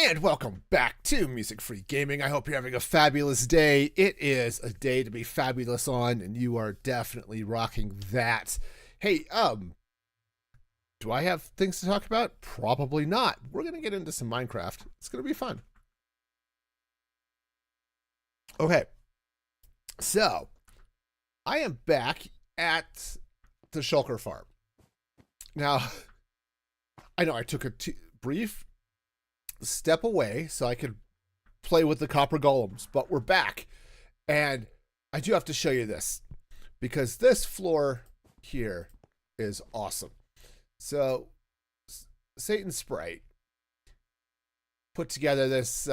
And welcome back to Music Free Gaming. I hope you're having a fabulous day. It is a day to be fabulous on, and you are definitely rocking that. Hey, do I have things to talk about? Probably not. We're gonna get into some Minecraft. It's gonna be fun. Okay, so I am back at the shulker farm. Now, I know I took a brief step away so I could play with the copper golems, but we're back. And I do have to show you this because this floor here is awesome. So Satan Sprite put together this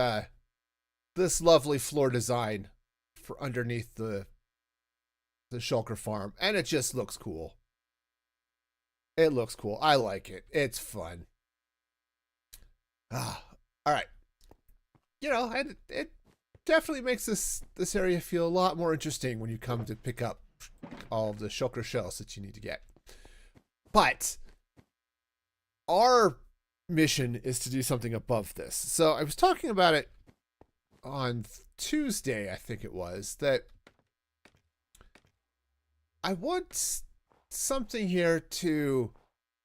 this lovely floor design for underneath the shulker farm, and it just looks cool. It looks cool. I like it. It's fun. All right. You know, it definitely makes this area feel a lot more interesting when you come to pick up all of the shulker shells that you need to get. But our mission is to do something above this. So I was talking about it on Tuesday, I think it was, that I want something here to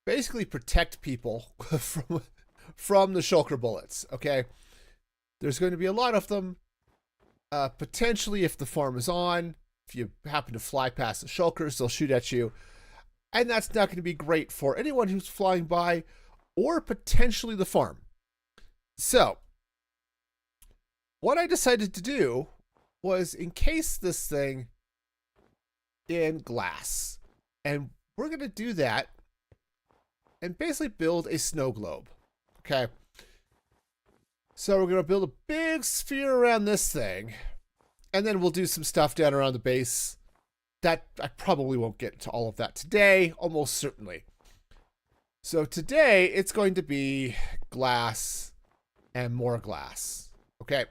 basically protect people from the shulker bullets, okay? There's going to be a lot of them. Potentially, if the farm is on, if you happen to fly past the shulkers, they'll shoot at you. And that's not going to be great for anyone who's flying by or potentially the farm. So, what I decided to do was encase this thing in glass. And we're going to do that and basically build a snow globe. Okay. So we're going to build a big sphere around this thing. And then we'll do some stuff down around the base. That I probably won't get to all of that today, almost certainly. So today it's going to be glass and more glass. Okay.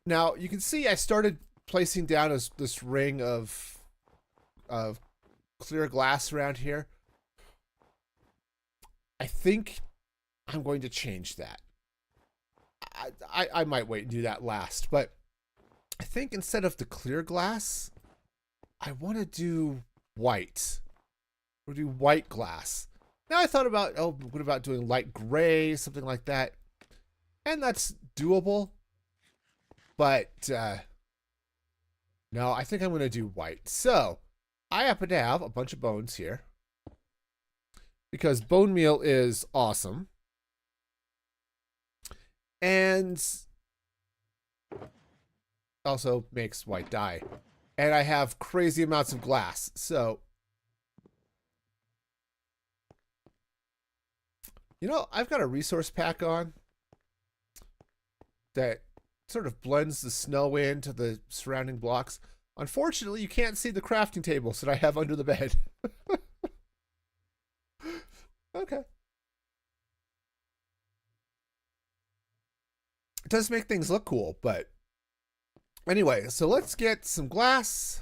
Now you can see I started placing down this ring of clear glass around here. I think I'm going to change that. I might wait and do that last, but I think instead of the clear glass, I want to do white. We'll do white glass. Now I thought about, what about doing light gray, something like that? And that's doable. But, no, I think I'm going to do white. So, I happen to have a bunch of bones here, because bone meal is awesome. And also makes white dye. And I have crazy amounts of glass. So, you know, I've got a resource pack on that sort of blends the snow into the surrounding blocks. Unfortunately, you can't see the crafting tables that I have under the bed. Okay. It does make things look cool, but anyway, so let's get some glass.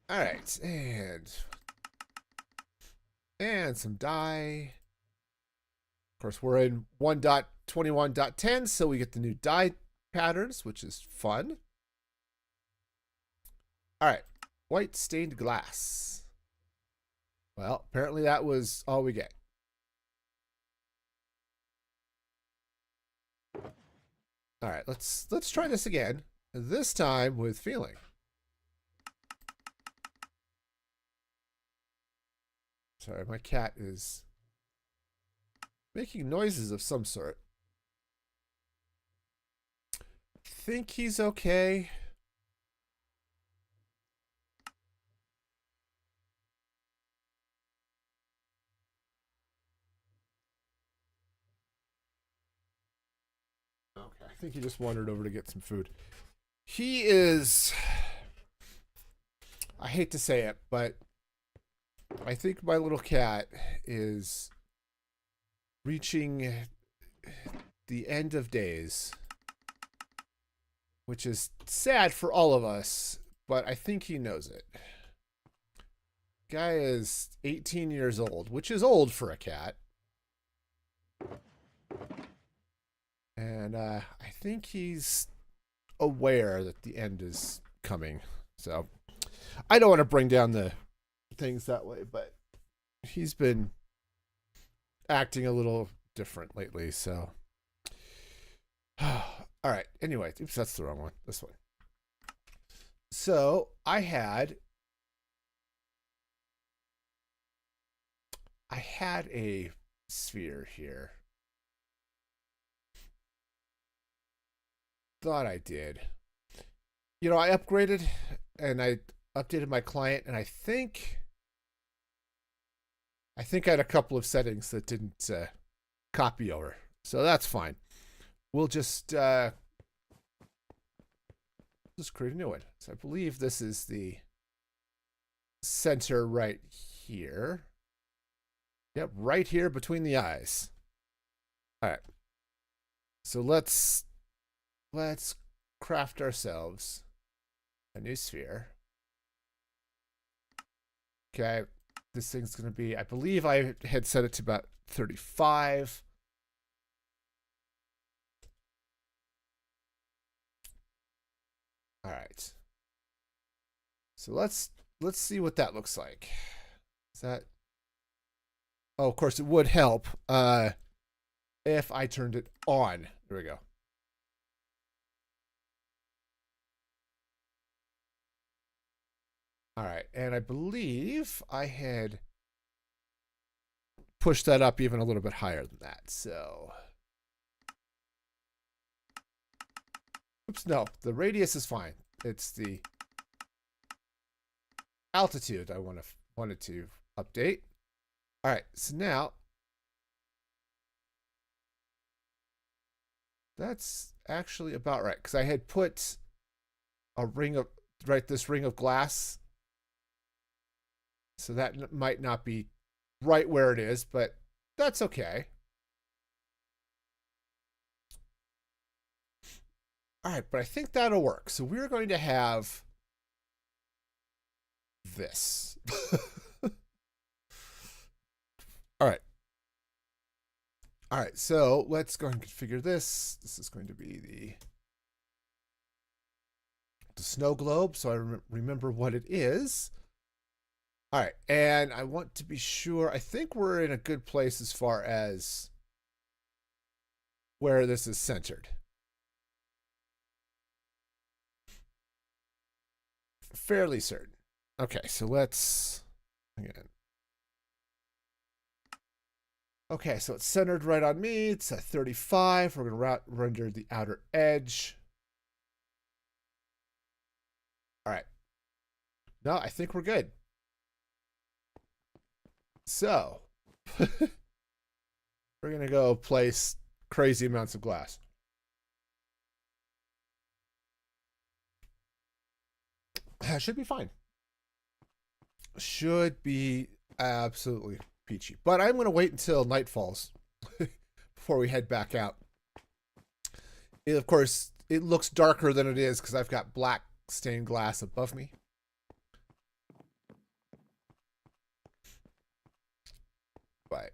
All right, and some dye. Of course, we're in 1.21.10, so we get the new dye patterns, which is fun. All right, white stained glass. Well, apparently that was all we get. All right, let's try this again. This time with feeling. Sorry, my cat is making noises of some sort. Think he's okay. Okay, I think he just wandered over to get some food. He is, I hate to say it, but I think my little cat is reaching the end of days, which is sad for all of us, but I think he knows it. Guy is 18 years old, which is old for a cat. And I think he's aware that the end is coming. So I don't want to bring down the things that way, but he's been acting a little different lately. So, all right. Anyway, oops, that's the wrong one. This one. So I had a sphere here. Thought I did. You know, I upgraded and I updated my client, and I think I had a couple of settings that didn't copy over, so that's fine. We'll just create a new one. So I believe this is the center right here. Yep, right here between the eyes. All right. So let's craft ourselves a new sphere. Okay, this thing's going to be, I believe I had set it to about 35. All right. So let's see what that looks like. Is that? Oh, of course it would help if I turned it on. There we go. All right, and I believe I had pushed that up even a little bit higher than that. So, oops, no, the radius is fine. It's the altitude I wanted to update. All right, so now that's actually about right, because I had put a ring of this ring of glass, so that might not be right where it is, but that's okay. All right, but I think that'll work. So we're going to have this. All right. All right, so let's go and configure this. This is going to be the snow globe, so I remember what it is. All right, and I want to be sure. I think we're in a good place as far as where this is centered. Fairly certain. Okay, so let's again. Okay, so it's centered right on me. It's at 35. We're going to render the outer edge. All right. No, I think we're good. So, we're going to go place crazy amounts of glass. Should be fine. Should be absolutely peachy. But I'm going to wait until night falls before we head back out. And of course, it looks darker than it is because I've got black stained glass above me. But,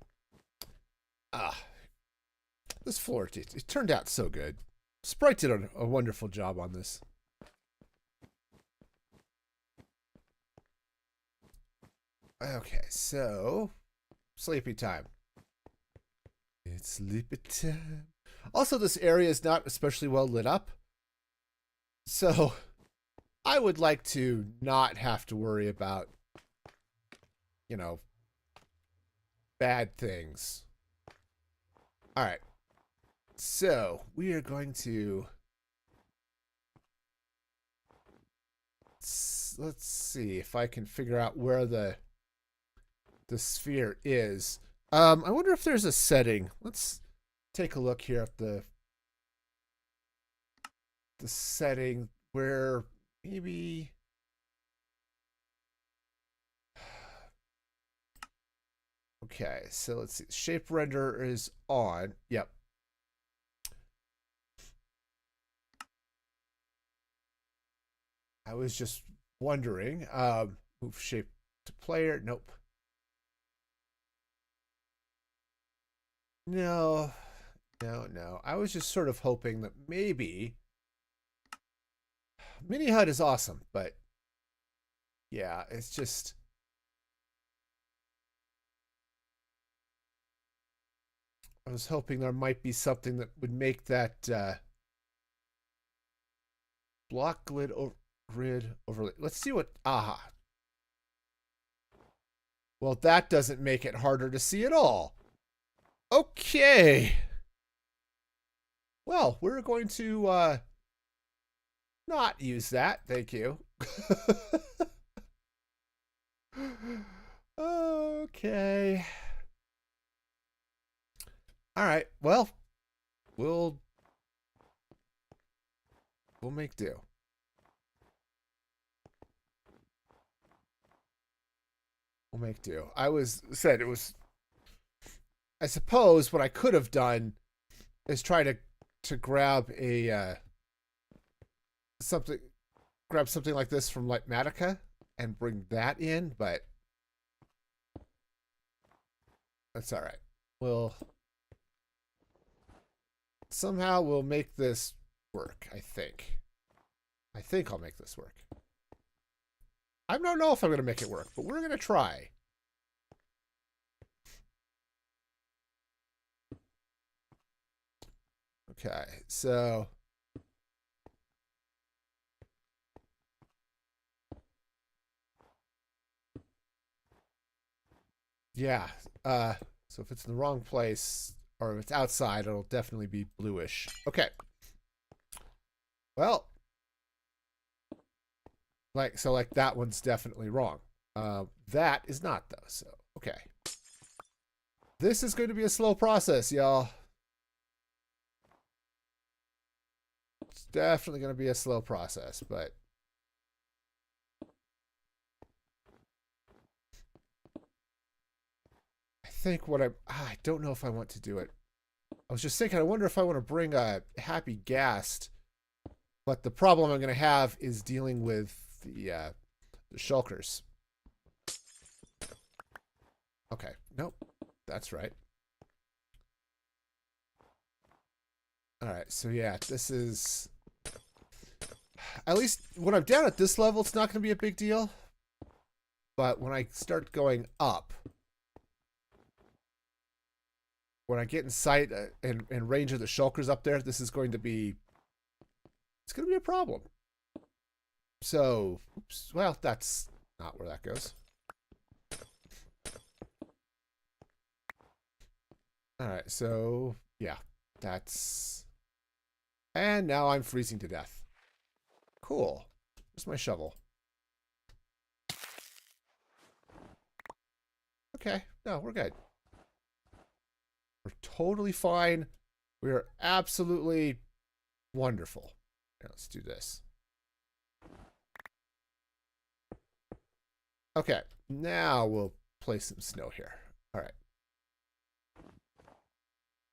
this floor, it turned out so good. Sprite did a wonderful job on this. Okay, so sleepy time. It's sleepy time. Also, this area is not especially well lit up, so I would like to not have to worry about, you know, bad things. All right, so we are going to let's see if I can figure out where the sphere is. I wonder if there's a setting. Let's take a look here at the setting where maybe okay, so let's see. Shape render is on. Yep. I was just wondering. Move shape to player. Nope. No, No, no. I was just sort of hoping that maybe Mini Hut is awesome, but yeah, it's just I was hoping there might be something that would make that block grid overlay. Let's see what. Aha. Well, that doesn't make it harder to see at all. Okay. Well, we're going to not use that. Thank you. Okay. All right. Well, we'll make do. We'll make do. I was said it was. I suppose what I could have done is try to grab a something, grab something like this from Lightmatica and bring that in, but that's all right. We'll somehow we'll make this work. I think. I think I'll make this work. I don't know if I'm going to make it work, but we're going to try. Okay, so yeah, so if it's in the wrong place or if it's outside, it'll definitely be bluish. Okay. Well, like that one's definitely wrong. That is not though. So, okay. This is going to be a slow process, y'all. It's definitely going to be a slow process, but I think what I don't know if I want to do it. I was just thinking, I wonder if I want to bring a Happy Ghast, but the problem I'm going to have is dealing with the shulkers. Okay, nope, that's right. All right, so yeah, this is at least when I'm down at this level, it's not going to be a big deal. But when I start going up, when I get in sight and range of the shulkers up there, this is going to be it's going to be a problem. So, oops, well, that's not where that goes. All right, so yeah, that's and now I'm freezing to death. Cool. Where's my shovel? Okay, no, we're good. We're totally fine. We are absolutely wonderful. Now let's do this. Okay, now we'll place some snow here. All right.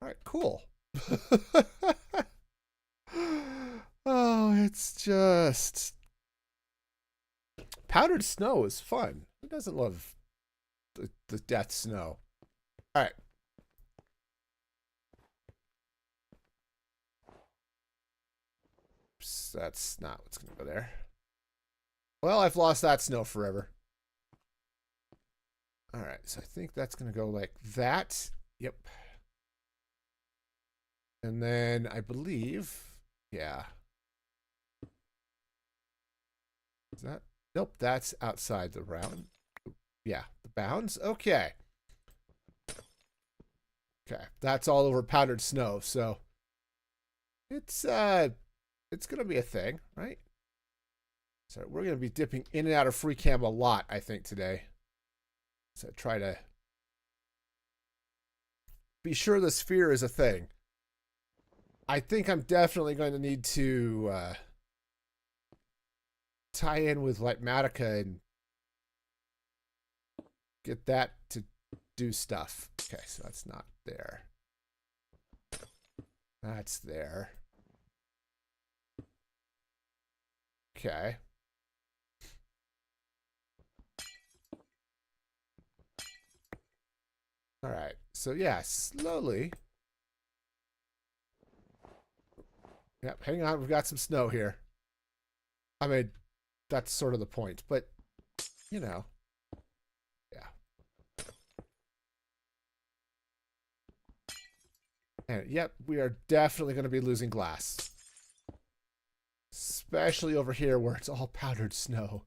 All right, cool. Oh, it's just powdered snow is fun. Who doesn't love the death snow? All right. Oops, that's not what's going to go there. Well, I've lost that snow forever. All right, so I think that's going to go like that. Yep. And then I believe, yeah. Is that? Nope, that's outside the round. Yeah, the bounds. Okay. Okay, that's all over powdered snow, so it's gonna be a thing, right? So we're gonna be dipping in and out of free cam a lot, I think, today. So try to be sure the sphere is a thing. I think I'm definitely going to need to tie in with Lightmatica and get that to do stuff. Okay, so that's not there. That's there. Okay. All right. So yeah, slowly Yep, hang on. We've got some snow here. I mean, that's sort of the point, but, you know, yeah. And, yep, we are definitely going to be losing glass. Especially over here where it's all powdered snow.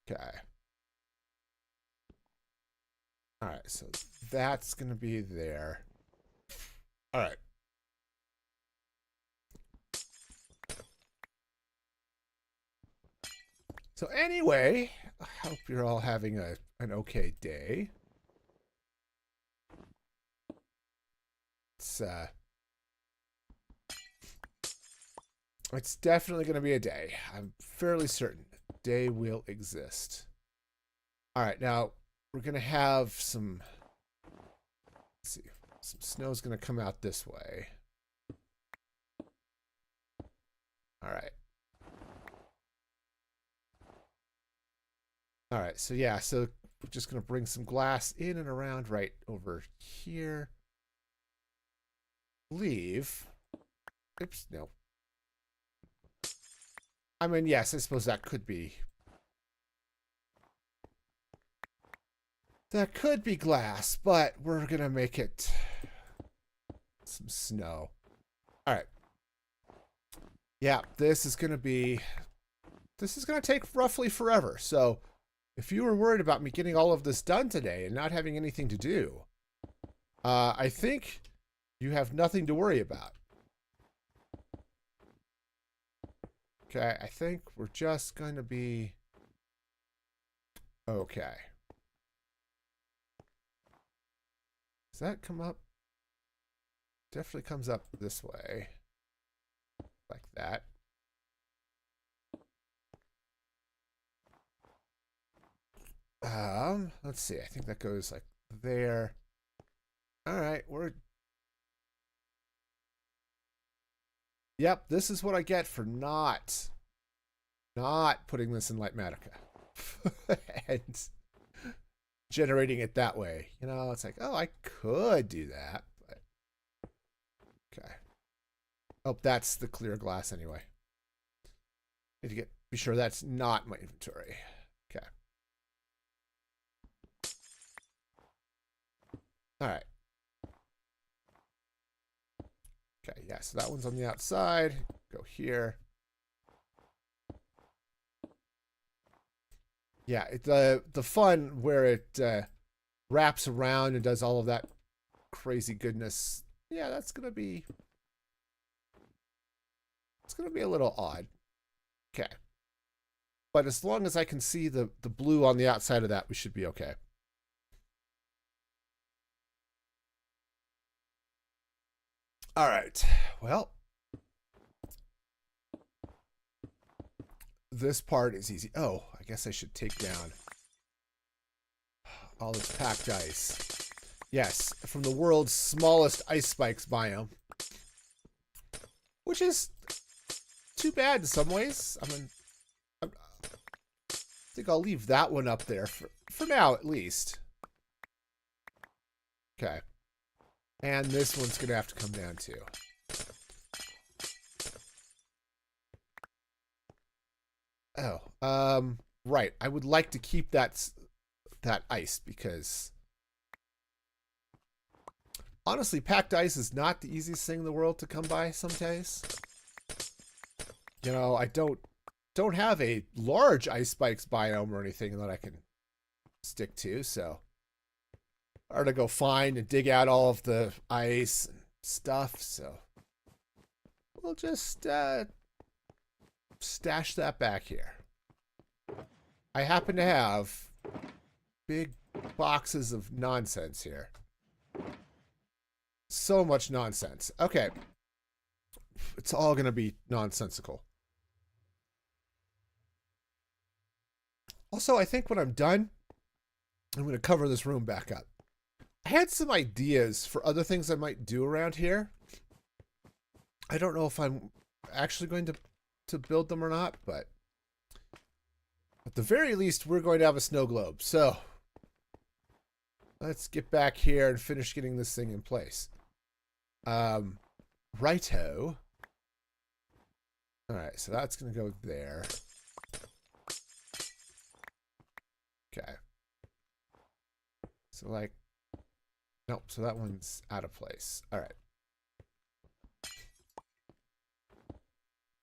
Okay. Alright, so that's going to be there. Alright. So anyway, I hope you're all having an okay day. It's definitely going to be a day. I'm fairly certain a day will exist. All right, now we're going to have some, let's see, some snow's going to come out this way. All right. All right, so yeah, so we're just going to bring some glass in and around right over here. Leave. Oops, no. I mean, yes, I suppose that could be. That could be glass, but we're going to make it some snow. All right. Yeah, this is going to take roughly forever. So if you were worried about me getting all of this done today and not having anything to do, I think you have nothing to worry about. Okay, I think we're just going to be okay. Does that come up? Definitely comes up this way. Like that. Let's see. I think that goes like there. All right, Yep, this is what I get for not putting this in Lightmatica. And generating it that way. You know, it's like, oh, I could do that, but okay. Oh, that's the clear glass anyway. Need to be sure that's not my inventory. Okay. All right. Okay, yeah, so that one's on the outside. Go here. Yeah, the fun where it wraps around and does all of that crazy goodness. Yeah, it's gonna be a little odd. Okay. But as long as I can see the blue on the outside of that, we should be okay. All right. Well, this part is easy. Oh, I guess I should take down all this packed ice. Yes, from the world's smallest ice spikes biome. Which is too bad in some ways. I mean, I think I'll leave that one up there for now, at least. Okay. And this one's going to have to come down too. Oh, right. I would like to keep that ice because honestly, packed ice is not the easiest thing in the world to come by some days. You know, I don't have a large ice spikes biome or anything that I can stick to, so or to go find and dig out all of the ice and stuff, so we'll just stash that back here. I happen to have big boxes of nonsense here. So much nonsense. Okay. It's all going to be nonsensical. Also, I think when I'm done, I'm going to cover this room back up. I had some ideas for other things I might do around here. I don't know if I'm actually going to build them or not, but at the very least, we're going to have a snow globe. So let's get back here and finish getting this thing in place. Righto. All right, so that's going to go there. Okay. So, like, nope, so that one's out of place. All right.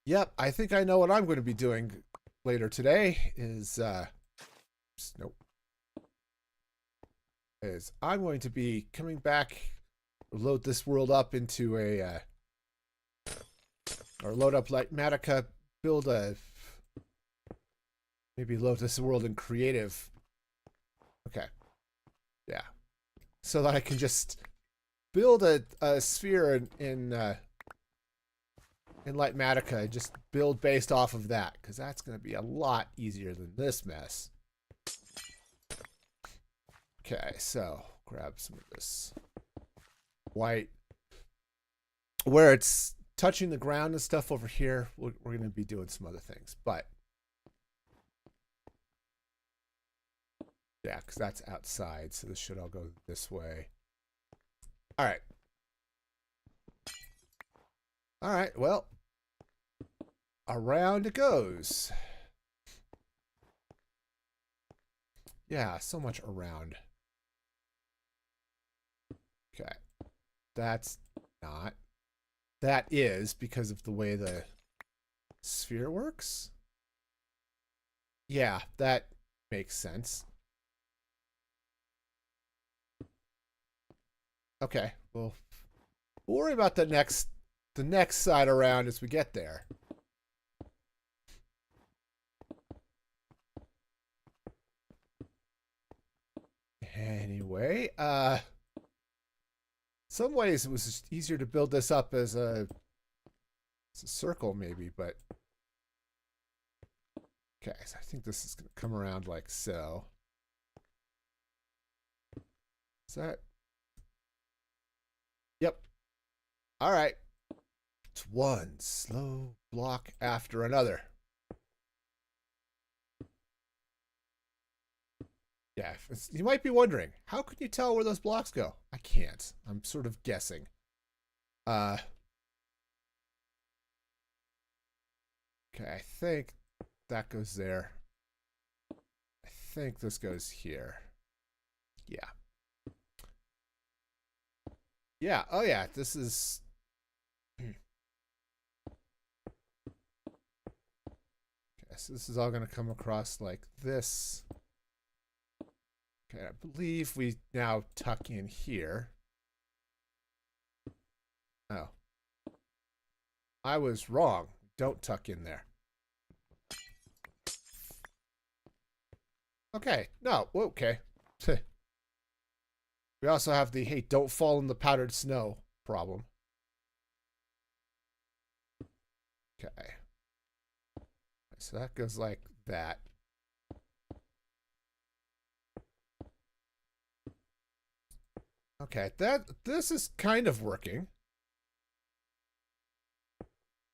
Yep, I think I know what I'm going to be doing later today is, nope. Is I'm going to be coming back, load this world up into a, or load up like Matica, build a, maybe load this world in creative. Okay. Yeah. So that I can just build a sphere in Lightmatica and just build based off of that, because that's going to be a lot easier than this mess. Okay, so grab some of this white. Where it's touching the ground and stuff over here, we're going to be doing some other things. But, yeah, because that's outside, so this should all go this way. All right. All right, well, around it goes. Yeah, so much around. Okay. That's not. That is because of the way the sphere works. Yeah, that makes sense. Okay, well, we'll worry about the next side around as we get there. Anyway, some ways it was just easier to build this up as a circle maybe, but okay, so I think this is going to come around like so. Is that? Yep. All right. It's one slow block after another. Yeah, you might be wondering, how can you tell where those blocks go? I can't. I'm sort of guessing. Okay, I think that goes there. I think this goes here. Yeah. Yeah, oh yeah, this is... Okay, so this is all going to come across like this. Okay, I believe we now tuck in here. Oh. I was wrong. Don't tuck in there. Okay, no, okay. We also have the, hey, don't fall in the powdered snow problem. Okay. So that goes like that. Okay, this is kind of working.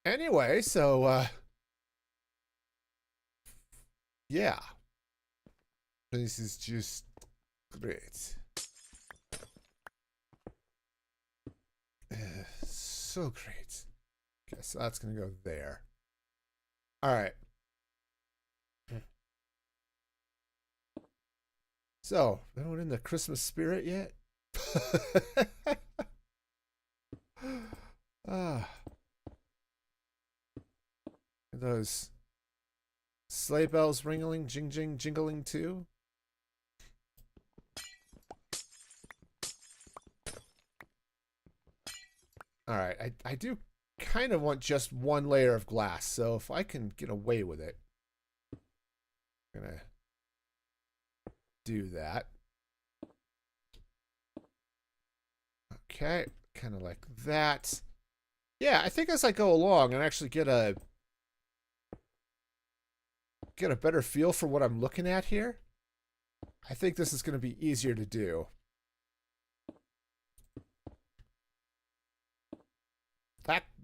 Anyway, so yeah. This is just great. So great. Okay, so that's gonna go there. All right. So, anyone in the Christmas spirit yet? Ah. Those sleigh bells ringling, jingling too. All right, I do kind of want just one layer of glass, so if I can get away with it, I'm gonna do that. Okay, kind of like that. Yeah, I think as I go along and actually get a better feel for what I'm looking at here, I think this is going to be easier to do.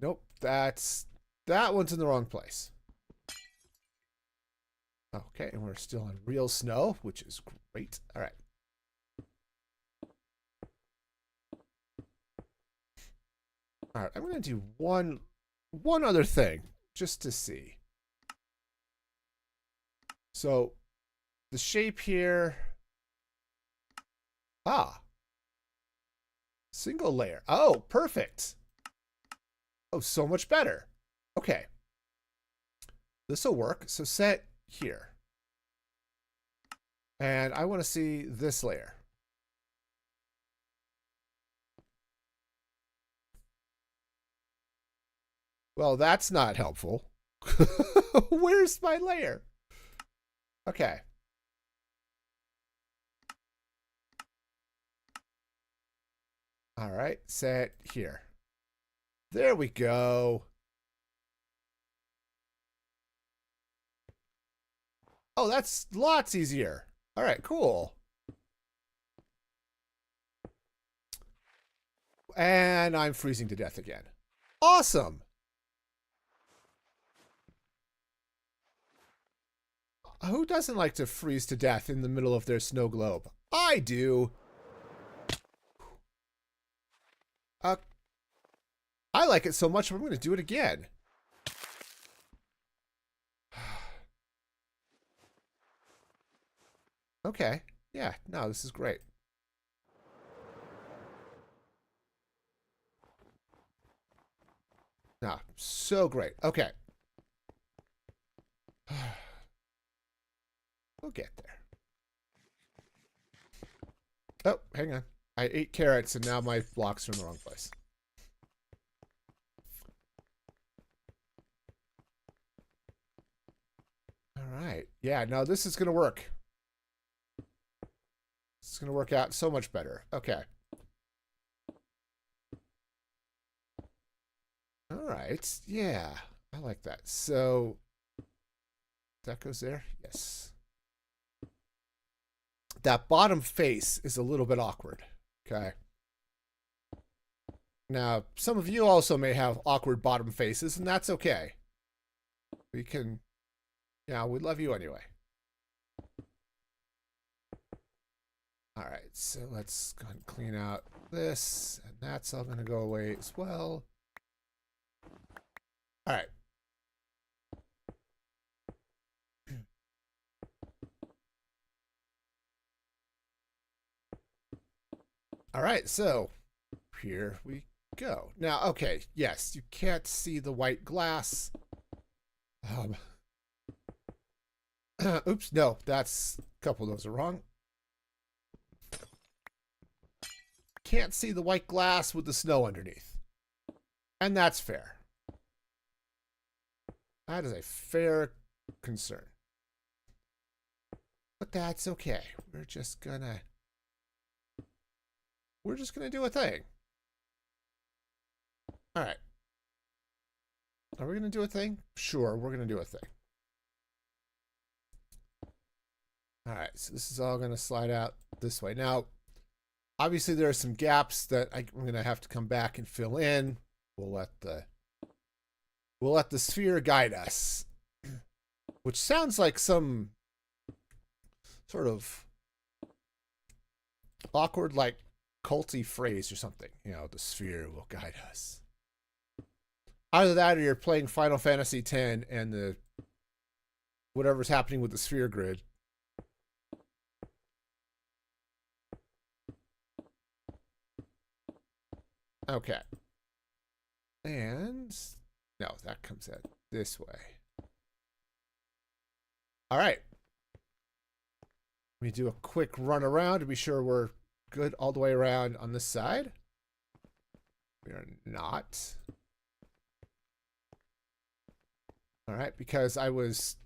Nope, that one's in the wrong place. Okay, and we're still on real snow, which is great. All right. All right, I'm going to do one other thing just to see. So the shape here. Ah, single layer. Oh, perfect. Oh, so much better. Okay. This will work. So set here. And I want to see this layer. Well, that's not helpful. Where's my layer? Okay. All right, set here. There we go. Oh, that's lots easier. All right, cool. And I'm freezing to death again. Awesome. Who doesn't like to freeze to death in the middle of their snow globe? I do. I like it so much, I'm going to do it again. Okay. Yeah, no, this is great. No, so great. Okay. We'll get there. Oh, hang on. I ate carrots and now my blocks are in the wrong place. All right. Yeah, no, this is going to work. This is going to work out so much better. Okay. All right. Yeah, I like that. So that goes there. Yes. That bottom face is a little bit awkward. Okay. Now, some of you also may have awkward bottom faces, and that's okay. We can, yeah, we love you anyway. All right, so let's go ahead and clean out this, and that's all going to go away as well. All right. All right, so here we go. Now, okay, yes, you can't see the white glass. Oops, no, that's a couple of those are wrong. Can't see the white glass with the snow underneath. And that's fair. That is a fair concern. But that's okay. We're just gonna do a thing. All right. Are we gonna do a thing? Sure, we're gonna do a thing. All right, so this is all gonna slide out this way. Now, obviously there are some gaps that I'm gonna have to come back and fill in. We'll let the sphere guide us, which sounds like some sort of awkward, like culty phrase or something. You know, the sphere will guide us. Either that, or you're playing Final Fantasy X and the whatever's happening with the sphere grid. Okay. And no, that comes out this way. All right. Let me do a quick run around to be sure we're good all the way around on this side. We are not. All right, because I was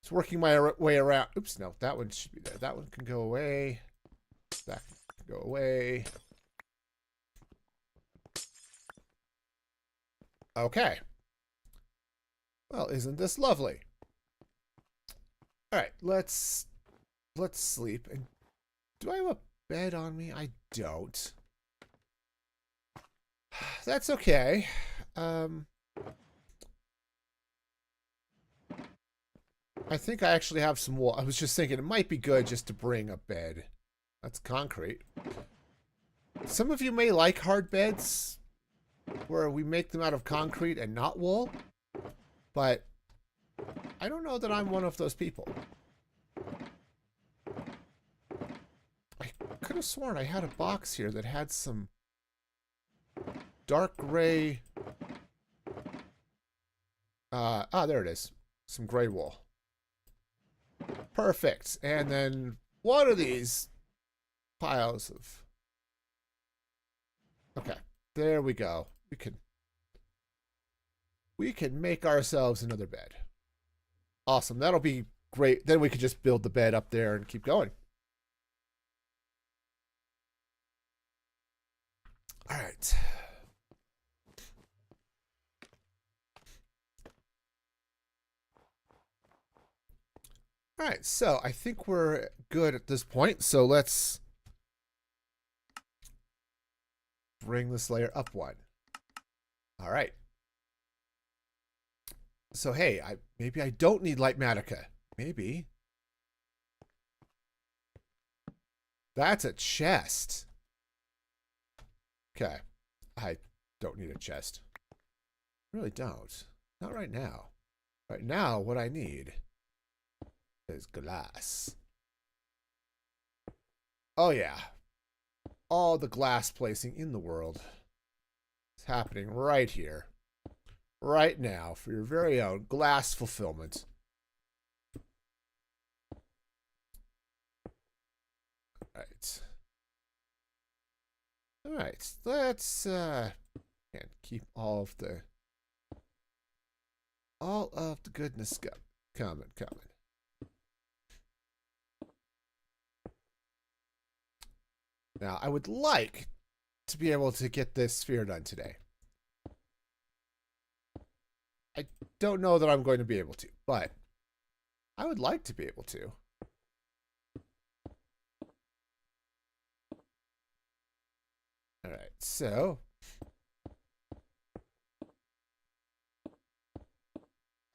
working my way around. Oops, no, that one should be there. That one can go away. That can go away. Okay. Well, isn't this lovely? All right, let's sleep. And do I have a bed on me? I don't. That's okay. I think I actually have some wool. I was just thinking it might be good just to bring a bed. That's concrete. Some of you may like hard beds. where we make them out of concrete and not wool, but I don't know that I'm one of those people. I could have sworn I had a box here that had some dark gray... there it is. Some gray wool. Perfect. And then one of these piles of... Okay. There we go. We can make ourselves another bed. Awesome. That'll be great. Then we can just build the bed up there and keep going. All right. All right, so I think we're good at this point. So let's bring this layer up one. All right. So hey, maybe I don't need light matica. Maybe. That's a chest. Okay. I don't need a chest. I really don't. Not right now. Right now, what I need is glass. Oh yeah. All the glass placing in the world is happening right here. Right now for your very own glass fulfillment. Alright. Alright, let's and keep all of the goodness coming. Now, I would like to be able to get this sphere done today. I don't know that I'm going to be able to, but I would like to be able to. All right, so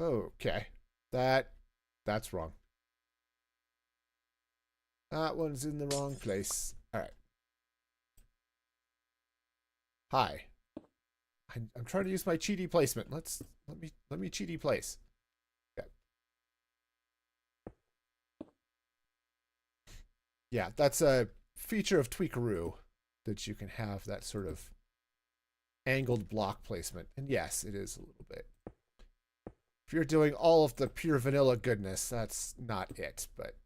okay, that's wrong. That one's in the wrong place. All right. Hi. I'm trying to use my cheaty placement. Let me cheaty place. Okay. Yeah, that's a feature of Tweakaroo that you can have that sort of angled block placement. And yes, it is a little bit. If you're doing all of the pure vanilla goodness, that's not it, but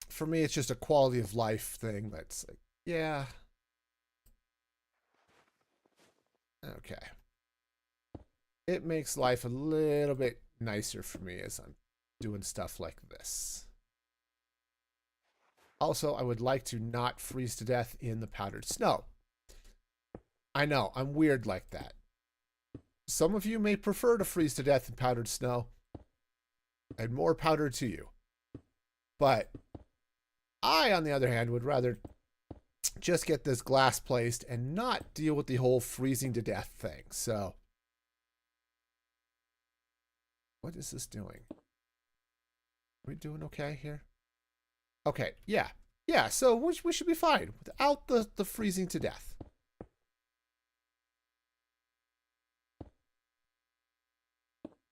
for me it's just a quality of life thing that's like, yeah. Okay. It makes life a little bit nicer for me as I'm doing stuff like this. Also, I would like to not freeze to death in the powdered snow. I know, I'm weird like that. Some of you may prefer to freeze to death in powdered snow, and more powder to you. But I, on the other hand, would rather just get this glass placed and not deal with the whole freezing to death thing. So, what is this doing? Are we doing okay here? Okay, yeah. Yeah, so we should be fine without the freezing to death.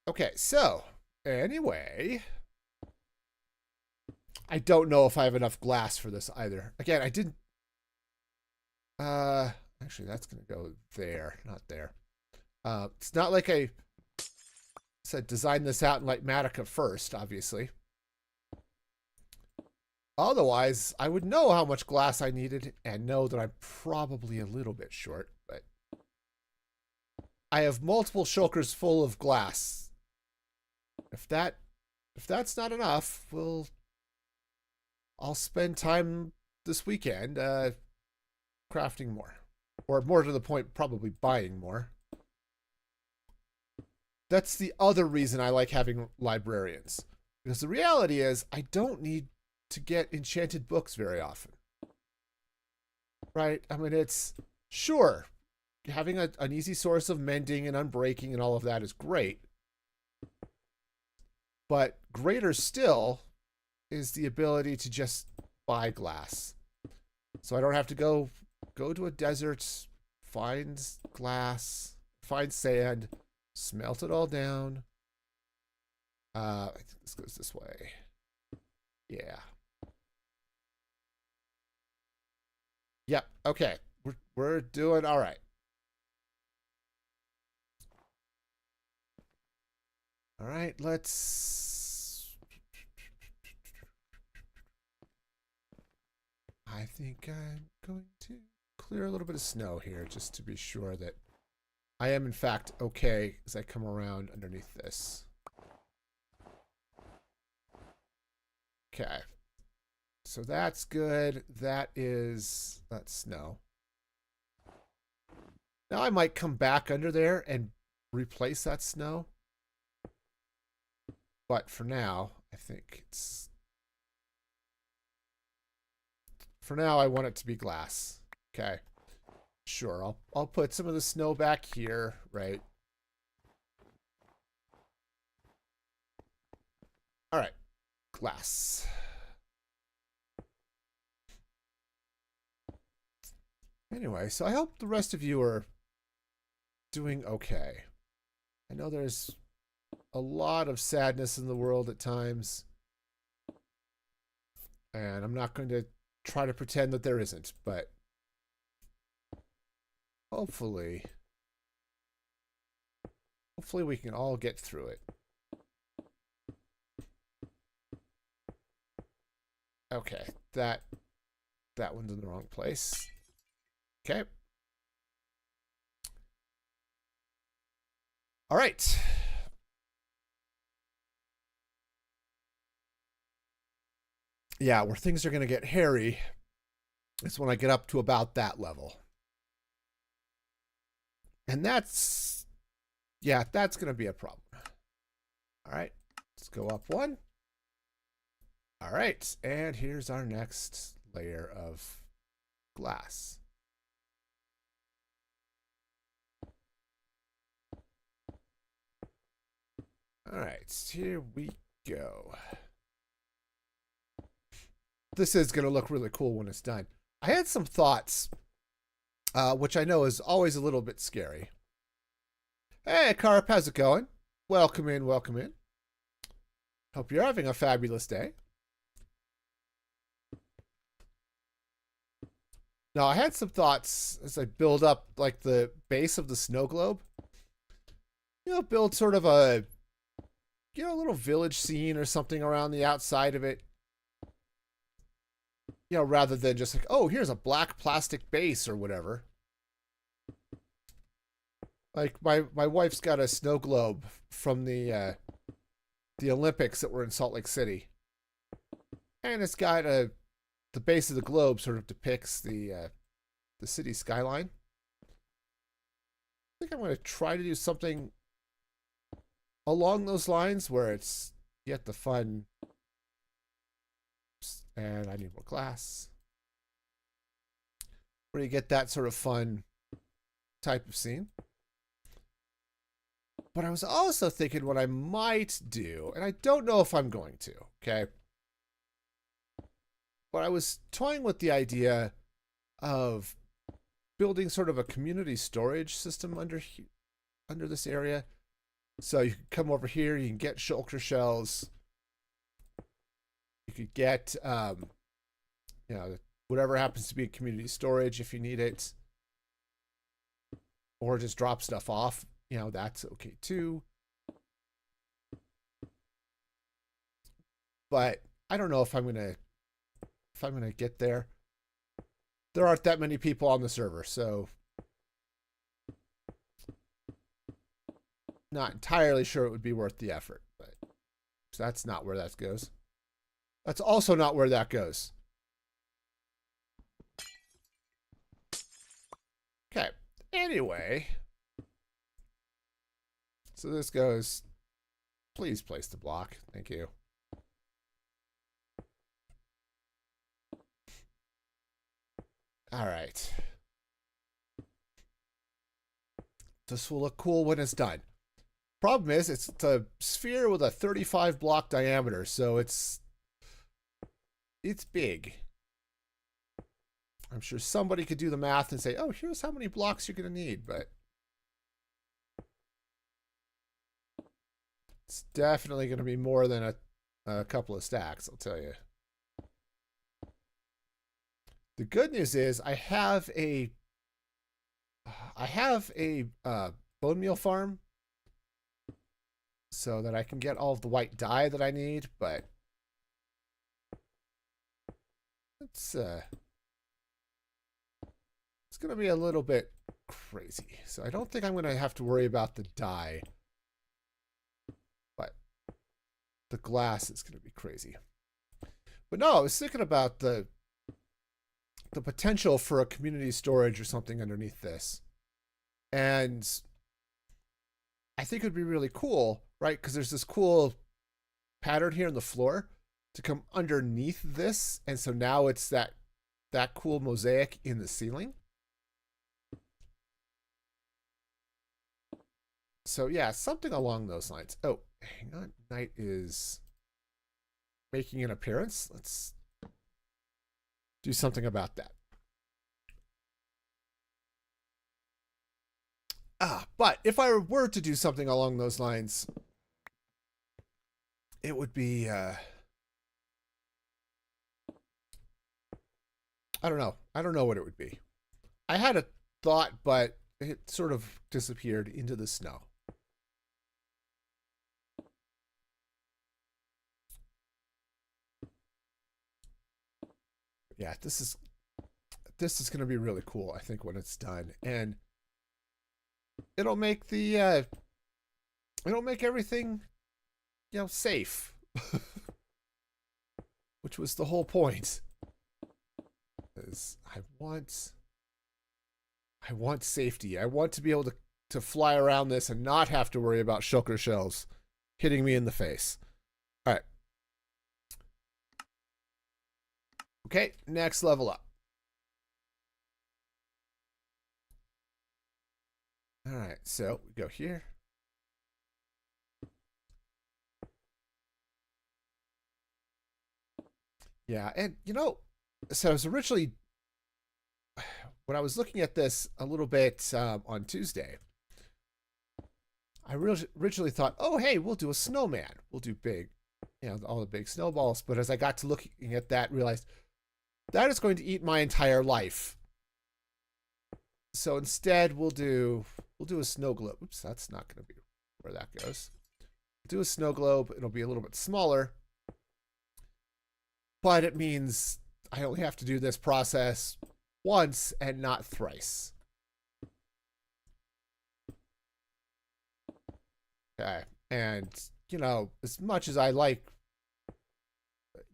Okay, so, anyway, I don't know if I have enough glass for this either. Again, I didn't... actually, that's going to go there, not there. It's not like I said design this out in Lightmatica first, obviously. Otherwise, I would know how much glass I needed and know that I'm probably a little bit short, but I have multiple shulkers full of glass. If that's not enough, I'll spend time this weekend crafting more. Or more to the point, probably buying more. That's the other reason I like having librarians. Because the reality is, I don't need to get enchanted books very often. Right? I mean, it's... Sure, having an easy source of mending and unbreaking and all of that is great. But greater still is the ability to just buy glass. So I don't have to go go to a desert, find glass, find sand, smelt it all down. I think this goes this way. Yeah. Yep. Okay. We're doing all right. All right. I think I'm going to clear a little bit of snow here just to be sure that I am in fact okay as I come around underneath this. Okay. So that's good. That's snow. Now I might come back under there and replace that snow. But for now, I think it's... For now, I want it to be glass. Okay. Sure, I'll put some of the snow back here, right? All right. Glass. Anyway, so I hope the rest of you are doing okay. I know there's a lot of sadness in the world at times. And I'm not going to try to pretend that there isn't, but hopefully we can all get through it. Okay, that one's in the wrong place. Okay. All right. Yeah, where things are going to get hairy is when I get up to about that level. And that's going to be a problem. All right, let's go up one. All right, and here's our next layer of glass. All right, here we go. This is going to look really cool when it's done. I had some thoughts, which I know is always a little bit scary. Hey, Carp, how's it going? Welcome in, welcome in. Hope you're having a fabulous day. Now, I had some thoughts as I build up, like, the base of the snow globe. You know, build sort of a, you know, a little village scene or something around the outside of it. You know, rather than just like, oh, here's a black plastic base or whatever. Like, my wife's got a snow globe from the Olympics that were in Salt Lake City. And it's got the base of the globe sort of depicts the city skyline. I think I'm going to try to do something along those lines where it's yet the fun. And I need more glass. Where you get that sort of fun type of scene. But I was also thinking what I might do, and I don't know if I'm going to, okay? But I was toying with the idea of building sort of a community storage system under this area. So you can come over here, you can get shulker shells. You could get, you know, whatever happens to be community storage if you need it. Or just drop stuff off. You know, that's okay too. But I don't know if I'm gonna get there. There aren't that many people on the server, so not entirely sure it would be worth the effort. But so that's not where that goes. That's also not where that goes. Okay. Anyway. So this goes. Please place the block. Thank you. All right. This will look cool when it's done. Problem is, it's a sphere with a 35 block diameter, so it's big. I'm sure somebody could do the math and say, oh, here's how many blocks you're going to need, but it's definitely going to be more than a couple of stacks, I'll tell you. The good news is I have a bone meal farm so that I can get all of the white dye that I need, but it's going to be a little bit crazy. So I don't think I'm going to have to worry about the dye, but the glass is going to be crazy. But no, I was thinking about the potential for a community storage or something underneath this. And I think it would be really cool, right? Because there's this cool pattern here on the floor to come underneath this. And so now it's that cool mosaic in the ceiling. So yeah, something along those lines. Oh, hang on. Night is making an appearance. Let's do something about that. But if I were to do something along those lines, it would be, I don't know. I don't know what it would be. I had a thought, but it sort of disappeared into the snow. Yeah, this is going to be really cool, I think, when it's done. And it'll make the it'll make everything, you know, safe. Which was the whole point. Is I want safety. I want to be able to fly around this and not have to worry about shulker shells hitting me in the face. All right. Okay, next level up. All right, so we go here. Yeah, and you know, so I was originally, when I was looking at this a little bit on Tuesday, I originally thought, oh, hey, we'll do a snowman. We'll do big, you know, all the big snowballs. But as I got to looking at that, realized that is going to eat my entire life. So instead, we'll do a snow globe. Oops, that's not going to be where that goes. We'll do a snow globe. It'll be a little bit smaller, but it means I only have to do this process once and not thrice. Okay, and you know, as much as I like,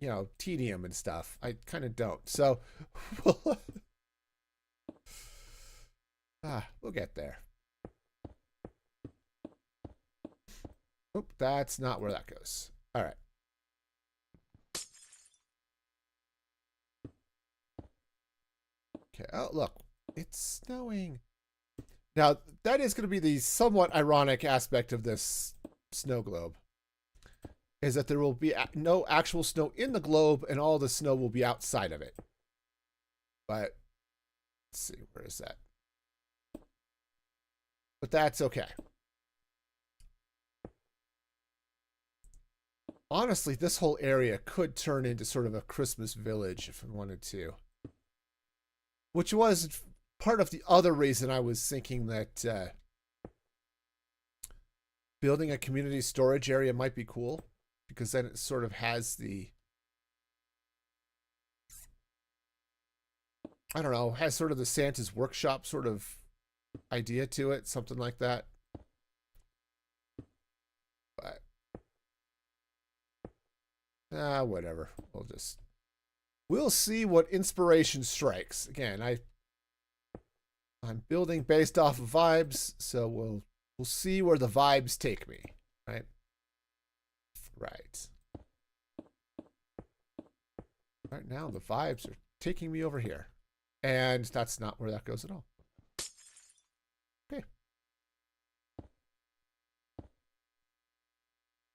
you know, tedium and stuff, I kind of don't. So we'll get there. Oop, that's not where that goes. All right. Okay. Oh, look, it's snowing. Now, that is going to be the somewhat ironic aspect of this snow globe, is that there will be no actual snow in the globe and all the snow will be outside of it. But let's see, where is that? But that's okay. Honestly, this whole area could turn into sort of a Christmas village if I wanted to. Which was part of the other reason I was thinking that building a community storage area might be cool, because then it sort of has the, I don't know, has sort of the Santa's workshop sort of idea to it, something like that. But whatever. We'll see what inspiration strikes. Again, I'm building based off of vibes, so we'll see where the vibes take me, right? Right. Right now, the vibes are taking me over here, and that's not where that goes at all. Okay.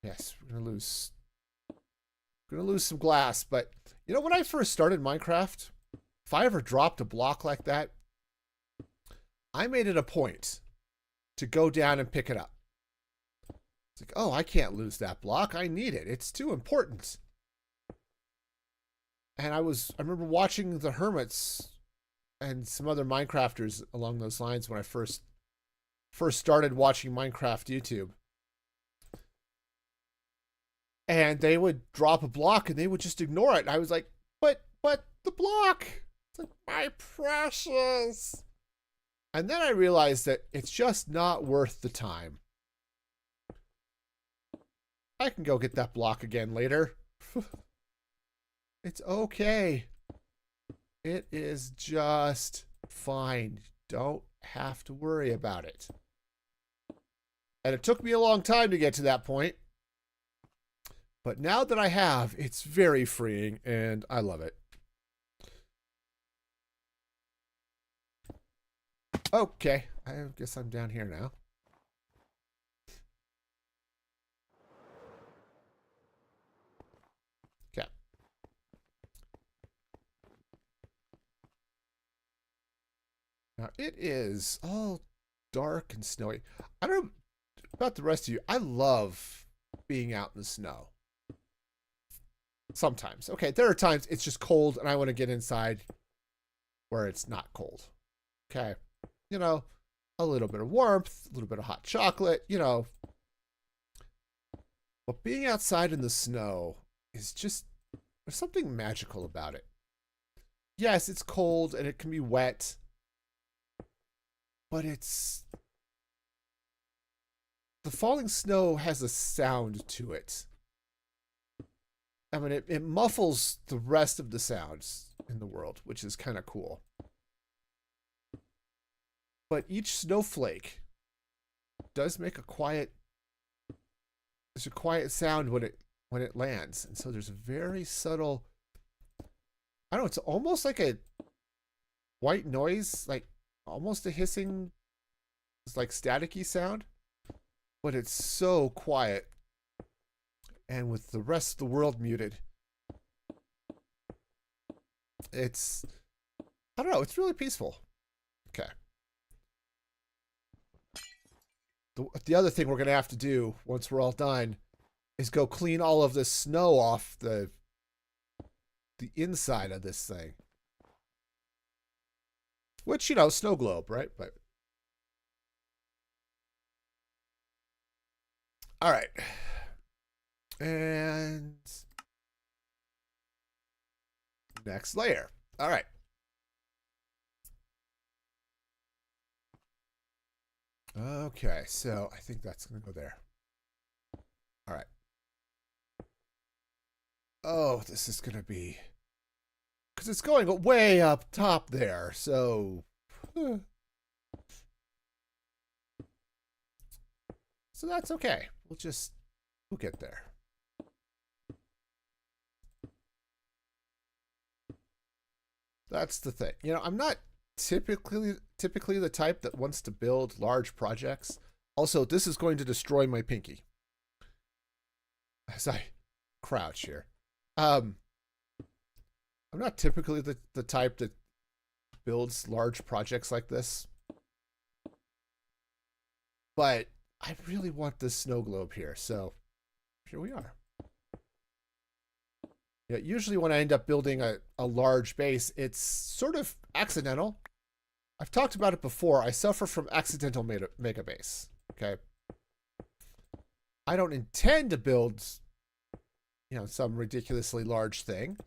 Yes, we're gonna lose some glass, but you know, when I first started Minecraft if I ever dropped a block like that, I made it a point to go down and pick it up. It's like, oh, I can't lose that block. I need it. It's too important. And I remember watching the Hermits and some other Minecrafters along those lines when I first started watching Minecraft YouTube. And they would drop a block and they would just ignore it. And I was like, but the block. It's like, my precious. And then I realized that it's just not worth the time. I can go get that block again later. It's okay. It is just fine. Don't have to worry about it. And it took me a long time to get to that point. But now that I have, it's very freeing and I love it. Okay, I guess I'm down here now. Okay. Now it is all dark and snowy. I don't know about the rest of you. I love being out in the snow. Sometimes. Okay, there are times it's just cold and I want to get inside where it's not cold. Okay. You know, a little bit of warmth, a little bit of hot chocolate, you know. But being outside in the snow is just, there's something magical about it. Yes, it's cold and it can be wet, but the falling snow has a sound to it. I mean, it muffles the rest of the sounds in the world, which is kind of cool. But each snowflake does make there's a quiet sound when it lands. And so there's a very subtle, I don't know, it's almost like a white noise, like almost a hissing, it's like staticky sound, but it's so quiet. And with the rest of the world muted, it's, I don't know, it's really peaceful. Okay. The other thing we're going to have to do once we're all done is go clean all of this snow off the inside of this thing. Which, you know, snow globe, right? But all right. And next layer. All right. Okay, so I think that's going to go there. All right. Oh, this is going to be, because it's going way up top there, so so that's okay. We'll get there. That's the thing. You know, I'm not typically the type that wants to build large projects. Also, this is going to destroy my pinky as I crouch here. I'm not typically the type that builds large projects like this, but I really want this snow globe here, so here we are. Yeah, usually when I end up building a large base, it's sort of accidental. I've talked about it before. I suffer from accidental mega base. Okay. I don't intend to build, you know, some ridiculously large thing.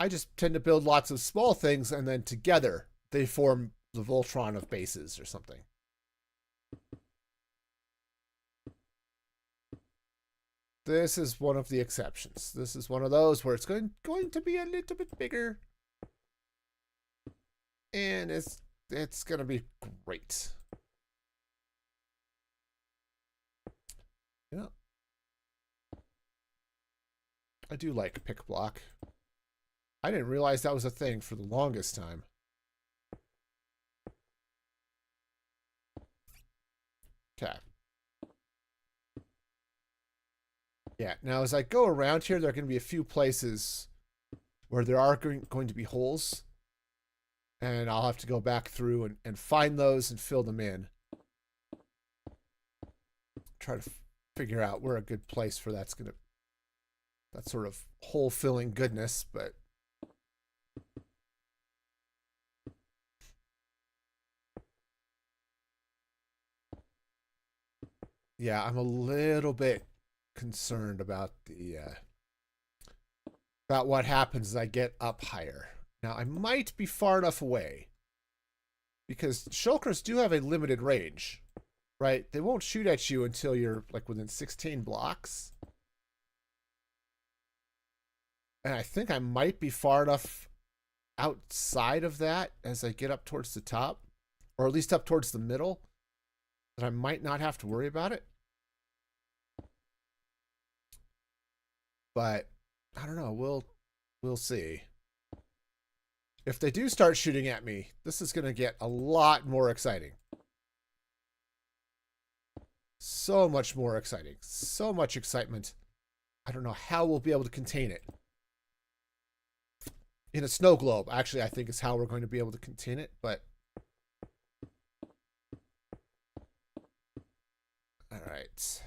I just tend to build lots of small things and then together they form the Voltron of bases or something. This is one of the exceptions. This is one of those where it's going to be a little bit bigger. And it's going to be great. Yeah. I do like pick block. I didn't realize that was a thing for the longest time. Okay. Yeah, now as I go around here, there are going to be a few places where there are going to be holes, and I'll have to go back through and find those and fill them in. Try to figure out where a good place for that sort of hole filling goodness, but yeah, I'm a little bit concerned about about what happens as I get up higher. Now, I might be far enough away because shulkers do have a limited range, right? They won't shoot at you until you're like within 16 blocks. And I think I might be far enough outside of that as I get up towards the top, or at least up towards the middle, that I might not have to worry about it. But I don't know. We'll see. If they do start shooting at me, this is going to get a lot more exciting. So much more exciting. So much excitement. I don't know how we'll be able to contain it. In a snow globe, actually, I think is how we're going to be able to contain it, but all right.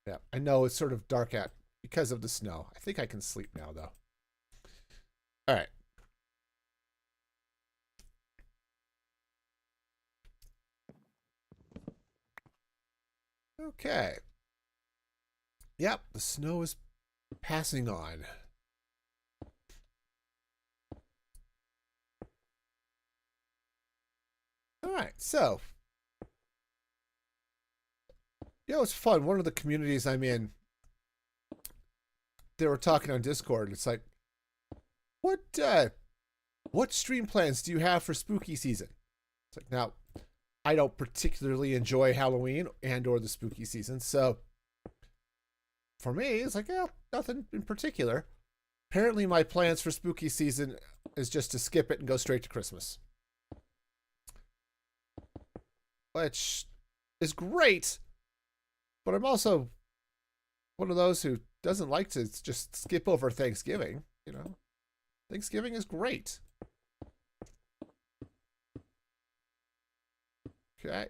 Yeah, I know it's sort of dark out because of the snow. I think I can sleep now, though. All right. Okay. Yep, the snow is passing on. All right, so it's fun. One of the communities I'm in, they were talking on Discord. It's like, what stream plans do you have for spooky season? It's like, now, I don't particularly enjoy Halloween and or the spooky season, so for me, it's like, yeah, nothing in particular. Apparently, my plans for spooky season is just to skip it and go straight to Christmas, which is great. But I'm also one of those who doesn't like to just skip over Thanksgiving. You know, Thanksgiving is great. Okay,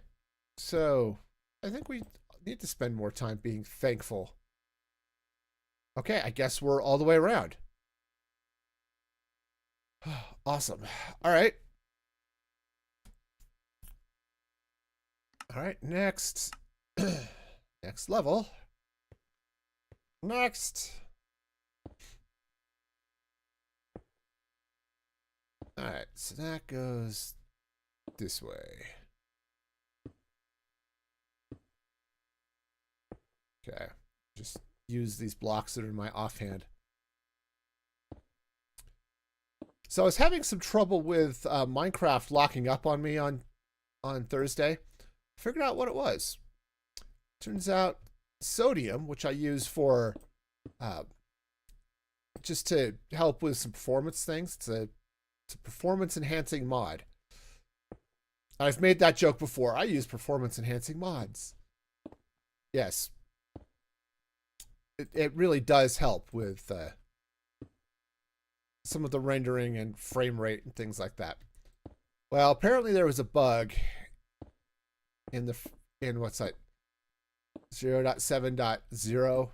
so I think we need to spend more time being thankful. Okay, I guess we're all the way around. Awesome. All right. All right, next. Next level. Next. All right, so that goes this way. Okay, just use these blocks that are in my offhand. So I was having some trouble with Minecraft locking up on me on Thursday. Figured out what it was. Turns out sodium, which I use for just to help with some performance things. It's a performance enhancing mod. I've made that joke before. I use performance enhancing mods. Yes. It really does help with some of the rendering and frame rate and things like that. Well, apparently there was a bug in what's that? 0.7.0, which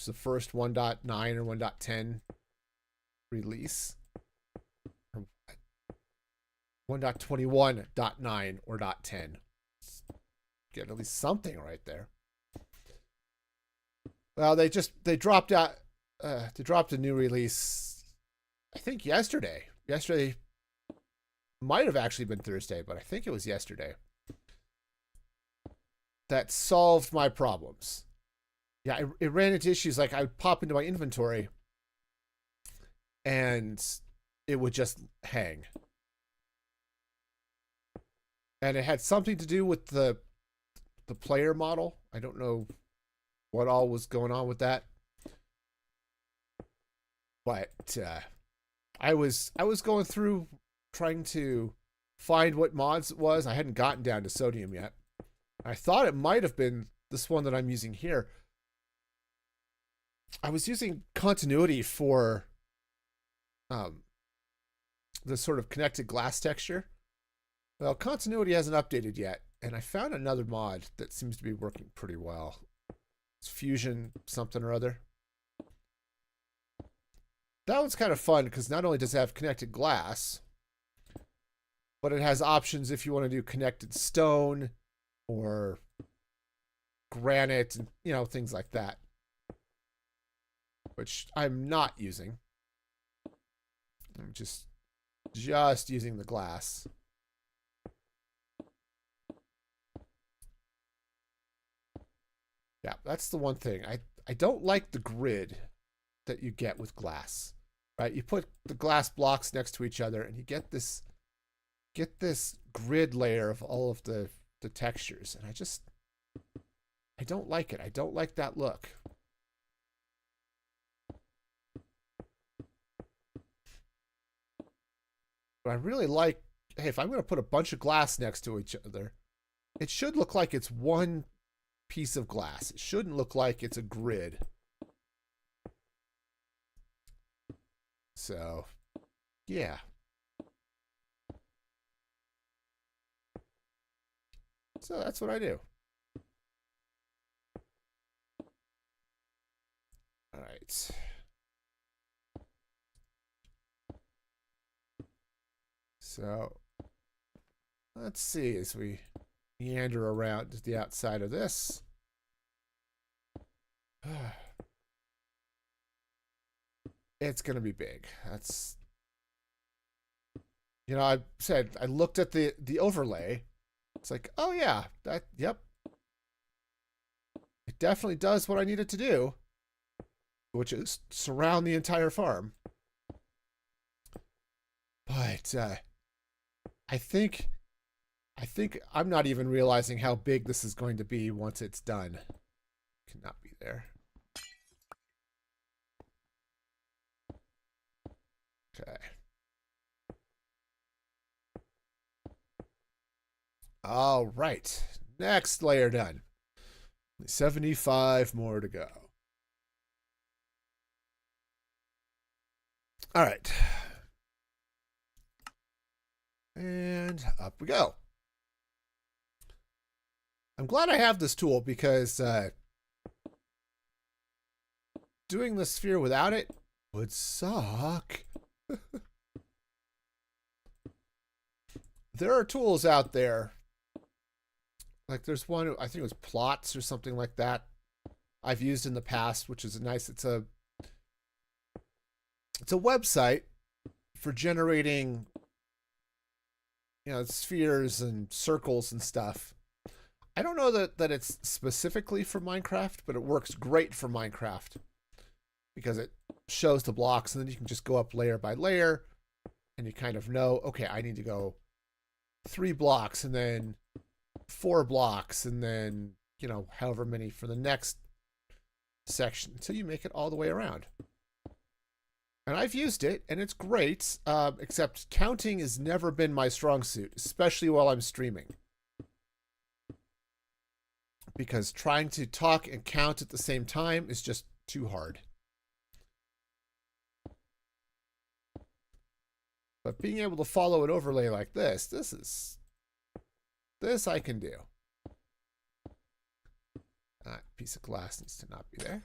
is the first 1.9 or 1.10 release. 1.21.9 or .10. Get at least something right there. Well, they dropped out. They dropped a new release, I think yesterday. Yesterday might have actually been Thursday, but I think it was yesterday. That solved my problems. Yeah, it ran into issues like I would pop into my inventory and it would just hang. And it had something to do with the player model. I don't know what all was going on with that. But I was going through trying to find what mods it was. I hadn't gotten down to sodium yet. I thought it might have been this one that I'm using here. I was using continuity for um, the sort of connected glass texture. Well, continuity hasn't updated yet, and I found another mod that seems to be working pretty well. It's Fusion something or other. That one's kind of fun because not only does it have connected glass, but it has options if you want to do connected stone or granite and, you know, things like that, which I'm not using. I'm just using the glass. Yeah, that's the one thing. I don't like the grid that you get with glass. Right? You put the glass blocks next to each other and you get this grid layer of all of the textures, and I don't like it. I don't like that look. But I really like, hey, if I'm going to put a bunch of glass next to each other, it should look like it's one piece of glass. It shouldn't look like it's a grid. So, yeah. So that's what I do. All right. So let's see as we meander around to the outside of this. It's going to be big. That's, you know, I said I looked at the overlay. It's like, oh yeah, yep. It definitely does what I need it to do, which is surround the entire farm. But I think I'm not even realizing how big this is going to be once it's done. Cannot be there. Okay. All right. Next layer done. 75 more to go. All right. And up we go. I'm glad I have this tool because doing the sphere without it would suck. There are tools out there. Like there's one, I think it was Plots or something like that, I've used in the past, which is nice. It's a website for generating, you know, spheres and circles and stuff. I don't know that it's specifically for Minecraft, but it works great for Minecraft because it shows the blocks and then you can just go up layer by layer and you kind of know, okay, I need to go 3 blocks and then 4 blocks and then, you know, however many for the next section until you make it all the way around. And I've used it, and it's great, except counting has never been my strong suit, especially while I'm streaming. Because trying to talk and count at the same time is just too hard. But being able to follow an overlay like this I can do. Piece of glass needs to not be there.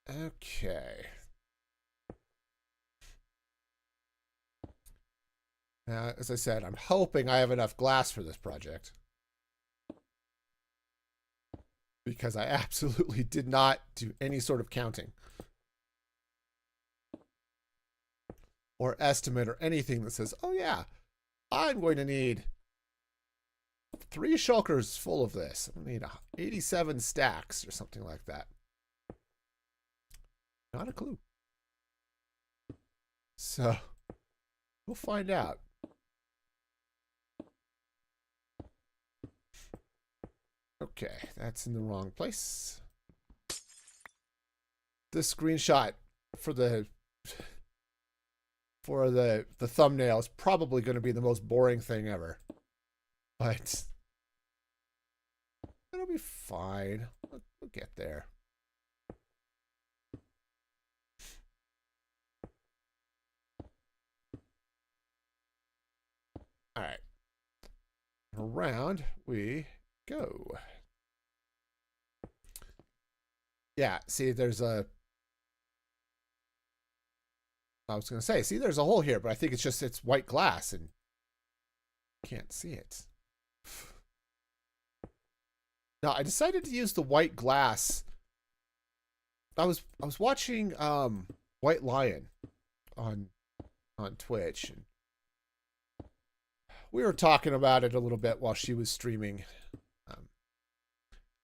Okay. Now, as I said, I'm hoping I have enough glass for this project. Because I absolutely did not do any sort of counting. Or estimate or anything that says, oh yeah, I'm going to need 3 shulkers full of this. I need 87 stacks or something like that. Not a clue. So, we'll find out. Okay, that's in the wrong place. This screenshot for the thumbnail is probably going to be the most boring thing ever. But It'll be fine. We'll get there. All right. Around we go. Yeah, see, there's a... I was going to say, see, there's a hole here, but I think it's white glass and can't see it. Now, I decided to use the white glass. I was watching White Lion on Twitch, and we were talking about it a little bit while she was streaming.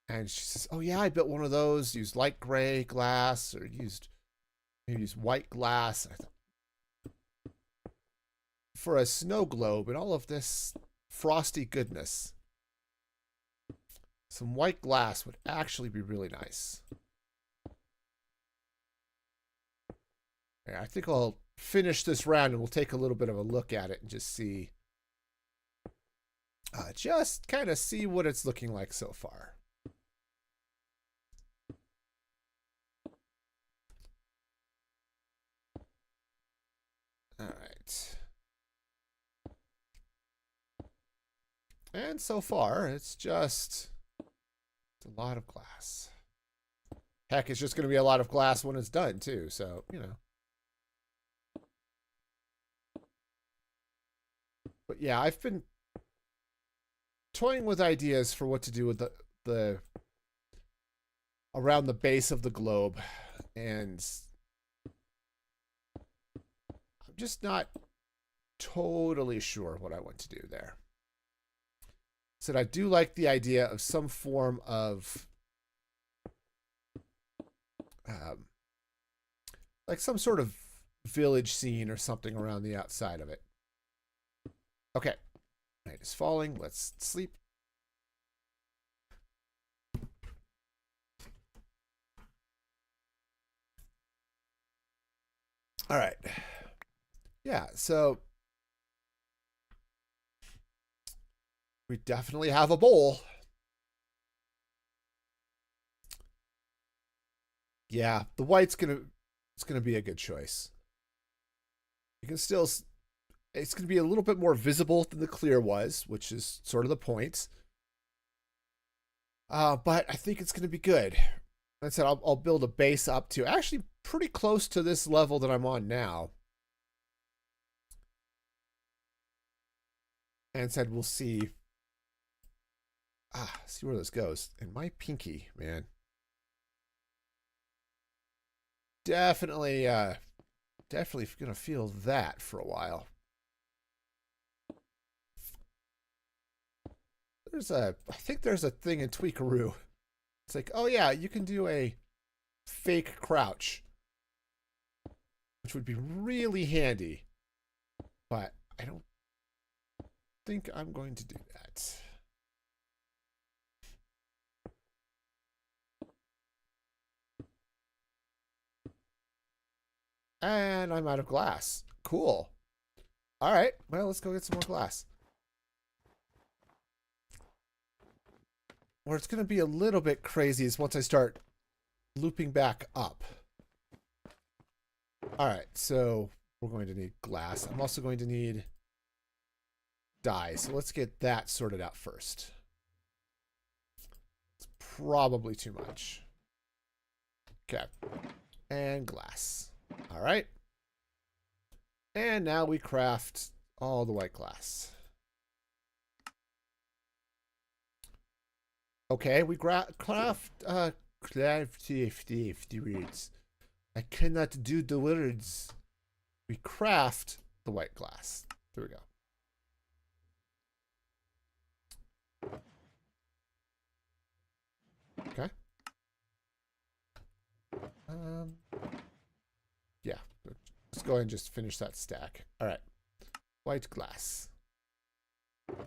And she says, "Oh yeah, I built one of those. Used light gray glass, or used white glass." I thought, for a snow globe and all of this frosty goodness, some white glass would actually be really nice. Yeah, I think I'll finish this round and we'll take a little bit of a look at it and just see, just kind of see what it's looking like so far. All right. And so far, it's a lot of glass. Heck, it's just going to be a lot of glass when it's done, too. So, you know. But yeah, I've been toying with ideas for what to do with the around the base of the globe. And I'm just not totally sure what I want to do there. Said I do like the idea of some form of like some sort of village scene or something around the outside of it. Okay, night is falling. Let's sleep. All right. Yeah, so we definitely have a bowl. Yeah, the white's it's gonna be a good choice. You can still, it's gonna be a little bit more visible than the clear was, which is sort of the point. But I think it's gonna be good. Like I said, I'll build a base up to actually pretty close to this level that I'm on now. And said we'll see. See where this goes. And my pinky, man. Definitely gonna feel that for a while. I think there's a thing in Tweakaroo. It's like, oh yeah, you can do a fake crouch, which would be really handy. But I don't think I'm going to do that. And I'm out of glass. Cool. All right. Well, let's go get some more glass. Where it's going to be a little bit crazy is once I start looping back up. All right. So we're going to need glass. I'm also going to need dye. So let's get that sorted out first. It's probably too much. Okay. And glass. All right. And now we craft all the white glass. Okay, we craft the words. I cannot do the words. We craft the white glass. There we go. Okay. Yeah, let's go ahead and just finish that stack. All right. White glass.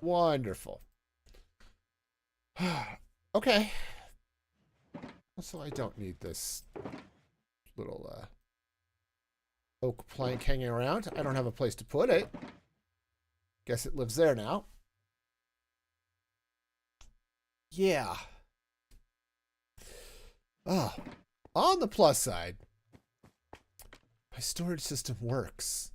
Wonderful. Okay. So I don't need this little oak plank hanging around. I don't have a place to put it. Guess it lives there now. Yeah. Oh, on the plus side, my storage system works.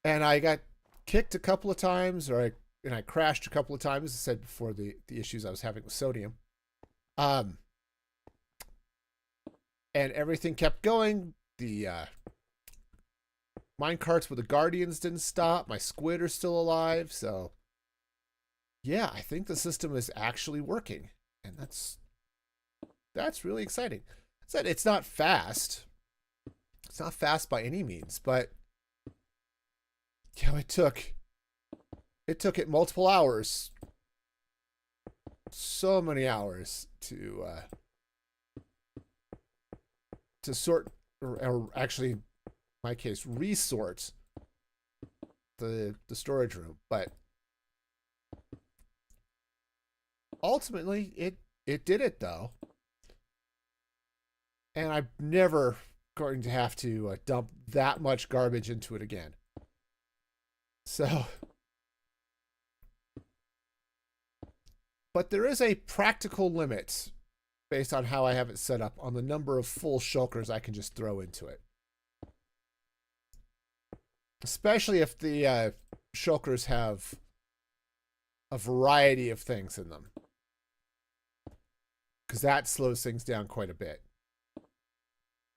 And I got kicked a couple of times, and I crashed a couple of times, as I said before, the issues I was having with sodium. And everything kept going. The mine carts with the Guardians didn't stop. My squid are still alive. So, yeah, I think the system is actually working. And that's really exciting. Said it's not fast. It's not fast by any means, but yeah, it took it multiple hours. So many hours to sort, or actually, in my case, resort the storage room. But ultimately, it did it though, and I'm never going to have to dump that much garbage into it again. So, but there is a practical limit based on how I have it set up on the number of full shulkers I can just throw into it. Especially if the shulkers have a variety of things in them. Because that slows things down quite a bit.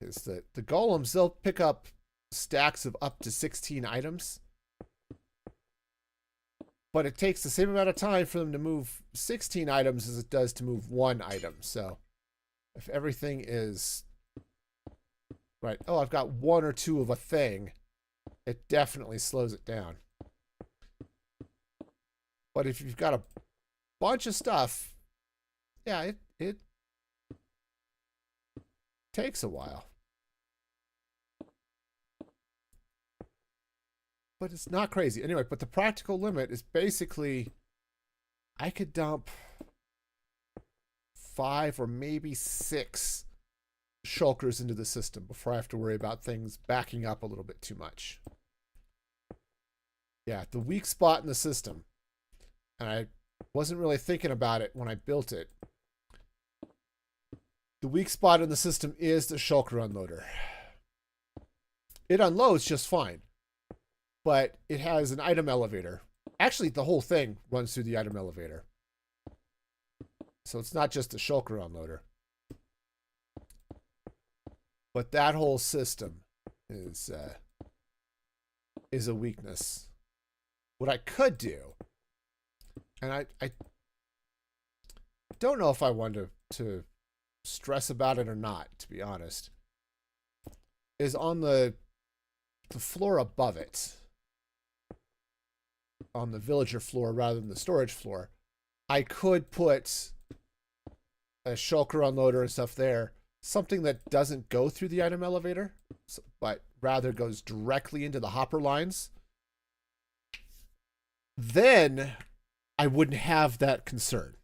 Is that the golems, they'll pick up stacks of up to 16 items. But it takes the same amount of time for them to move 16 items as it does to move one item. So if everything is right, oh, I've got one or two of a thing, it definitely slows it down. But if you've got a bunch of stuff, yeah, it takes a while. But it's not crazy. Anyway, but the practical limit is basically I could dump 5 or maybe 6 shulkers into the system before I have to worry about things backing up a little bit too much. Yeah, the weak spot in the system, and I wasn't really thinking about it when I built it. The weak spot in the system is the shulker unloader. It unloads just fine, but it has an item elevator. Actually, the whole thing runs through the item elevator. So it's not just the shulker unloader. But that whole system is a weakness. What I could do, and I don't know if I want to stress about it or not, to be honest, is on the floor above it, on the villager floor rather than the storage floor, I could put a shulker unloader and stuff there, something that doesn't go through the item elevator, but rather goes directly into the hopper lines. Then I wouldn't have that concern.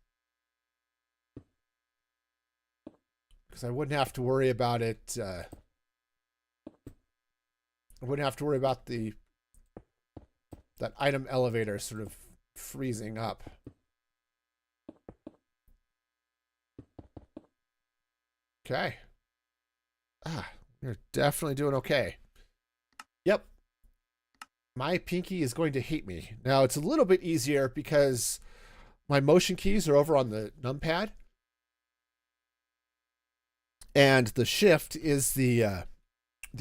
Because I wouldn't have to worry about it. I wouldn't have to worry about that item elevator sort of freezing up. Okay. You're definitely doing okay. Yep. My pinky is going to hate me. Now, it's a little bit easier because my motion keys are over on the numpad. And the shift is the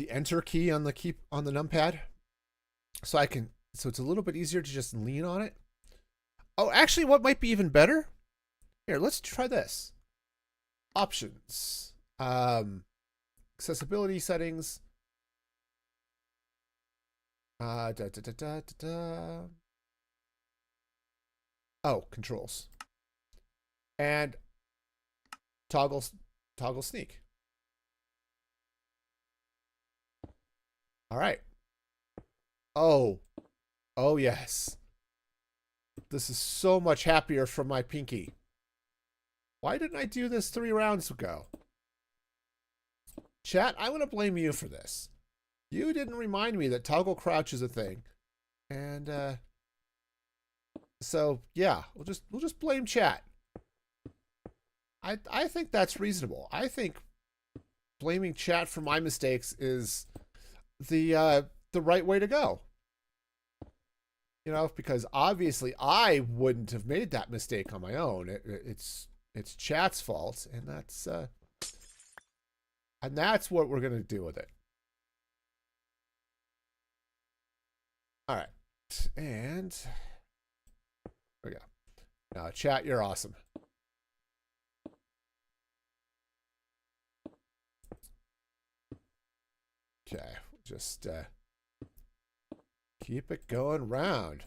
enter key on the numpad. So it's a little bit easier to just lean on it. Oh, actually, what might be even better? Here, let's try this. Options. Accessibility settings. Oh, controls. And toggle sneak. All right. Oh yes. This is so much happier from my pinky. Why didn't I do this 3 rounds ago? Chat, I'm going to blame you for this. You didn't remind me that toggle crouch is a thing. And so yeah, we'll just blame chat. I think that's reasonable. I think blaming chat for my mistakes is the right way to go. You know, because obviously I wouldn't have made that mistake on my own. It's chat's fault, and that's what we're gonna do with it. All right, and there we go. Now, chat, you're awesome. Okay, just keep it going round.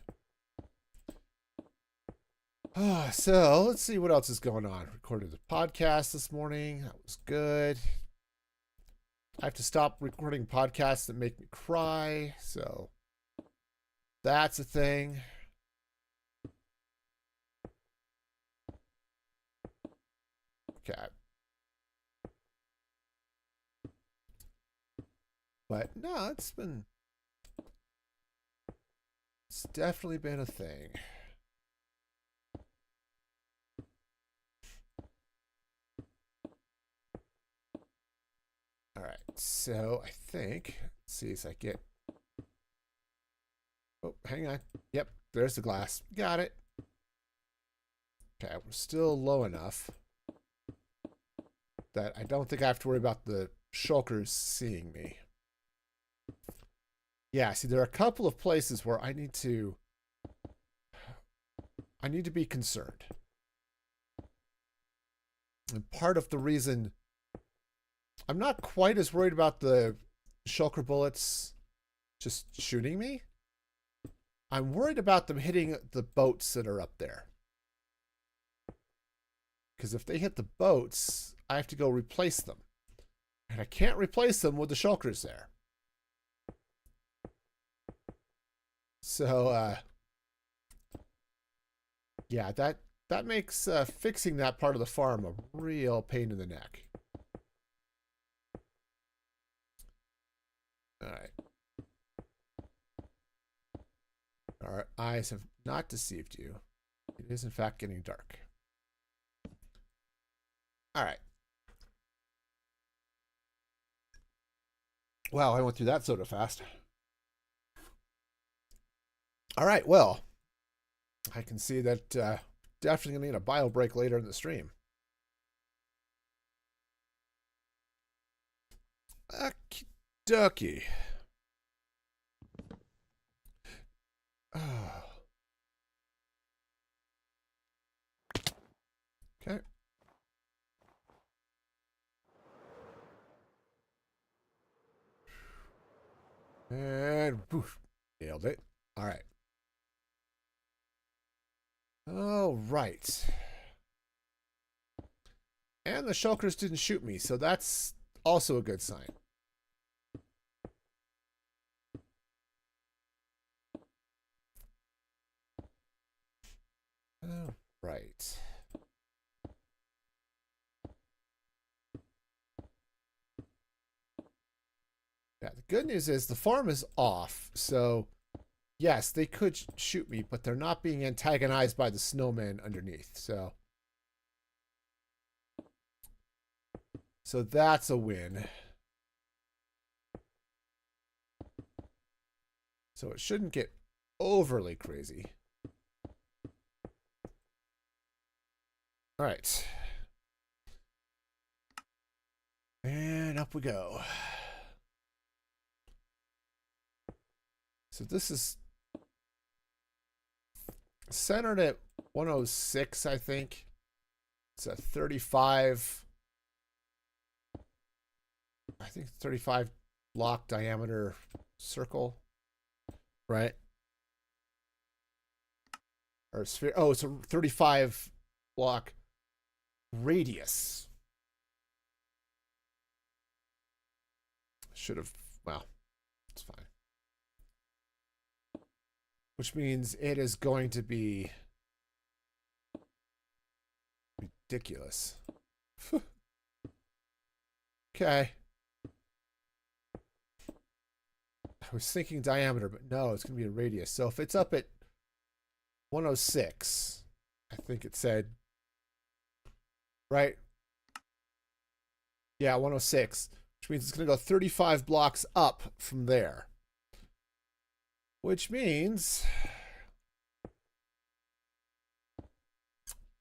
So let's see what else is going on. Recorded the podcast this morning. That was good. I have to stop recording podcasts that make me cry. So that's a thing. Okay. But no, it's definitely been a thing. All right, so I think, let's see as I get, oh, hang on. Yep, there's the glass. Got it. Okay, we're still low enough that I don't think I have to worry about the shulkers seeing me. Yeah, see, there are a couple of places where I need to be concerned. And part of the reason I'm not quite as worried about the shulker bullets just shooting me, I'm worried about them hitting the boats that are up there. Because if they hit the boats, I have to go replace them. And I can't replace them with the shulkers there. So, yeah, that makes fixing that part of the farm a real pain in the neck. All right. Our eyes have not deceived you. It is, in fact, getting dark. All right. Wow, I went through that soda fast. All right, well, I can see that definitely going to need a bio break later in the stream. Okie dokie. Okay. And poof, nailed it. All right. All right. And the shulkers didn't shoot me, so that's also a good sign. All right. Yeah, the good news is the farm is off, so yes, they could shoot me, but they're not being antagonized by the snowman underneath, so that's a win. So it shouldn't get overly crazy. All right. And up we go. So this is centered at 106, I think. It's a 35, I think 35 block diameter circle, right? Or sphere. Oh, it's a 35 block radius. Should have, well, it's fine. Which means it is going to be ridiculous. Okay. I was thinking diameter, but no, it's going to be a radius. So if it's up at 106, I think it said, right? Yeah, 106. which means it's going to go 35 blocks up from there. Which means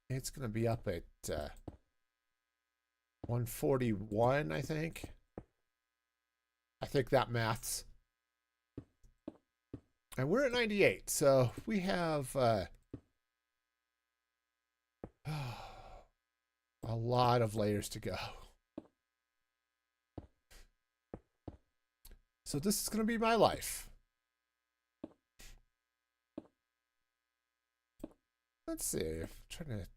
it's going to be up at 141, I think. I think that maths. And we're at 98, so we have a lot of layers to go. So this is going to be my life. Let's see. I'm trying to.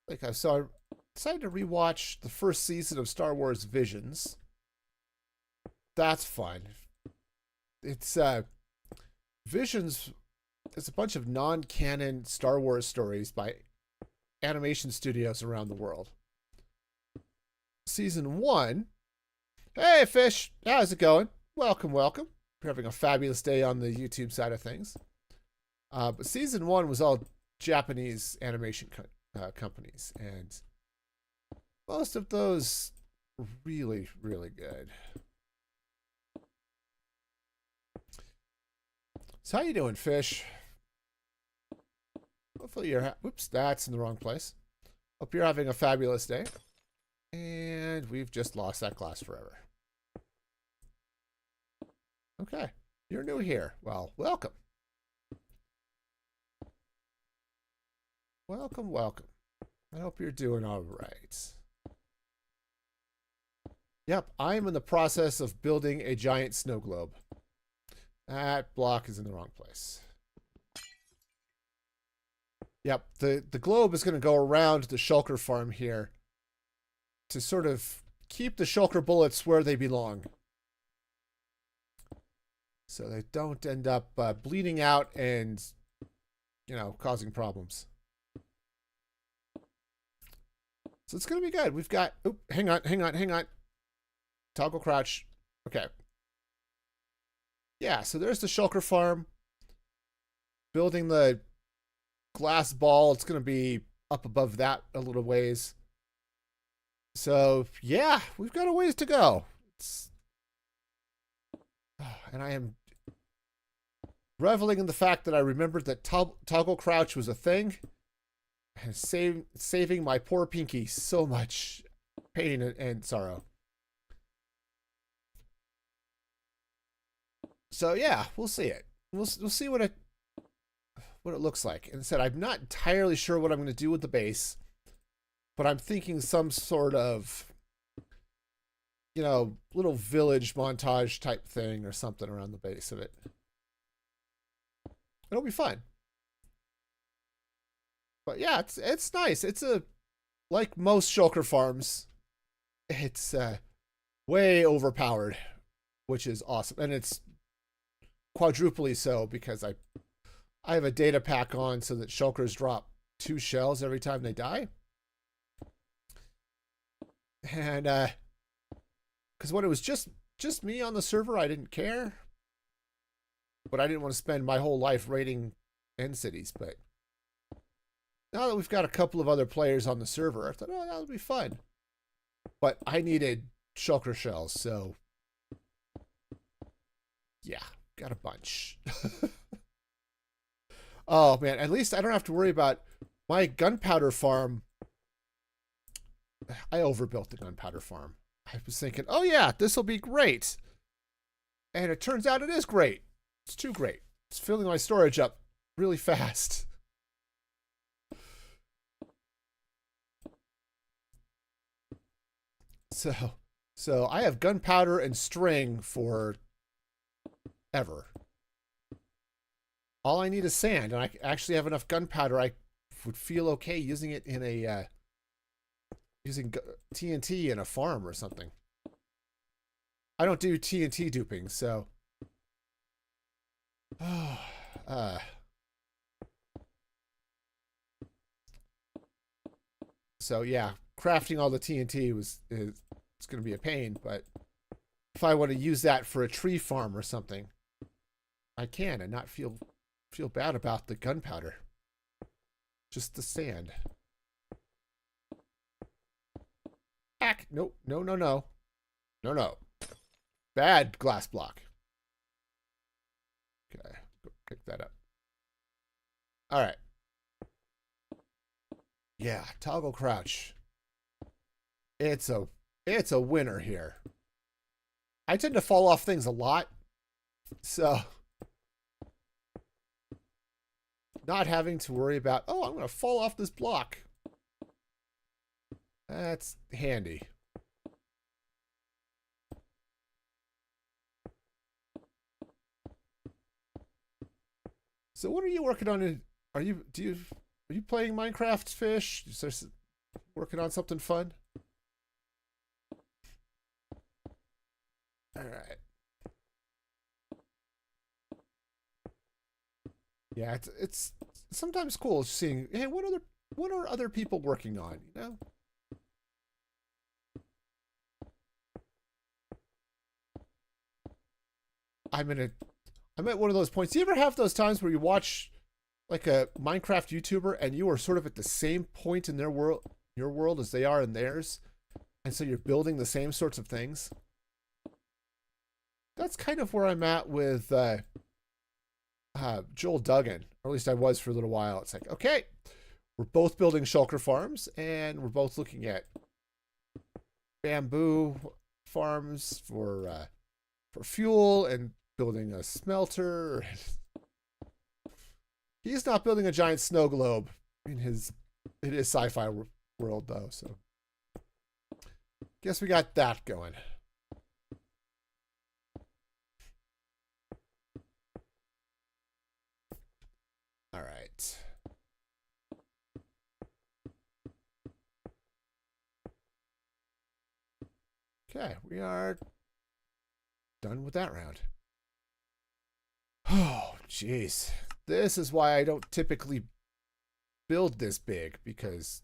Like I saw, I decided to rewatch the first season of Star Wars Visions. That's fun. It's Visions. It's a bunch of non-canon Star Wars stories by animation studios around the world. Season 1. Hey, Fish. How's it going? Welcome, welcome. We're having a fabulous day on the YouTube side of things. But season 1 was all Japanese animation companies, and most of those really, really good. So how you doing, Fish? Hopefully you're... Oops, that's in the wrong place. Hope you're having a fabulous day. And we've just lost that class forever. Okay, you're new here. Well, welcome. Welcome, welcome. I hope you're doing all right. Yep, I'm in the process of building a giant snow globe. That block is in the wrong place. Yep, the globe is going to go around the shulker farm here to sort of keep the shulker bullets where they belong, so they don't end up bleeding out and, you know, causing problems. So it's going to be good. We've got... Oop, hang on. Toggle crouch. Okay. Yeah, so there's the shulker farm. Building the glass ball. It's going to be up above that a little ways. So, yeah, we've got a ways to go. And I am reveling in the fact that I remembered that toggle crouch was a thing. And saving my poor pinky so much pain and sorrow. So yeah, we'll see it. We'll see what it looks like. And said, I'm not entirely sure what I'm going to do with the base, but I'm thinking some sort of, you know, little village montage type thing or something around the base of it. It'll be fun. But yeah, it's nice. It's like most shulker farms, it's way overpowered, which is awesome. And it's quadruply so because I have a data pack on so that shulkers drop 2 shells every time they die. And because when it was just me on the server, I didn't care. But I didn't want to spend my whole life raiding end cities. But now that we've got a couple of other players on the server, I thought, oh, that'll be fun. But I needed shulker shells, so yeah, got a bunch. Oh man, at least I don't have to worry about my gunpowder farm. I overbuilt the gunpowder farm. I was thinking, oh yeah, this will be great. And it turns out it is great. It's too great. It's filling my storage up really fast. So I have gunpowder and string for ever. All I need is sand, and I actually have enough gunpowder. I would feel okay using it in a using TNT in a farm or something. I don't do TNT duping, so so yeah, crafting all the TNT it's going to be a pain, but if I want to use that for a tree farm or something, I can and not feel bad about the gunpowder. Just the sand. Back. Nope. No, no, no. No, no. Bad glass block. Okay. Go pick that up. All right. Yeah. Toggle crouch. It's a winner here. I tend to fall off things a lot. So not having to worry about, oh, I'm going to fall off this block. That's handy. So what are you working on? Are you playing Minecraft Fish? Working on something fun? All right. Yeah, it's sometimes cool seeing, hey, what are other people working on, you know? I'm at one of those points. Do you ever have those times where you watch like a Minecraft YouTuber and you are sort of at the same point in your world as they are in theirs, and so you're building the same sorts of things? That's kind of where I'm at with Joel Duggan, or at least I was for a little while. It's like, okay, we're both building shulker farms, and we're both looking at bamboo farms for fuel, and building a smelter. He's not building a giant snow globe in his sci-fi world though, so guess we got that going. All right. Okay, we are done with that round. Oh, jeez. This is why I don't typically build this big, because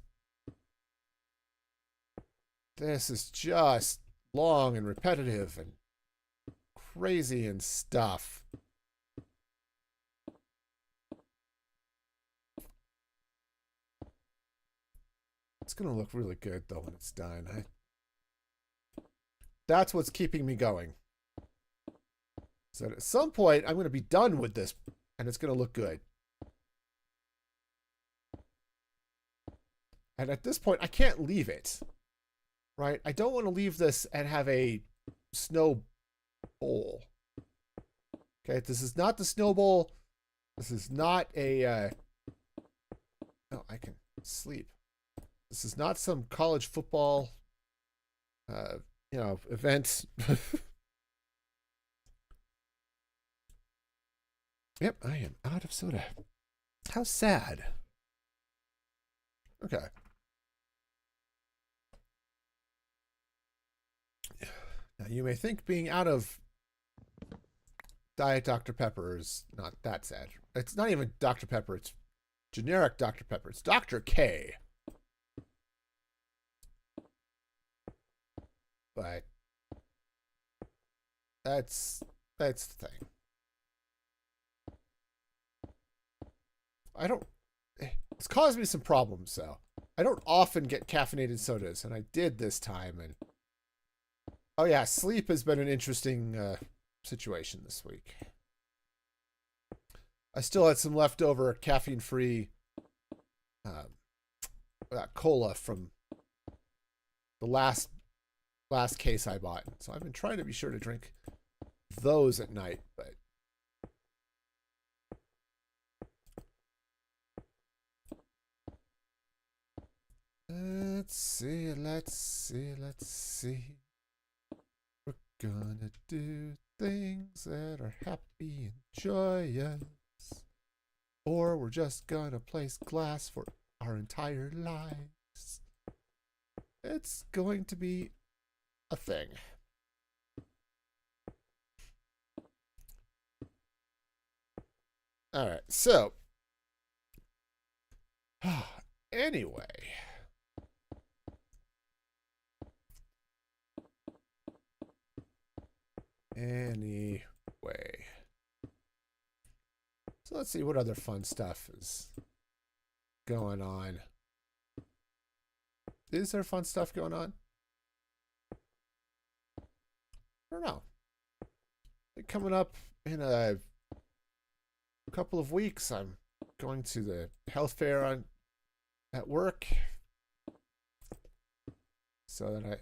this is just long and repetitive and crazy and stuff. It's going to look really good, though, when it's done. That's what's keeping me going. So at some point, I'm going to be done with this, and it's going to look good. And at this point, I can't leave it. Right? I don't want to leave this and have a snow bowl. Okay, this is not the snow bowl. This is not a... No, I can sleep. This is not some college football, event. Yep, I am out of soda. How sad. Okay. Now, you may think being out of Diet Dr. Pepper is not that sad. It's not even Dr. Pepper. It's generic Dr. Pepper. It's Dr. K. But that's the thing. It's caused me some problems, so I don't often get caffeinated sodas, and I did this time. And oh yeah, sleep has been an interesting situation this week. I still had some leftover caffeine-free cola from the last case I bought, so I've been trying to be sure to drink those at night, but let's see. We're gonna do things that are happy and joyous, or we're just gonna place glass for our entire lives. It's going to be a thing. All right, so anyway. So let's see what other fun stuff is going on. Is there fun stuff going on? don't know. Coming up in a couple of weeks, I'm going to the health fair at work, so that I,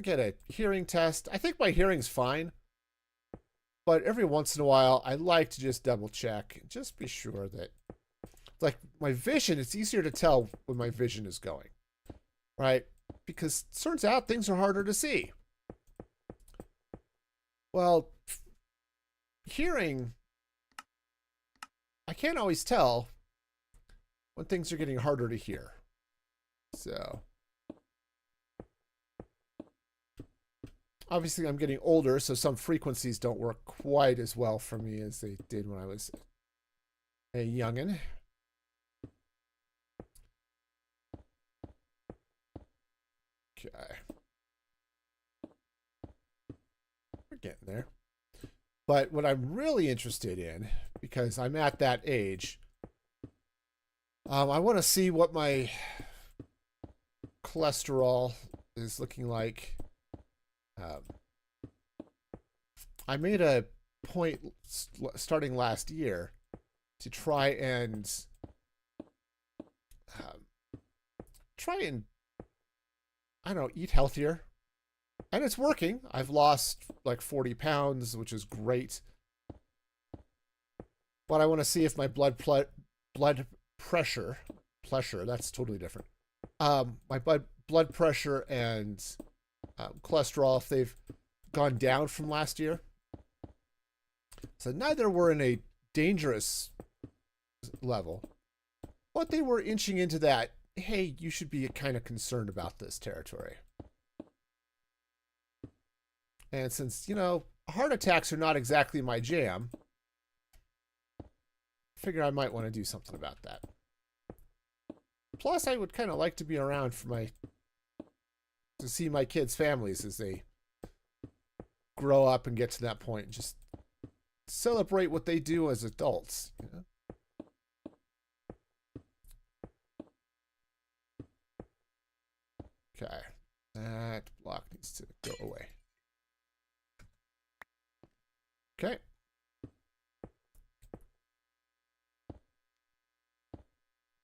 get a hearing test. I think my hearing's fine, but every once in a while, I like to just double check and just be sure that, like my vision, it's easier to tell when my vision is going, right? Because it turns out things are harder to see. Well, hearing, I can't always tell when things are getting harder to hear. So, obviously I'm getting older, so some frequencies don't work quite as well for me as they did when I was a youngin'. Okay. We're getting there. But what I'm really interested in, because I'm at that age, I want to see what my cholesterol is looking like. I made a point starting last year to try and I don't know, eat healthier. And it's working. I've lost like 40 pounds, which is great. But I want to see if my blood pressure, that's totally different. My blood pressure and cholesterol, if they've gone down from last year. So neither were in a dangerous level, but they were inching into that, hey, you should be kind of concerned about this territory. And since, heart attacks are not exactly my jam, I figure I might want to do something about that. Plus, I would kind of like to be around to see my kids' families as they grow up and get to that point and just celebrate what they do as adults. Okay, that block needs to go away. Okay.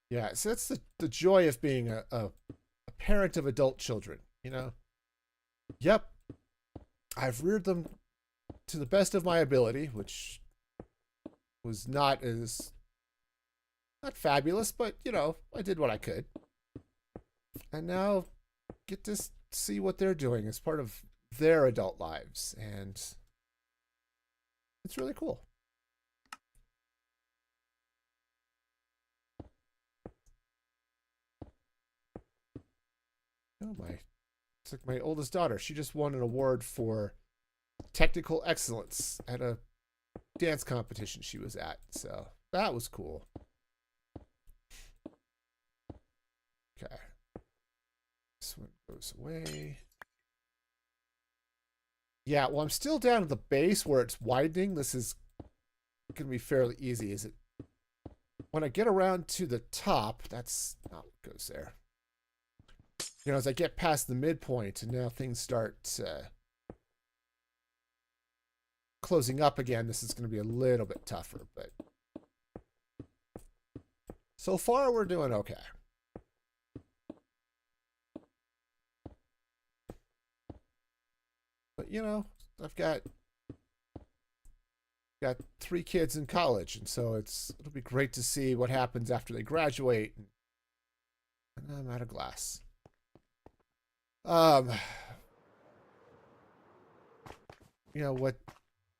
Yeah, so that's the joy of being a parent of adult children, Yep, I've reared them to the best of my ability, which was not fabulous, but, I did what I could. And now get to see what they're doing as part of their adult lives, and it's really cool. It's like my oldest daughter. She just won an award for technical excellence at a dance competition she was at. So that was cool. Okay. This one goes away. Yeah, well, I'm still down at the base where it's widening. This is going to be fairly easy, is it? When I get around to the top, that's not what goes there. As I get past the midpoint and now things start closing up again, this is going to be a little bit tougher, but so far we're doing okay. But I've got 3 kids in college, and so it'll be great to see what happens after they graduate. And I'm out of glass.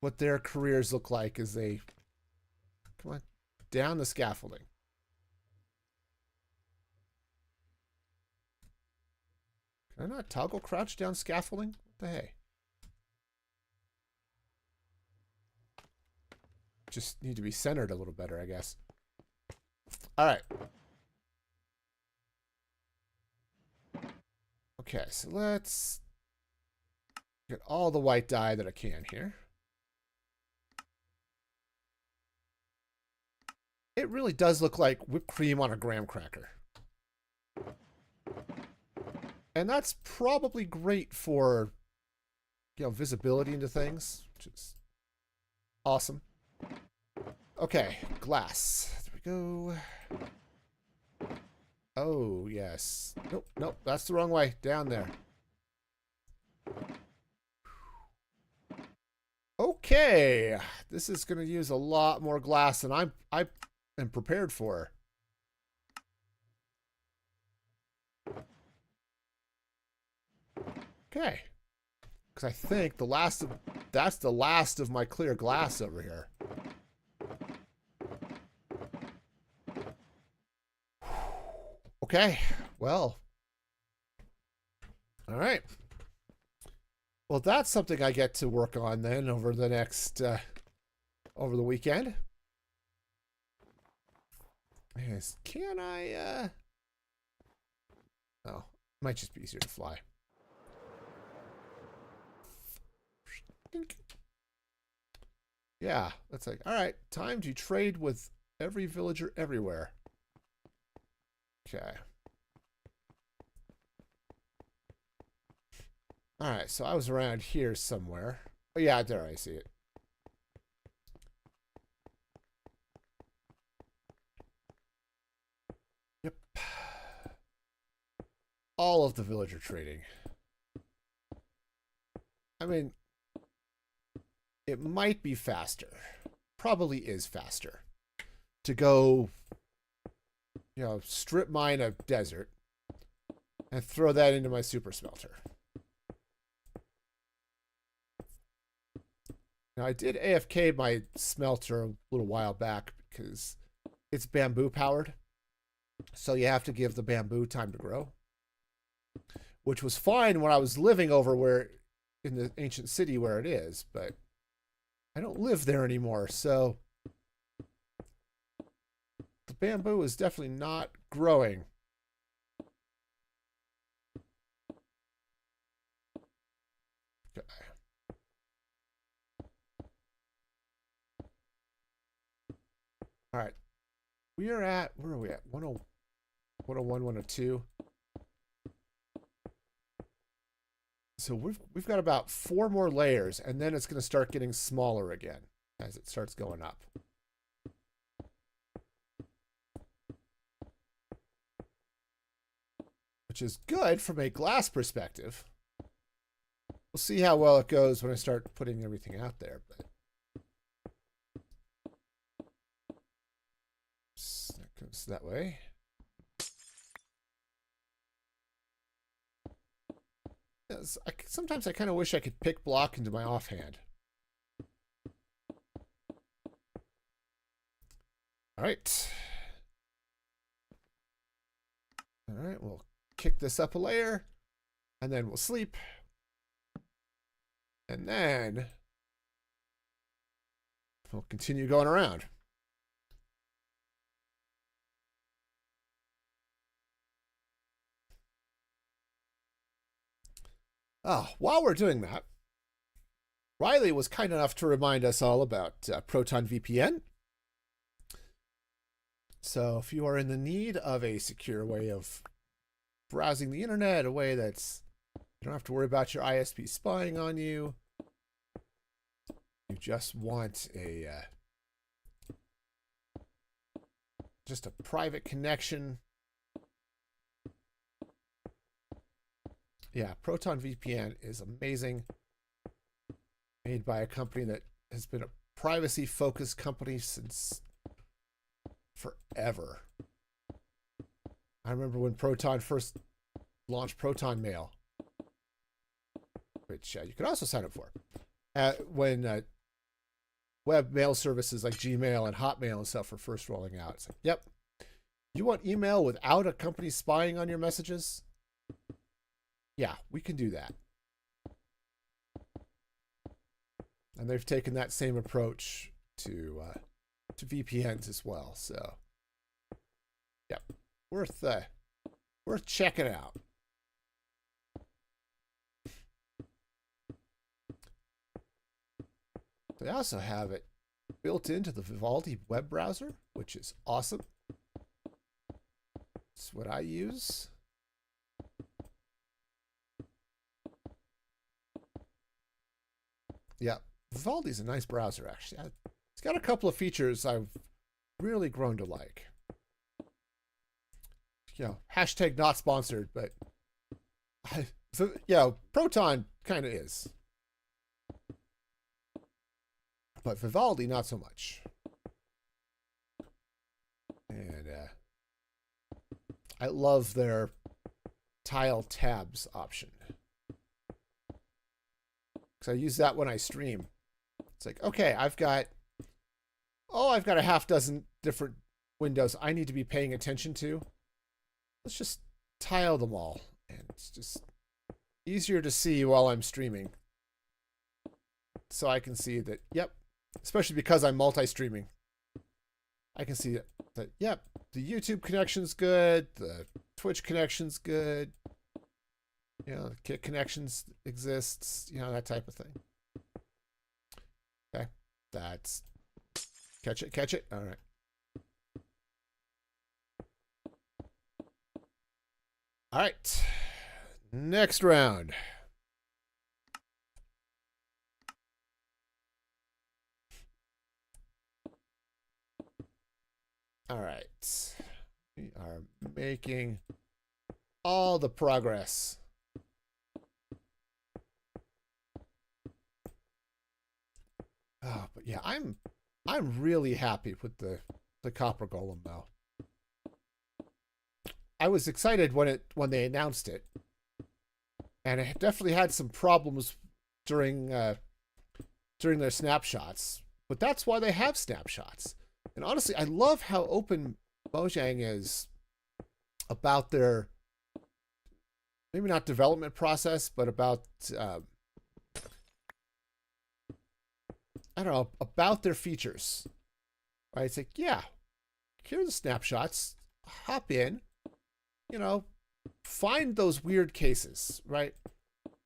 What their careers look like as they come on down the scaffolding. Can I not toggle crouch down scaffolding? What the hey? Just need to be centered a little better, I guess. All right. Okay, so let's get all the white dye that I can here. It really does look like whipped cream on a graham cracker. And that's probably great for visibility into things, which is awesome. Okay, glass. There we go. Oh, yes. Nope, nope, that's the wrong way. Down there. Okay. This is going to use a lot more glass than I am prepared for. Okay. Because I think that's the last of my clear glass over here. Okay, well. All right. Well, that's something I get to work on then over the next, over the weekend. Yes, can I, oh, might just be easier to fly. Yeah, that's like, all right, time to trade with every villager everywhere. Okay. All right, so I was around here somewhere. Oh, yeah, there I see it. Yep. All of the villager trading. I mean, it might be faster. Probably is faster to go, strip mine a desert and throw that into my super smelter. Now, I did AFK my smelter a little while back because it's bamboo powered. So you have to give the bamboo time to grow. Which was fine when I was living over where, in the ancient city where it is, but I don't live there anymore, so the bamboo is definitely not growing. Okay. All right. We are at, where are we at? 101, 102. So we've got about 4 more layers, and then it's going to start getting smaller again as it starts going up. Which is good from a glass perspective. We'll see how well it goes when I start putting everything out there, but that goes that way. Yes, sometimes I kind of wish I could pick block into my offhand. All right. All right, we'll kick this up a layer, and then we'll sleep. And then we'll continue going around. While we're doing that, Riley was kind enough to remind us all about Proton VPN. So if you are in the need of a secure way of browsing the internet, a way that's, you don't have to worry about your ISP spying on you, you just want a just a private connection. Yeah, Proton VPN is amazing. Made by a company that has been a privacy-focused company since forever. I remember when Proton first launched Proton Mail, which you could also sign up for. When web mail services like Gmail and Hotmail and stuff were first rolling out, it's like, yep, you want email without a company spying on your messages? Yeah, we can do that. And they've taken that same approach to VPNs as well. So, yep, worth checking out. They also have it built into the Vivaldi web browser, which is awesome. It's what I use. Yeah, Vivaldi's a nice browser, actually. It's got a couple of features I've really grown to like. Hashtag not sponsored, but Proton kind of is. But Vivaldi, not so much. And I love their tile tabs option. Because I use that when I stream. It's like, okay, I've got a half dozen different windows I need to be paying attention to. Let's just tile them all. And it's just easier to see while I'm streaming. So I can see that, yep, especially because I'm multi-streaming. I can see that, yep, the YouTube connection's good, the Twitch connection's good, the Kit connections exists, that type of thing. Okay, that's catch it. All right. All right. Next round. All right. We are making all the progress. Oh, but yeah, I'm really happy with the copper golem though. I was excited when they announced it, and it definitely had some problems during their snapshots. But that's why they have snapshots. And honestly, I love how open Mojang is about their, maybe not development process, but about I don't know, about their features. Right? It's like, yeah, here are the snapshots. Hop in. Find those weird cases, right?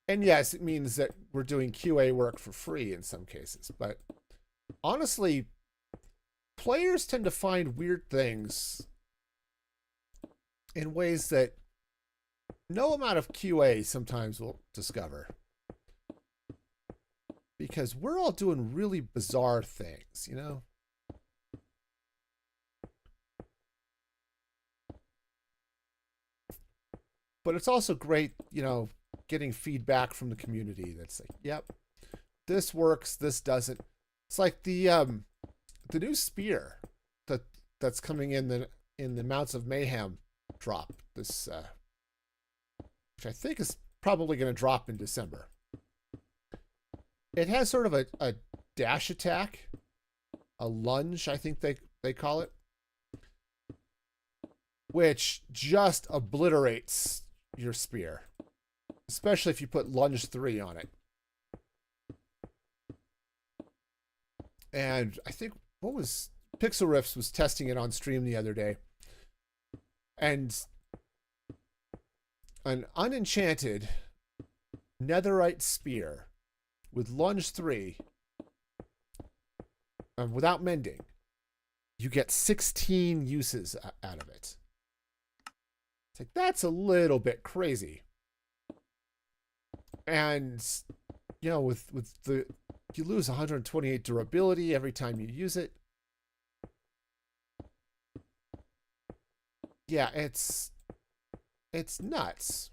And yes, it means that we're doing QA work for free in some cases. But honestly, players tend to find weird things in ways that no amount of QA sometimes will discover. Because we're all doing really bizarre things, But it's also great, getting feedback from the community that's like, yep, this works, this doesn't. It's like the new spear that's coming in the Mounts of Mayhem drop, this which I think is probably going to drop in December. It has sort of a dash attack, a lunge, I think they call it, which just obliterates your spear, especially if you put lunge 3 on it. And I think Pixel Riffs was testing it on stream the other day, and an unenchanted netherite spear with lunge 3 without mending, you get 16 uses out of it. It's like, that's a little bit crazy. And with the, you lose 128 durability every time you use it. Yeah, it's nuts.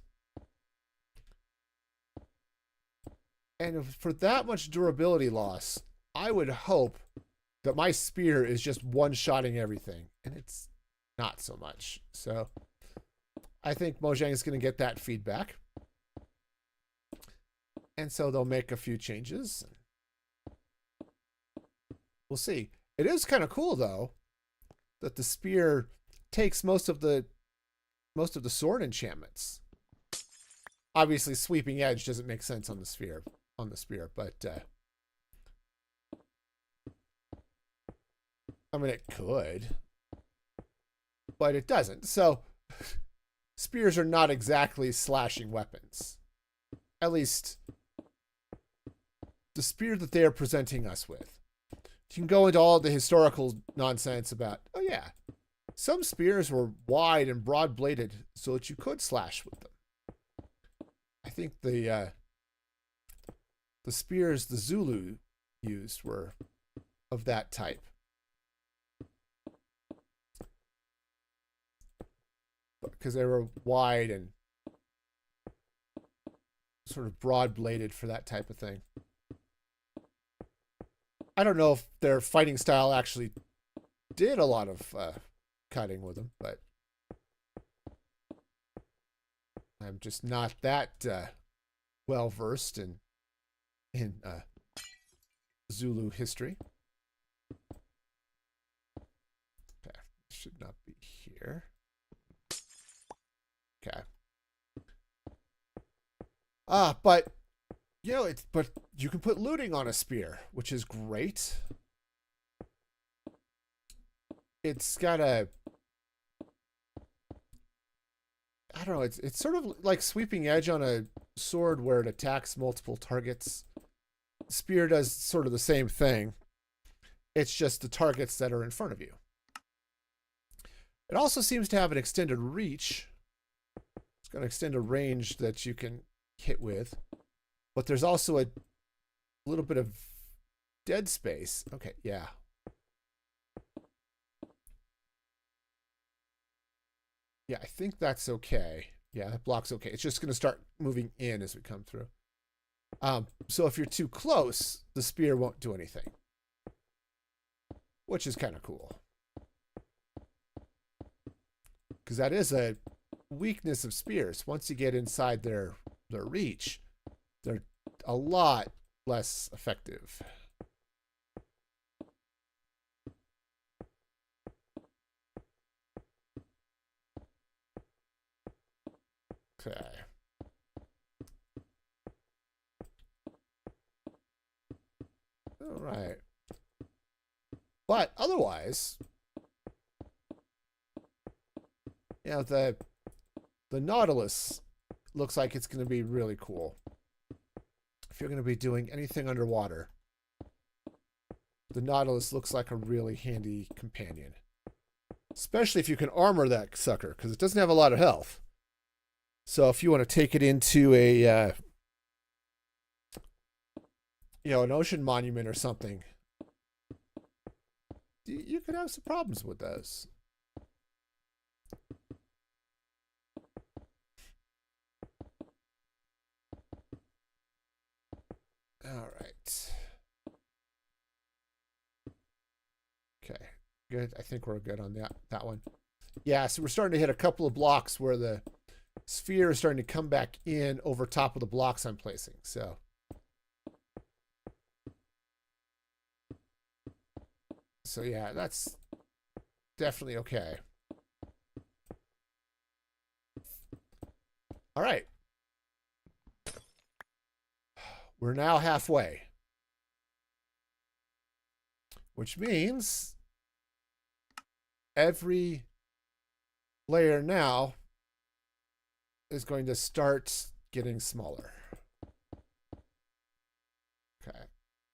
And for that much durability loss, I would hope that my spear is just one-shotting everything, and it's not so much. So I think Mojang is going to get that feedback. And so they'll make a few changes. We'll see. It is kind of cool, though, that the spear takes most of the sword enchantments. Obviously, sweeping edge doesn't make sense on the spear, but I mean, it could, but it doesn't. So spears are not exactly slashing weapons. At least the spear that they are presenting us with. You can go into all the historical nonsense about, oh yeah, some spears were wide and broad-bladed so that you could slash with them. I think the the spears the Zulu used were of that type. Because they were wide and sort of broad-bladed for that type of thing. I don't know if their fighting style actually did a lot of cutting with them, but I'm just not that well versed in Zulu history. Okay, should not be here. Okay. But you know, but you can put looting on a spear, which is great. It's got a, I don't know, it's sort of like sweeping edge on a sword where it attacks multiple targets. Spear does sort of the same thing. It's just the targets that are in front of you. It also seems to have an extended reach. It's got an extended range that you can hit with. But there's also a little bit of dead space. Okay, yeah. Yeah, I think that's okay. Yeah, that block's okay. It's just going to start moving in as we come through. So if you're too close, the spear won't do anything. Which is kind of cool. Because that is a weakness of spears. Once you get inside their reach, they're a lot less effective. Okay. All right. But otherwise, you know, the Nautilus looks like it's going to be really cool. If you're going to be doing anything underwater, the Nautilus looks like a really handy companion. Especially if you can armor that sucker, because it doesn't have a lot of health. So if you want to take it into a, you know, an ocean monument or something, you could have some problems with those. All right. Okay, good. I think we're good on that one. Yeah, so we're starting to hit a couple of blocks where the sphere is starting to come back in over top of the blocks I'm placing. So yeah, that's definitely okay. All right. We're now halfway. Which means every layer now is going to start getting smaller. Okay.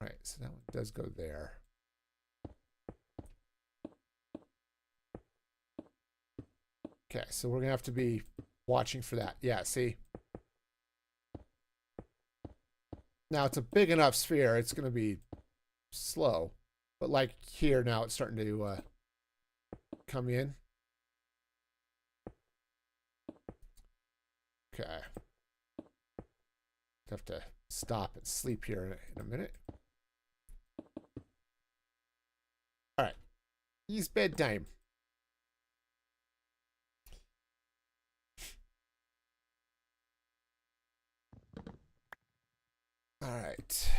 All right, so that one does go there. Okay, so we're going to have to be watching for that. Yeah, see? Now, it's a big enough sphere. It's going to be slow. But like here now, it's starting to come in. Okay. Have to stop and sleep here in a minute. All right. It's bedtime. All right.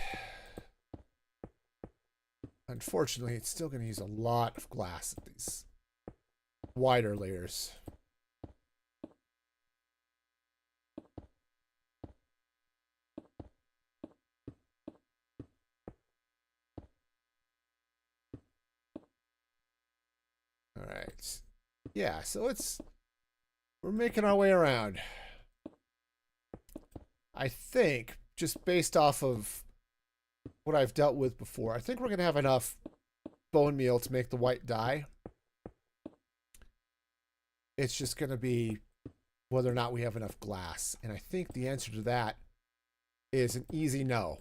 Unfortunately, it's still going to use a lot of glass at these wider layers. All right. Yeah, so we're making our way around. I think, just based off of what I've dealt with before, I think we're going to have enough bone meal to make the white dye. It's just going to be whether or not we have enough glass. And I think the answer to that is an easy no.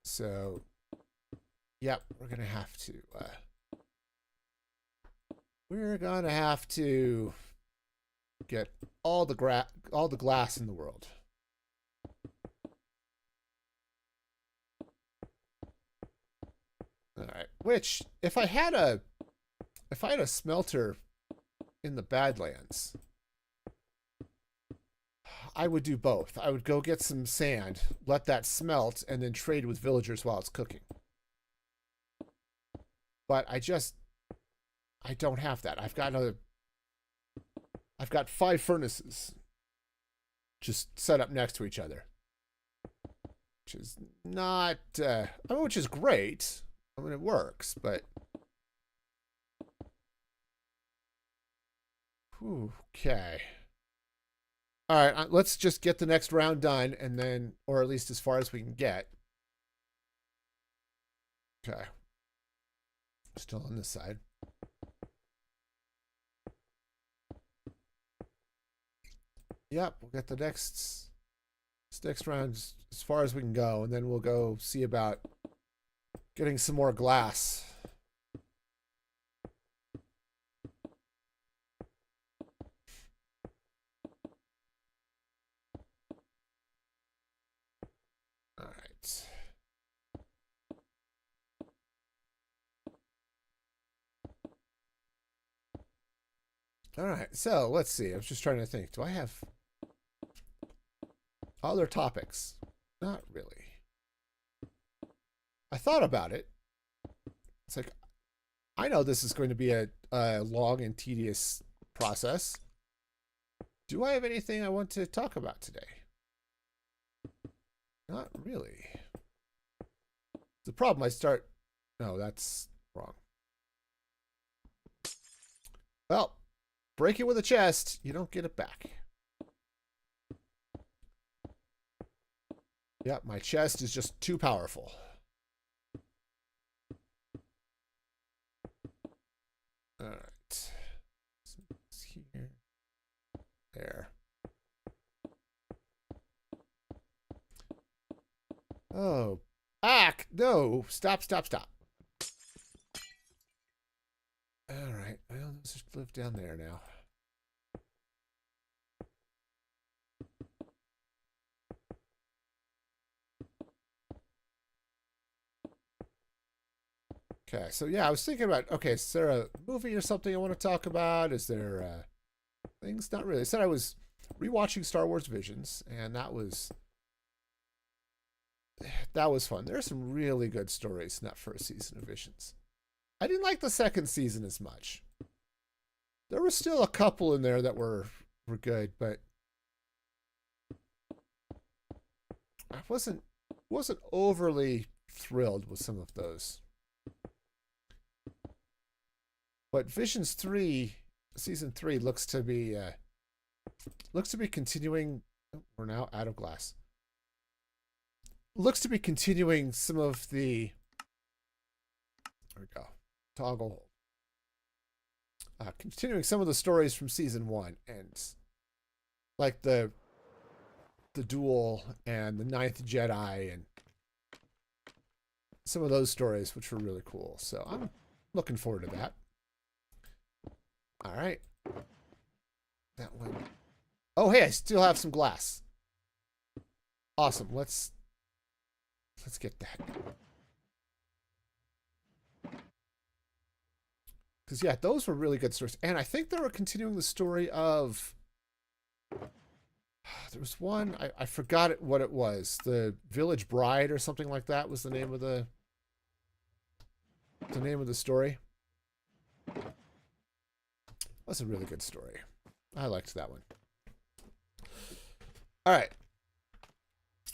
So, yep, we're gonna have to. We're gonna have to get all the glass in the world. All right. Which, if I had a smelter in the Badlands, I would do both. I would go get some sand, let that smelt, and then trade with villagers while it's cooking. But I don't have that. I've got 5 furnaces just set up next to each other, which is not, which is great. I mean, it works, but okay. All right, let's just get the next round done, and then, or at least as far as we can get. Okay. Still on this side. Yep, we'll get the next round as far as we can go, and then we'll go see about getting some more glass. All right. All right, so let's see. I was just trying to think. Do I have other topics? Not really. I thought about it. It's like, I know this is going to be a long and tedious process. Do I have anything I want to talk about today? Not really. The problem, no, that's wrong. Well, break it with a chest, you don't get it back. Yep, my chest is just too powerful. All right. It's here. There. Oh. No. Stop. All right. Well, let's just live down there now. Okay, so yeah, I was thinking about, okay, is there a movie or something I want to talk about? Is there things? Not really. I said I was rewatching Star Wars Visions, and that was fun. There are some really good stories in that first season of Visions. I didn't like the second season as much. There were still a couple in there that were good, but I wasn't overly thrilled with some of those. But Visions 3, season 3 looks to be continuing. Oh, we're now out of glass. Looks to be continuing some of the. There we go. Toggle. Continuing some of the stories from season 1, and like the duel and the Ninth Jedi and some of those stories, which were really cool. So I'm looking forward to that. All right. That one. Oh, hey, I still have some glass. Awesome. Let's get that. Because, yeah, those were really good stories. And I think they were continuing the story of... There was one, I forgot what it was. The Village Bride or something like that was the name of the story. That's a really good story. I liked that one. All right.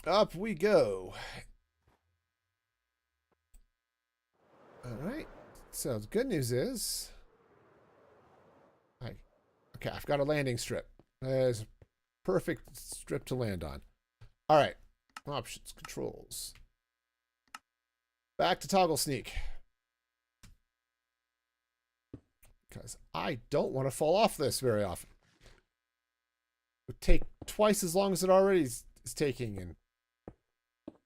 Up we go. All right. So the good news is... Okay, I've got a landing strip. There's a perfect strip to land on. All right. Options, controls. Back to toggle sneak. Because I don't want to fall off this very often. It would take twice as long as it already is taking. And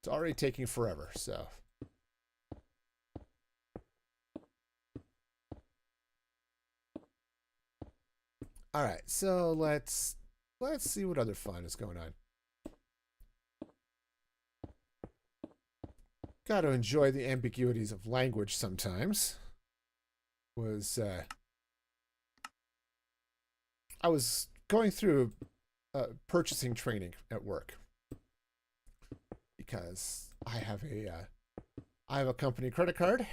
It's already taking forever, so. All right, so let's see what other fun is going on. Got to enjoy the ambiguities of language sometimes. I was going through purchasing training at work because I have a company credit card,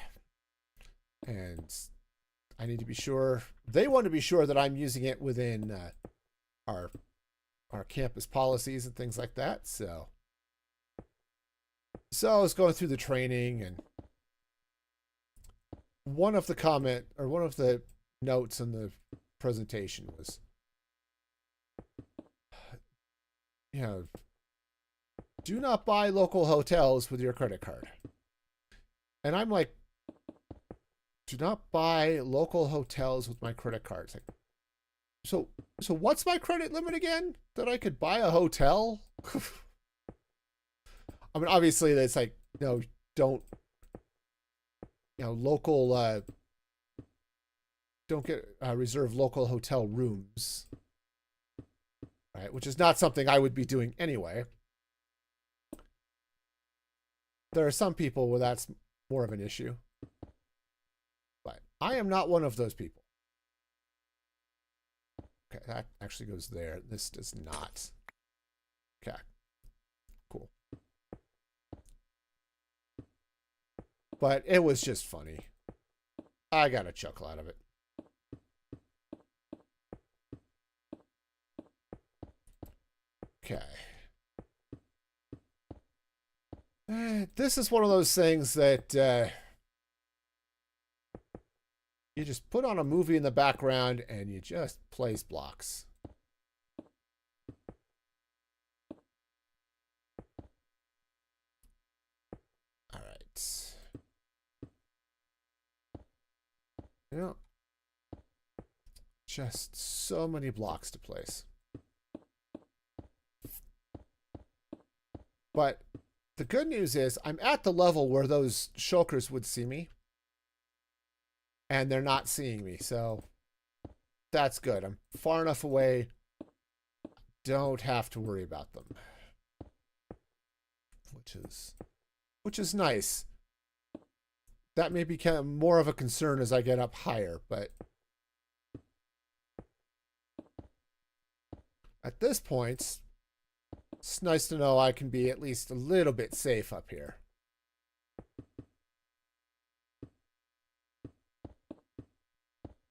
and I need to be sure. They want to be sure that I'm using it within our campus policies and things like that. So I was going through the training, and one of the notes in the presentation was, do not buy local hotels with your credit card. And I'm like, do not buy local hotels with my credit card. It's like, so what's my credit limit again? That I could buy a hotel? I mean, obviously, it's like, don't, local, don't get reserve local hotel rooms, right? Which is not something I would be doing anyway. There are some people where that's more of an issue, but I am not one of those people. Okay, that actually goes there. This does not. Okay, cool. But it was just funny. I got a chuckle out of it. Okay. This is one of those things that you just put on a movie in the background and you just place blocks. All right. Just so many blocks to place. But the good news is I'm at the level where those shulkers would see me, and they're not seeing me, so that's good. I'm far enough away, don't have to worry about them, which is nice. That may become more of a concern as I get up higher, but at this point, it's nice to know I can be at least a little bit safe up here.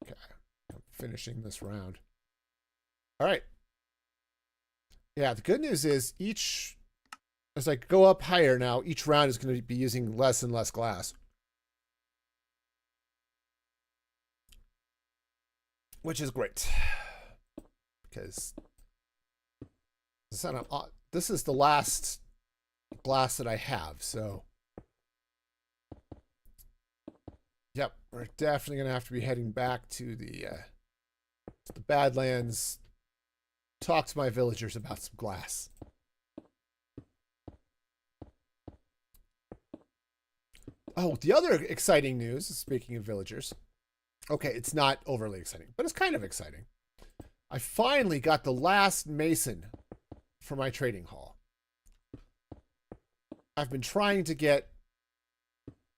Okay, I'm finishing this round. All right. Yeah, the good news is as I go up higher now, each round is going to be using less and less glass. Which is great. Because this is the last glass that I have, so yep, we're definitely going to have to be heading back to the Badlands, talk to my villagers about some glass. Oh, the other exciting news, speaking of villagers, okay, it's not overly exciting, but it's kind of exciting. I finally got the last mason for my trading hall. I've been trying to get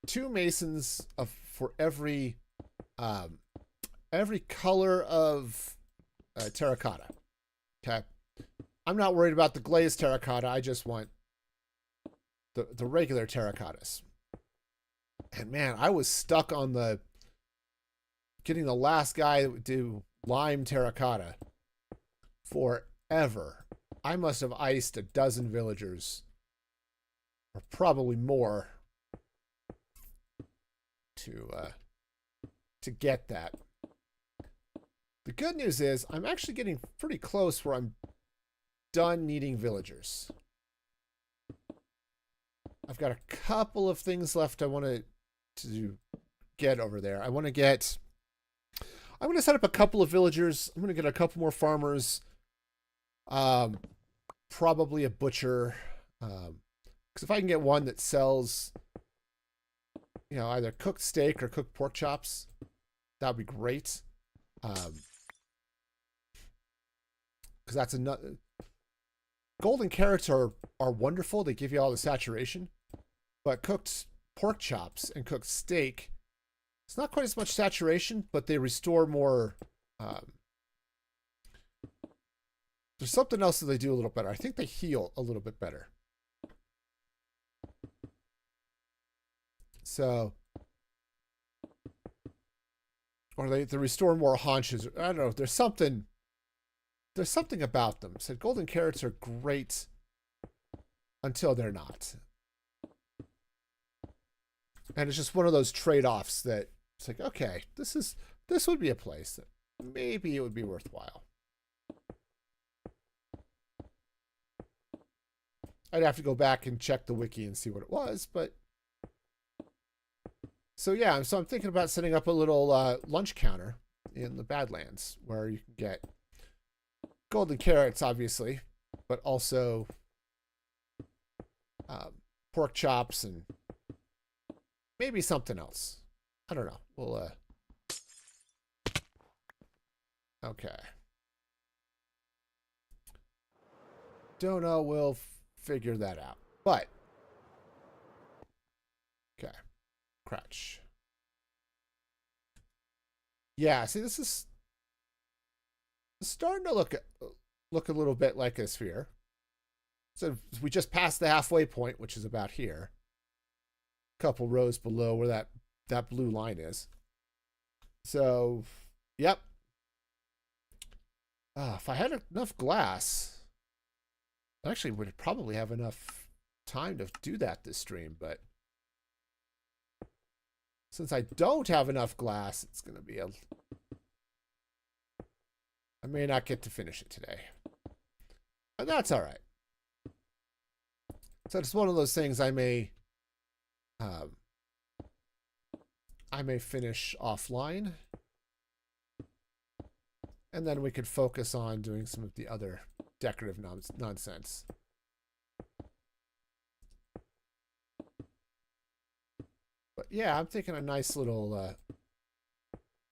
2 masons for every color of terracotta. Okay, I'm not worried about the glazed terracotta. I just want the regular terracottas. And man, I was stuck on getting the last guy that would do lime terracotta forever. I must have iced a dozen villagers, or probably more, to get that. The good news is I'm actually getting pretty close where I'm done needing villagers. I've got a couple of things left I want to get over there. I'm going to set up a couple of villagers. I'm going to get a couple more farmers. Probably a butcher. Because Because if I can get one that sells, you know, either cooked steak or cooked pork chops, that would be great. Because that's another. Golden carrots are wonderful. They give you all the saturation. But cooked pork chops and cooked steak, it's not quite as much saturation, but they restore more. There's something else that they do a little better. I think they heal a little bit better. So, or they restore more haunches. I don't know. There's something about them. So golden carrots are great until they're not. And it's just one of those trade-offs that it's like, okay, this would be a place that maybe it would be worthwhile. I'd have to go back and check the wiki and see what it was, but so yeah, so I'm thinking about setting up a little lunch counter in the Badlands where you can get golden carrots, obviously, but also pork chops and maybe something else. I don't know. We'll okay. Don't know. We'll figure that out. But okay, crouch. Yeah. See, this is starting to look a little bit like a sphere. So we just passed the halfway point, which is about here. A couple rows below where that blue line is. So, yep. If I had enough glass, I actually would probably have enough time to do that this stream, but since I don't have enough glass, it's going to be I may not get to finish it today. But that's all right. So it's one of those things I may finish offline. And then we could focus on doing some of the other decorative nonsense. But yeah, I'm thinking a nice little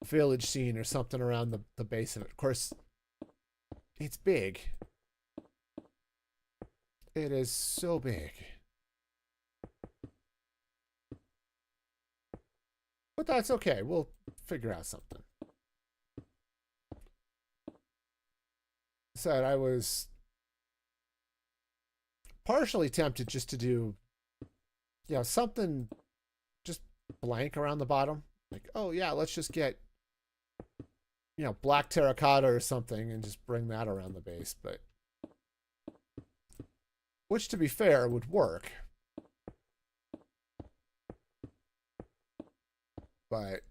village scene or something around the base of it. Of course, it's big. It is so big. But that's okay. We'll figure out something. Said I was partially tempted just to do, you know, something just blank around the bottom. Like, oh yeah, let's just get, you know, black terracotta or something and just bring that around the base. But which, to be fair, would work. But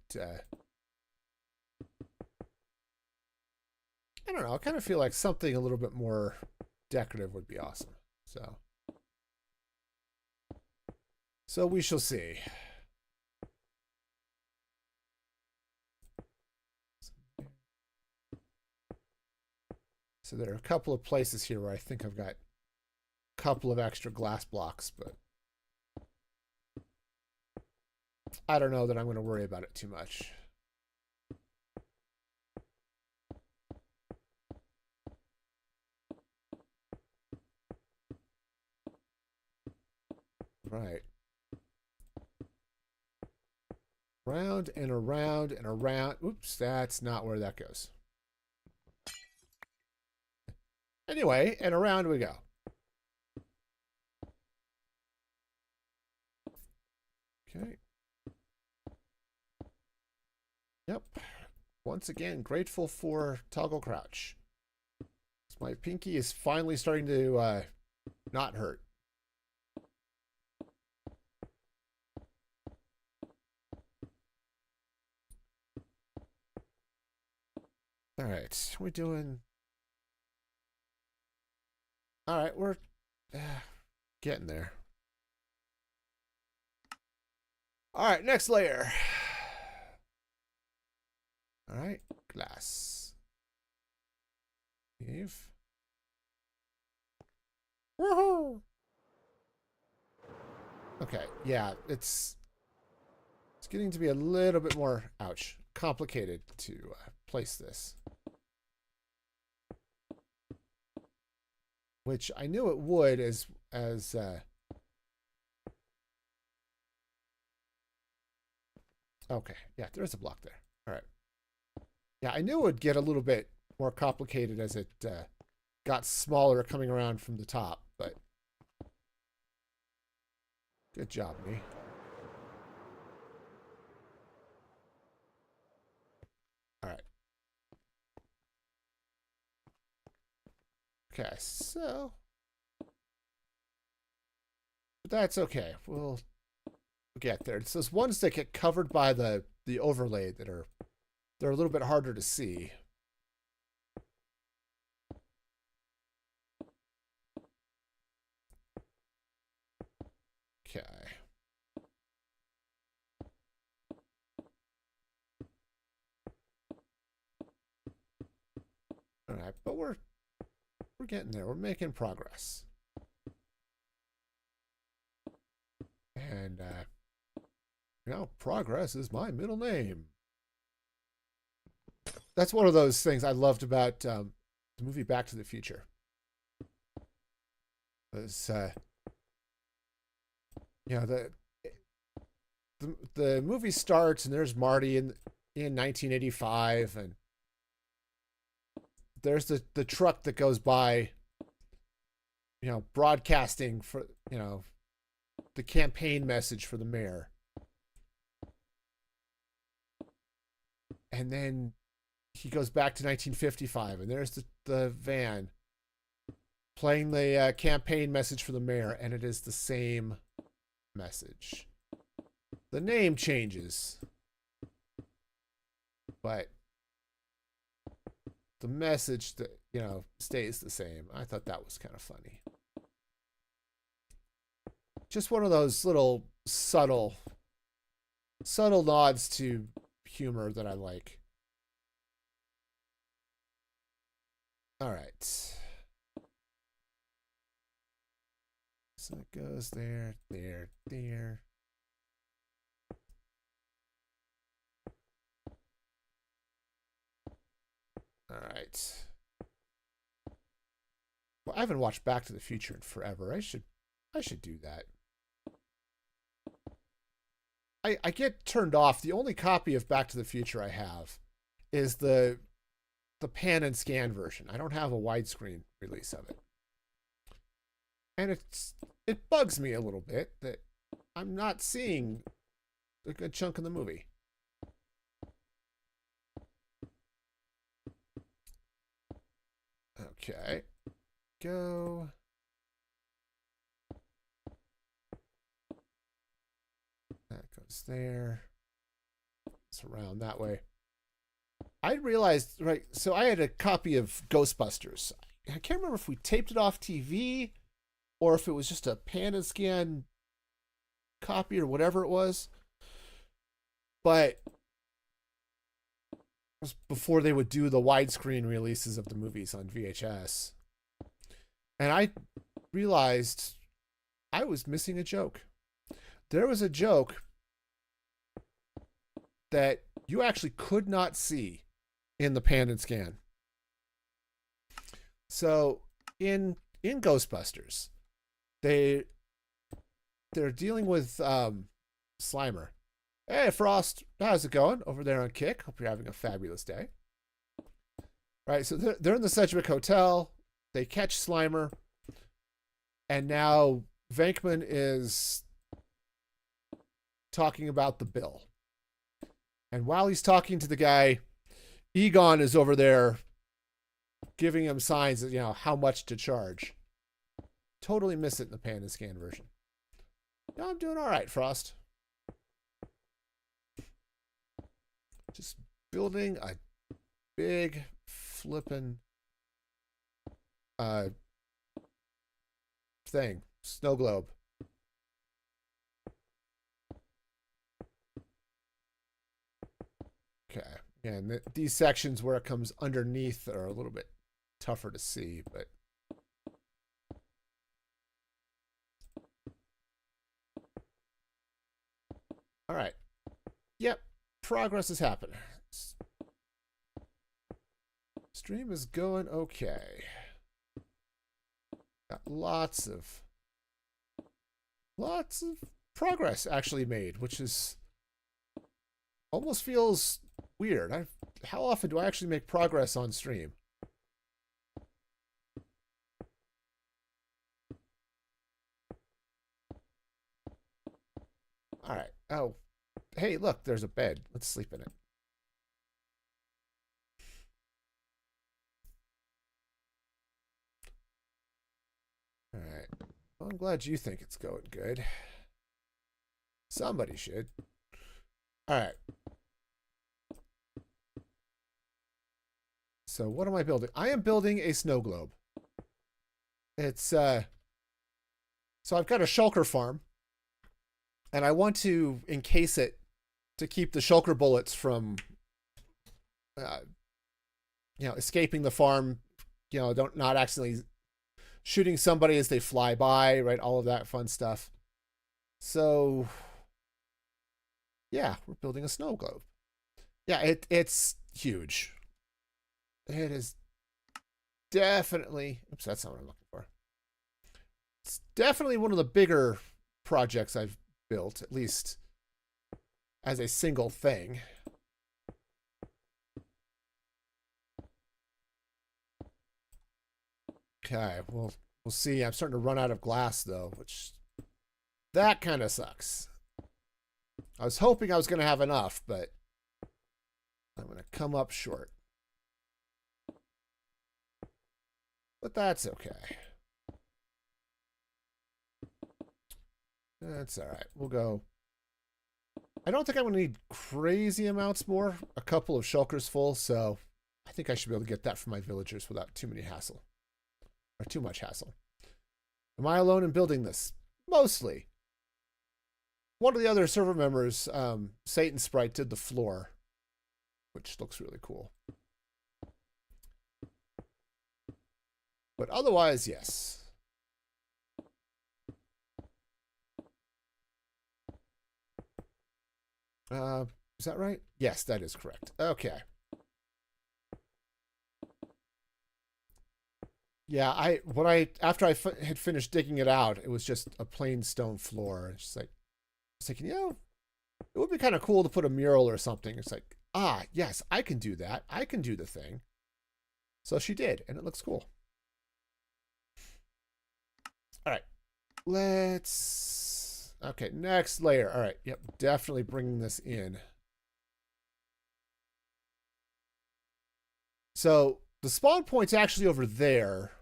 I don't know. I kind of feel like something a little bit more decorative would be awesome. So we shall see. So there are a couple of places here where I think I've got a couple of extra glass blocks, but I don't know that I'm going to worry about it too much. Right. Round and around and around. Oops, that's not where that goes. Anyway, and around we go. Okay. Yep. Once again, grateful for toggle crouch. My pinky is finally starting to not hurt. All right, we're doing. All right, we're getting there. All right, next layer. All right, glass. Eve. Woohoo! Okay, yeah, it's getting to be a little bit more, ouch, complicated to place this. Which I knew it would as okay, yeah, there's a block there. All right. Yeah, I knew it would get a little bit more complicated as it got smaller coming around from the top, but good job, me. All right. Okay, so but that's okay. We'll get there. It's those ones that get covered by the overlay that they're a little bit harder to see. Okay. All right, but we're getting there. We're making progress. And you know, progress is my middle name. That's one of those things I loved about the movie Back to the Future. Was you know the movie starts and there's Marty in 1985 and there's the truck that goes by, you know, broadcasting for, you know, the campaign message for the mayor. And then he goes back to 1955 and there's the van playing the campaign message for the mayor, and it is the same message. The name changes, but the message that, you know, stays the same. I thought that was kind of funny. Just one of those little subtle nods to humor that I like. All right. So it goes there, there, there. All right. Well, I haven't watched Back to the Future in forever. I should do that. I get turned off. The only copy of Back to the Future I have is the pan and scan version. I don't have a widescreen release of it. And it bugs me a little bit that I'm not seeing a good chunk of the movie. Okay. Go. That goes there. It's around that way. I realized, right, so I had a copy of Ghostbusters. I can't remember if we taped it off TV or if it was just a pan and scan copy or whatever it was. But it was before they would do the widescreen releases of the movies on VHS. And I realized I was missing a joke. There was a joke that you actually could not see in the pan and scan. So in Ghostbusters, they're dealing with Slimer. Hey Frost, how's it going over there on Kick? Hope you're having a fabulous day. Right, so they're in the Sedgwick Hotel. They catch Slimer, and now Venkman is talking about the bill. And while he's talking to the guy, Egon is over there giving him signs of, you know, how much to charge. Totally miss it in the pan and scan version. No, I'm doing all right, Frost. Just building a big flippin' thing. Snow globe. Okay. And these sections where it comes underneath are a little bit tougher to see, but All right. Yep. Progress is happening. Stream is going okay. Got lots of progress actually made, which is almost feels weird. How often do I actually make progress on stream? All right. Oh, hey, look, there's a bed. Let's sleep in it. All right. Well, I'm glad you think it's going good. Somebody should. All right. So what am I building? I am building a snow globe. It's so I've got a shulker farm, and I want to encase it to keep the shulker bullets from escaping the farm, not accidentally shooting somebody as they fly by, right? All of that fun stuff. So yeah, we're building a snow globe. Yeah, it's huge. It is definitely, oops, that's not what I'm looking for. It's definitely one of the bigger projects I've built, at least as a single thing. Okay, well, we'll see. I'm starting to run out of glass, though, which that kind of sucks. I was hoping I was going to have enough, but I'm going to come up short. But that's okay. That's all right. We'll go. I don't think I'm going to need crazy amounts more. A couple of shulkers full, so I think I should be able to get that for my villagers without too many hassle. Or too much hassle. Am I alone in building this? Mostly. One of the other server members, Satan Sprite, did the floor, which looks really cool. But otherwise, yes. Is that right? Yes, that is correct. Okay. Yeah, after I had finished digging it out, it was just a plain stone floor. It's just like, I was thinking, it would be kind of cool to put a mural or something. It's like, yes, I can do that. I can do the thing. So she did, and it looks cool. All right, okay, next layer. All right, yep, definitely bringing this in. So the spawn point's actually over there,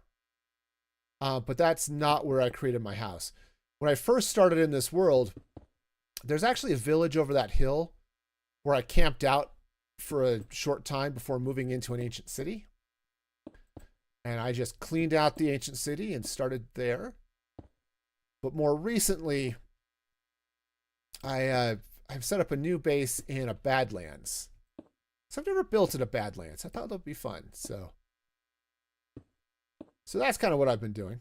but that's not where I created my house. When I first started in this world, there's actually a village over that hill where I camped out for a short time before moving into an ancient city. And I just cleaned out the ancient city and started there. But more recently, I've set up a new base in a Badlands. So I've never built in a Badlands. I thought that would be fun. So that's kind of what I've been doing.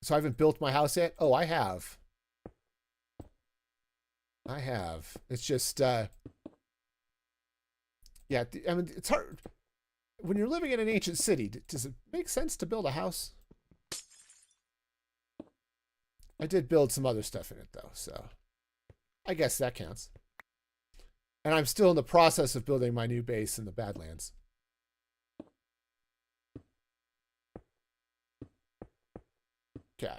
So I haven't built my house yet. Oh, I have. It's just, yeah, I mean, it's hard. When you're living in an ancient city, does it make sense to build a house? I did build some other stuff in it, though, so I guess that counts. And I'm still in the process of building my new base in the Badlands. Okay.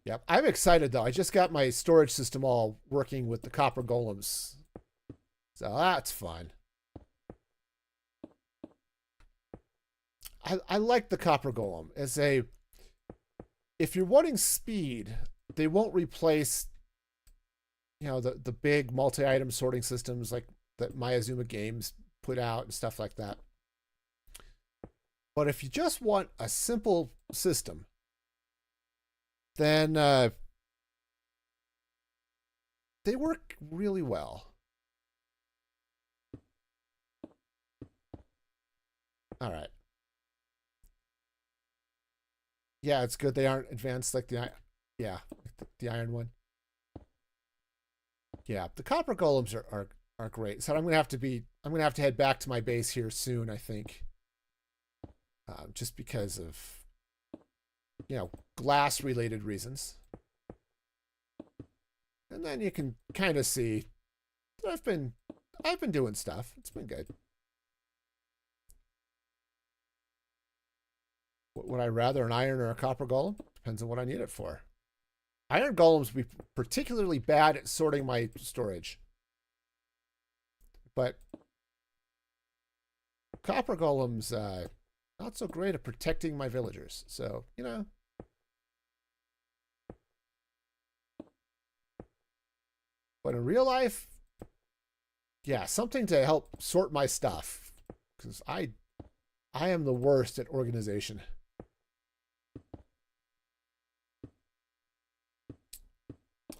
Yep, I'm excited, though. I just got my storage system all working with the copper golems. So that's fun. I like the copper golem as a... If you're wanting speed, they won't replace, the big multi-item sorting systems like that Mayazuma Games put out and stuff like that. But if you just want a simple system, then they work really well. All right. Yeah, it's good they aren't advanced like the... Yeah. the iron one. Yeah, the copper golems are great. So I'm gonna have to head back to my base here soon, I think. Just because of, glass related reasons. And then you can kind of see I've been doing stuff. It's been good. Would I rather an iron or a copper golem? Depends on what I need it for. Iron golems would be particularly bad at sorting my storage. But copper golems, not so great at protecting my villagers. So, But in real life, yeah, something to help sort my stuff. Because I am the worst at organization.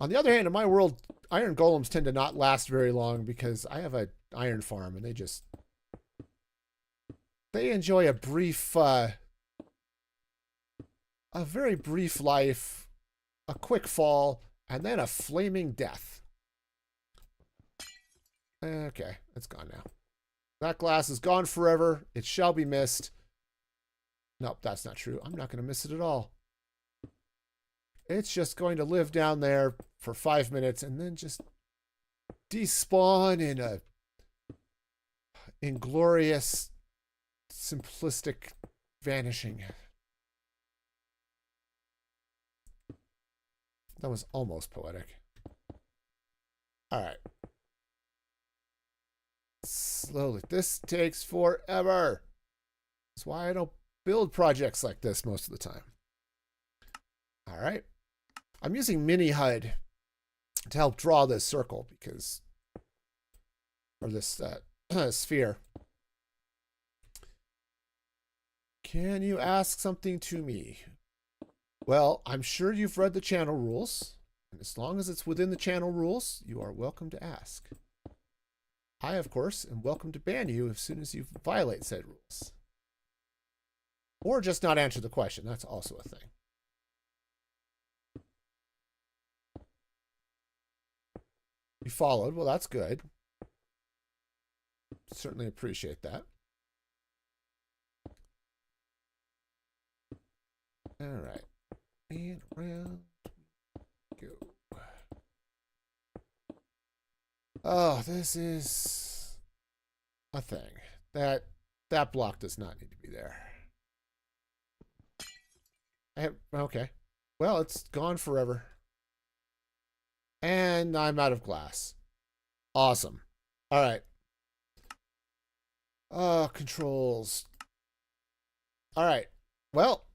On the other hand, in my world, iron golems tend to not last very long because I have an iron farm and they enjoy a very brief life, a quick fall, and then a flaming death. Okay, it's gone now. That glass is gone forever. It shall be missed. Nope, that's not true. I'm not going to miss it at all. It's just going to live down there for 5 minutes and then just despawn in a inglorious, simplistic vanishing. That was almost poetic. All right. Slowly. This takes forever. That's why I don't build projects like this most of the time. All right. I'm using mini HUD to help draw this circle because, or this sphere. Can you ask something to me? Well, I'm sure you've read the channel rules. And as long as it's within the channel rules, you are welcome to ask. I, of course, am welcome to ban you as soon as you violate said rules. Or just not answer the question. That's also a thing. You followed. Well, that's good. Certainly appreciate that. All right. And around we go. Oh, this is a thing. That block does not need to be there. Okay. Well, it's gone forever. And I'm out of glass. Awesome. All right. Controls. All right. Well,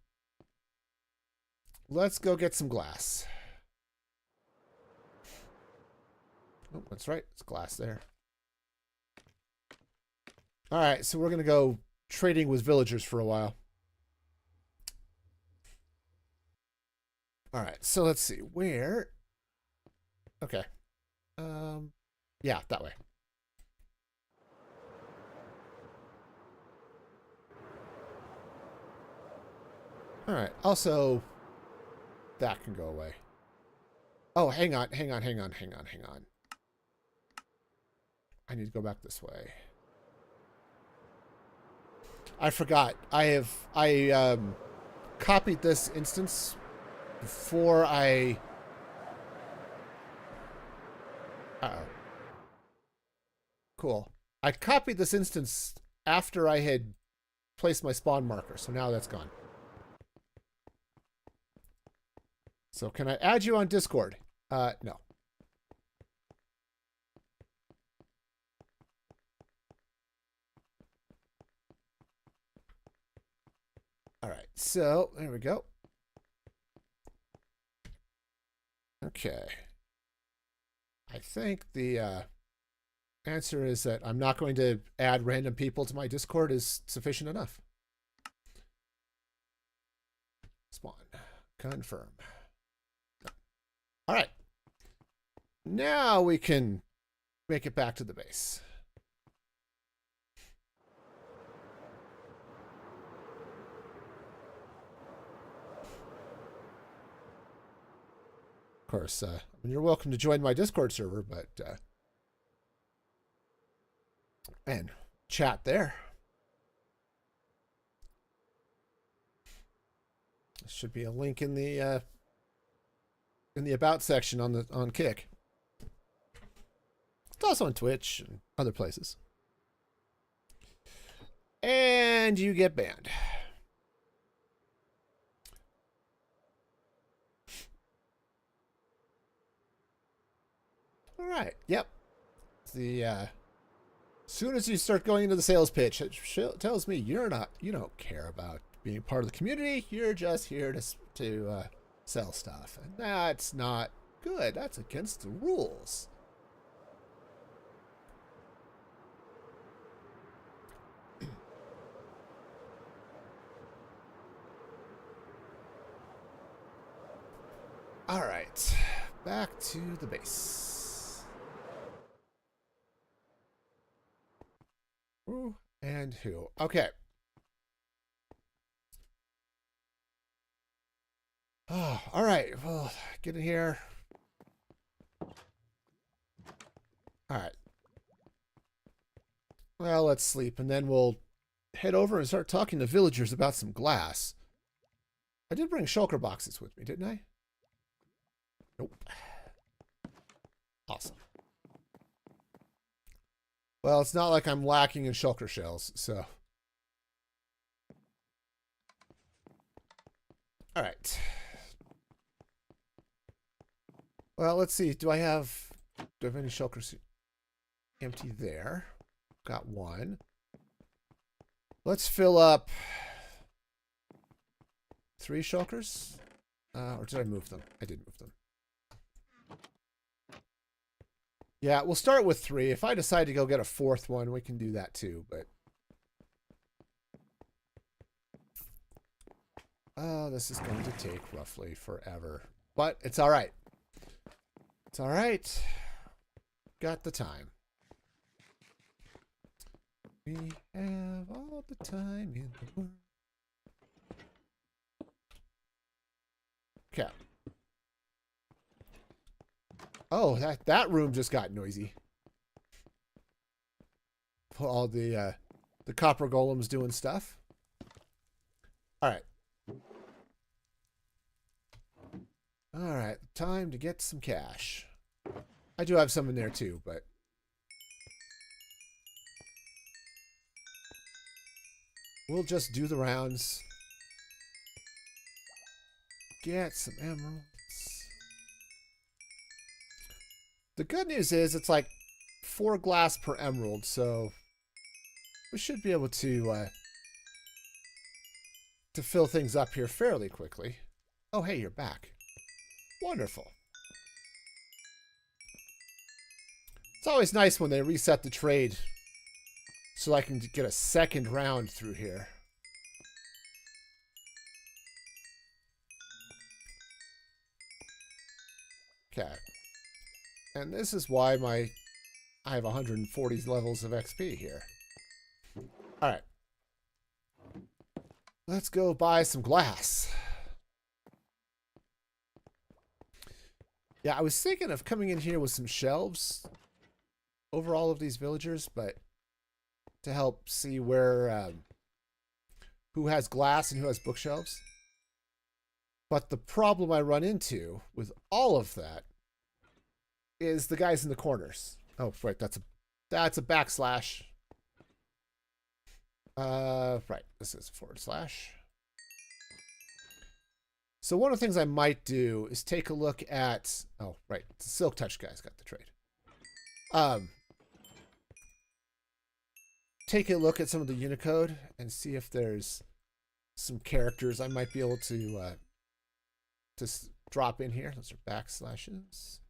let's go get some glass. Oh, that's right. It's glass there. All right. So we're going to go trading with villagers for a while. All right. So let's see. Where? Okay. Yeah, that way. All right. Also, that can go away. Oh, hang on. I need to go back this way. I forgot. I copied this instance before I... Uh-oh. Cool. I copied this instance after I had placed my spawn marker, so now that's gone. So can I add you on Discord? No. All right, so there we go. Okay. I think the answer is that I'm not going to add random people to my Discord is sufficient enough. Spawn. Confirm. All right. Now we can make it back to the base. Of course, I mean, you're welcome to join my Discord server, but and chat there. There should be a link in the about section on Kick. It's also on Twitch and other places. And you get banned. All right. Yep. The as soon as you start going into the sales pitch, it tells me you don't care about being part of the community. You're just here to sell stuff, and that's not good. That's against the rules. All right, back to the base. Who and who? Okay. Oh, all right. Well, get in here. All right. Well, let's sleep, and then we'll head over and start talking to villagers about some glass. I did bring shulker boxes with me, didn't I? Nope. Awesome. Well, it's not like I'm lacking in shulker shells, so. All right. Well, let's see. Do I have any shulkers empty there? Got one. Let's fill up 3 shulkers. Or did I move them? I did move them. Yeah, we'll start with 3. If I decide to go get a 4th one, we can do that too, but... this is going to take roughly forever. But it's alright. It's alright. Got the time. We have all the time in the world. Okay. Oh, that room just got noisy. All the copper golems doing stuff. All right. All right, time to get some cash. I do have some in there too, but we'll just do the rounds. Get some emeralds. The good news is it's like 4 glass per emerald, so we should be able to fill things up here fairly quickly. Oh, hey, you're back. Wonderful. It's always nice when they reset the trade so I can get a second round through here. Okay. And this is why I have 140 levels of XP here. All right. Let's go buy some glass. Yeah, I was thinking of coming in here with some shelves over all of these villagers, but to help see where who has glass and who has bookshelves. But the problem I run into with all of that is the guys in the corners. Oh, right, that's a backslash. Right, this is /. So one of the things I might do is take a look at... Oh, right. The Silk Touch guy's got the trade. Take a look at some of the Unicode and see if there's some characters I might be able to drop in here. Those are backslashes.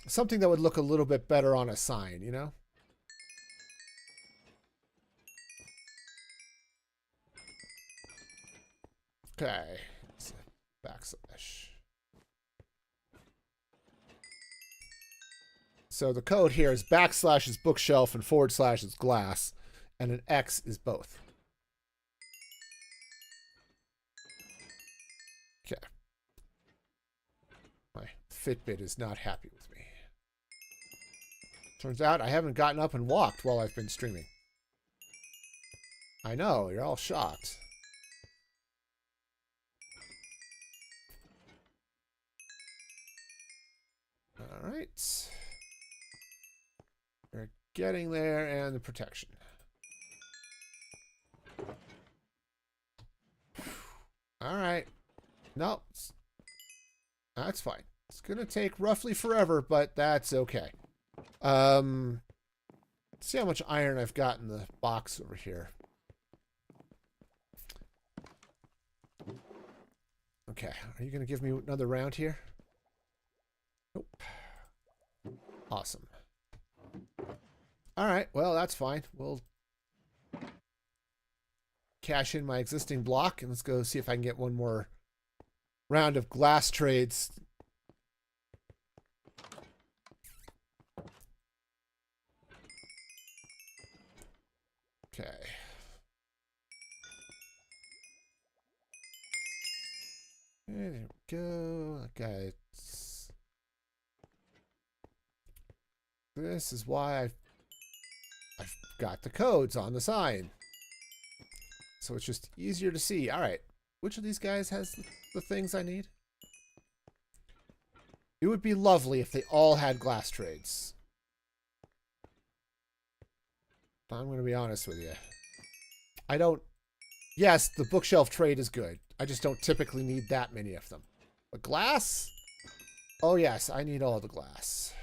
Something that would look a little bit better on a sign, you know? Okay, it's a backslash. So the code here is backslash is bookshelf and / is glass, and an X is both. Okay. Fitbit is not happy with me. Turns out I haven't gotten up and walked while I've been streaming. I know, you're all shocked. All right. We're getting there, and the protection. All right. No, that's fine. It's going to take roughly forever, but that's okay. Let's see how much iron I've got in the box over here. Okay, are you going to give me another round here? Nope. Awesome. All right, well, that's fine. We'll cash in my existing block, and let's go see if I can get one more round of glass trades. Okay. And there we go. Okay. This is why I've got the codes on the sign. So it's just easier to see. All right. Which of these guys has the things I need? It would be lovely if they all had glass trades. I'm going to be honest with you. I don't... Yes, the bookshelf trade is good. I just don't typically need that many of them. But glass? Oh yes, I need all the glass.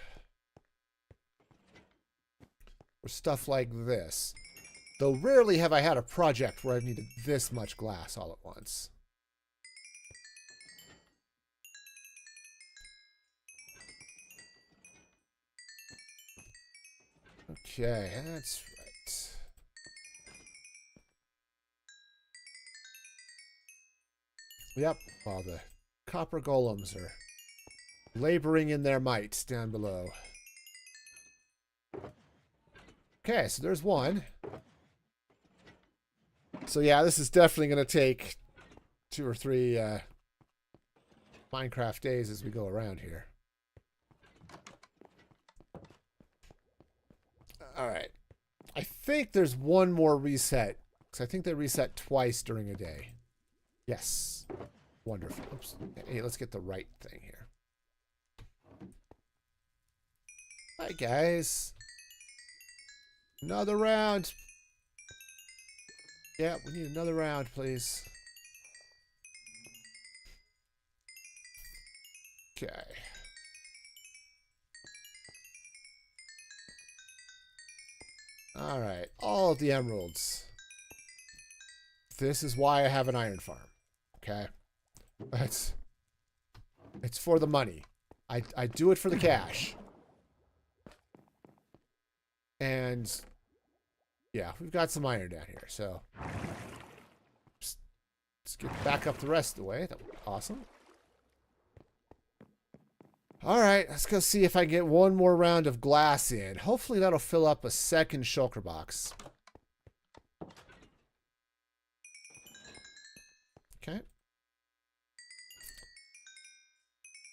Or stuff like this. Though rarely have I had a project where I've needed this much glass all at once. Okay, that's right. Yep, while the copper golems are laboring in their might down below. Okay, so there's one. So yeah, this is definitely going to take 2 or 3 Minecraft days as we go around here. Alright. I think there's one more reset. Because I think they reset twice during a day. Yes. Wonderful. Oops. Hey, let's get the right thing here. Hi, guys. Another round. Yeah, we need another round, please. Okay. All right, all of the emeralds. This is why I have an iron farm. Okay, it's for the money. I do it for the cash. And yeah, we've got some iron down here, so let's get back up the rest of the way. That would be awesome. All right, let's go see if I can get one more round of glass in. Hopefully that'll fill up a second shulker box. Okay.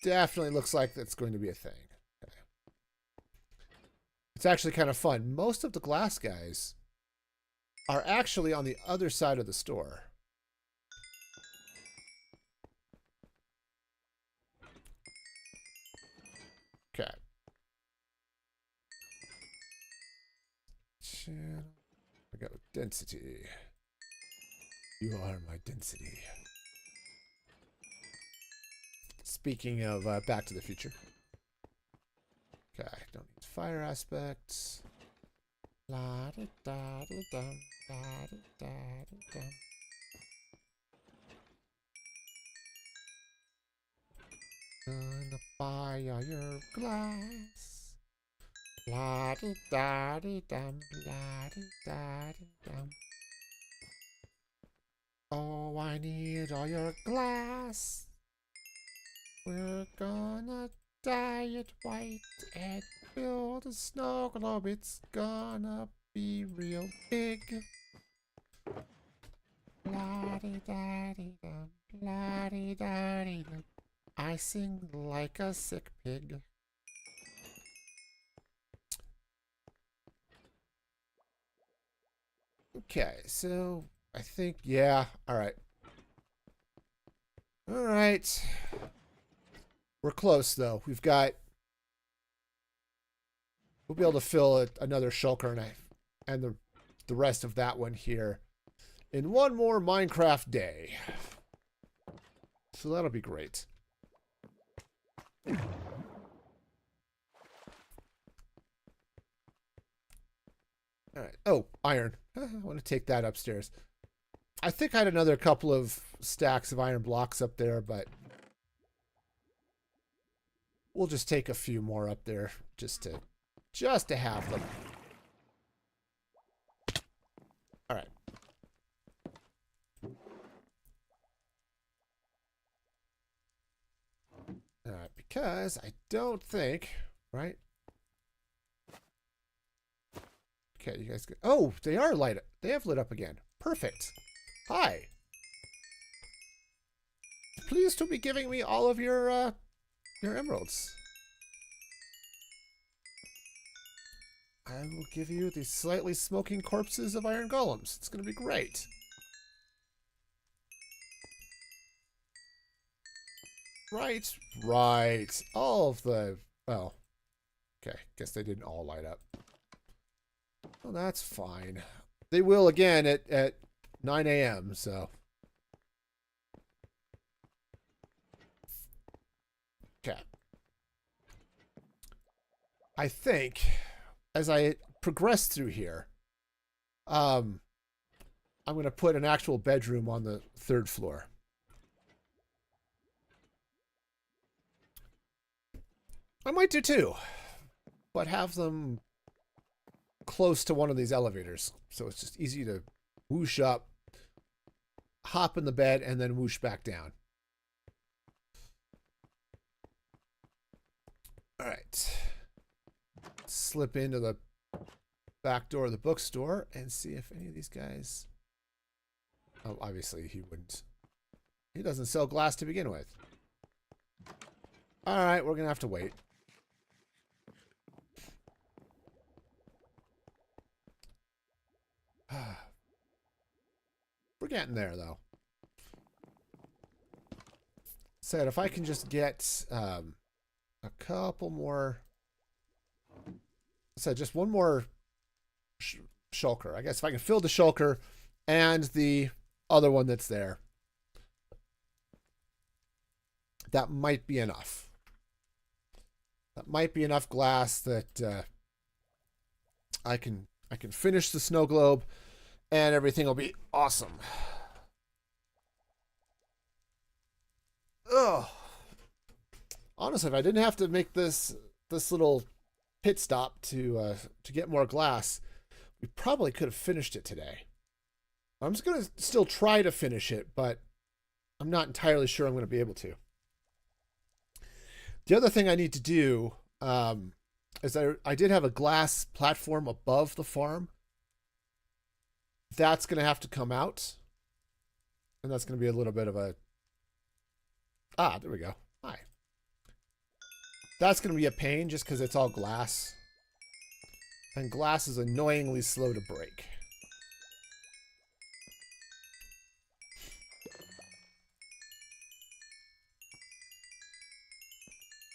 Definitely looks like that's going to be a thing. Okay. It's actually kind of fun. Most of the glass guys are actually on the other side of the store. Okay. I got density. You are my density. Speaking of Back to the Future. Okay, don't need fire aspects. La da da da da da da da. Gonna buy all your glass. La di da di dum, la di da di dum. Oh, I need all your glass. We're gonna dye it white and build a snow globe. It's gonna be real big. La di da di dum, la di da di dum. I sing like a sick pig. Okay, so I think, yeah, all right. All right. We're close, though. We'll be able to fill another shulker and the rest of that one here in one more Minecraft day. So that'll be great. All right. Oh, iron. I want to take that upstairs. I think I had another couple of stacks of iron blocks up there, but we'll just take a few more up there just to have them. All right. All right, because I don't think, right? Okay, you guys. Oh, they are light. They have lit up again. Perfect. Hi. Pleased to be giving me all of your emeralds. I will give you the slightly smoking corpses of iron golems. It's going to be great. Right, right. All of the... Oh. Okay, guess they didn't all light up. Well, that's fine. They will again at 9 a.m., so... Okay. I think, as I progress through here, I'm going to put an actual bedroom on the 3rd floor. I might do 2, but have them close to one of these elevators, so it's just easy to whoosh up, hop in the bed, and then whoosh back down. All right. Slip into the back door of the bookstore and see if any of these guys... Oh, obviously he wouldn't. He doesn't sell glass to begin with. All right, we're going to have to wait. We're getting there, though. Said if I can just get a couple more... So just one more shulker. I guess if I can fill the shulker and the other one that's there, that might be enough. That might be enough glass that I can finish the snow globe and everything will be awesome. Ugh. Honestly, if I didn't have to make this little pit stop to get more glass, we probably could have finished it today. I'm just gonna still try to finish it, but I'm not entirely sure I'm going to be able to. The other thing I need to do is I did have a glass platform above the farm. That's going to have to come out, and that's going to be a little bit of a... Ah, there we go. Hi. That's going to be a pain just because it's all glass. And glass is annoyingly slow to break.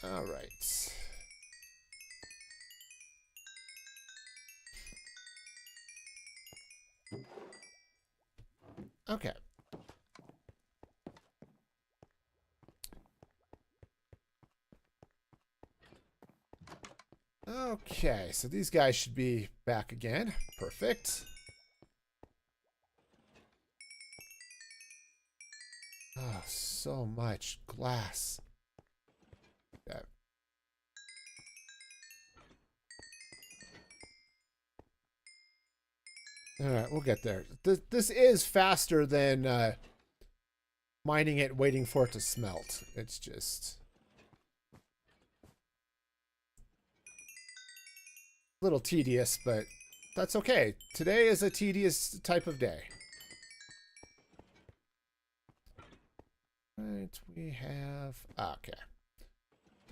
All right. Okay. Okay, so these guys should be back again. Perfect. Oh, so much glass. Yeah. All right, we'll get there. This is faster than mining it, waiting for it to smelt. It's just a little tedious, but that's okay. Today is a tedious type of day. Right, we have... okay.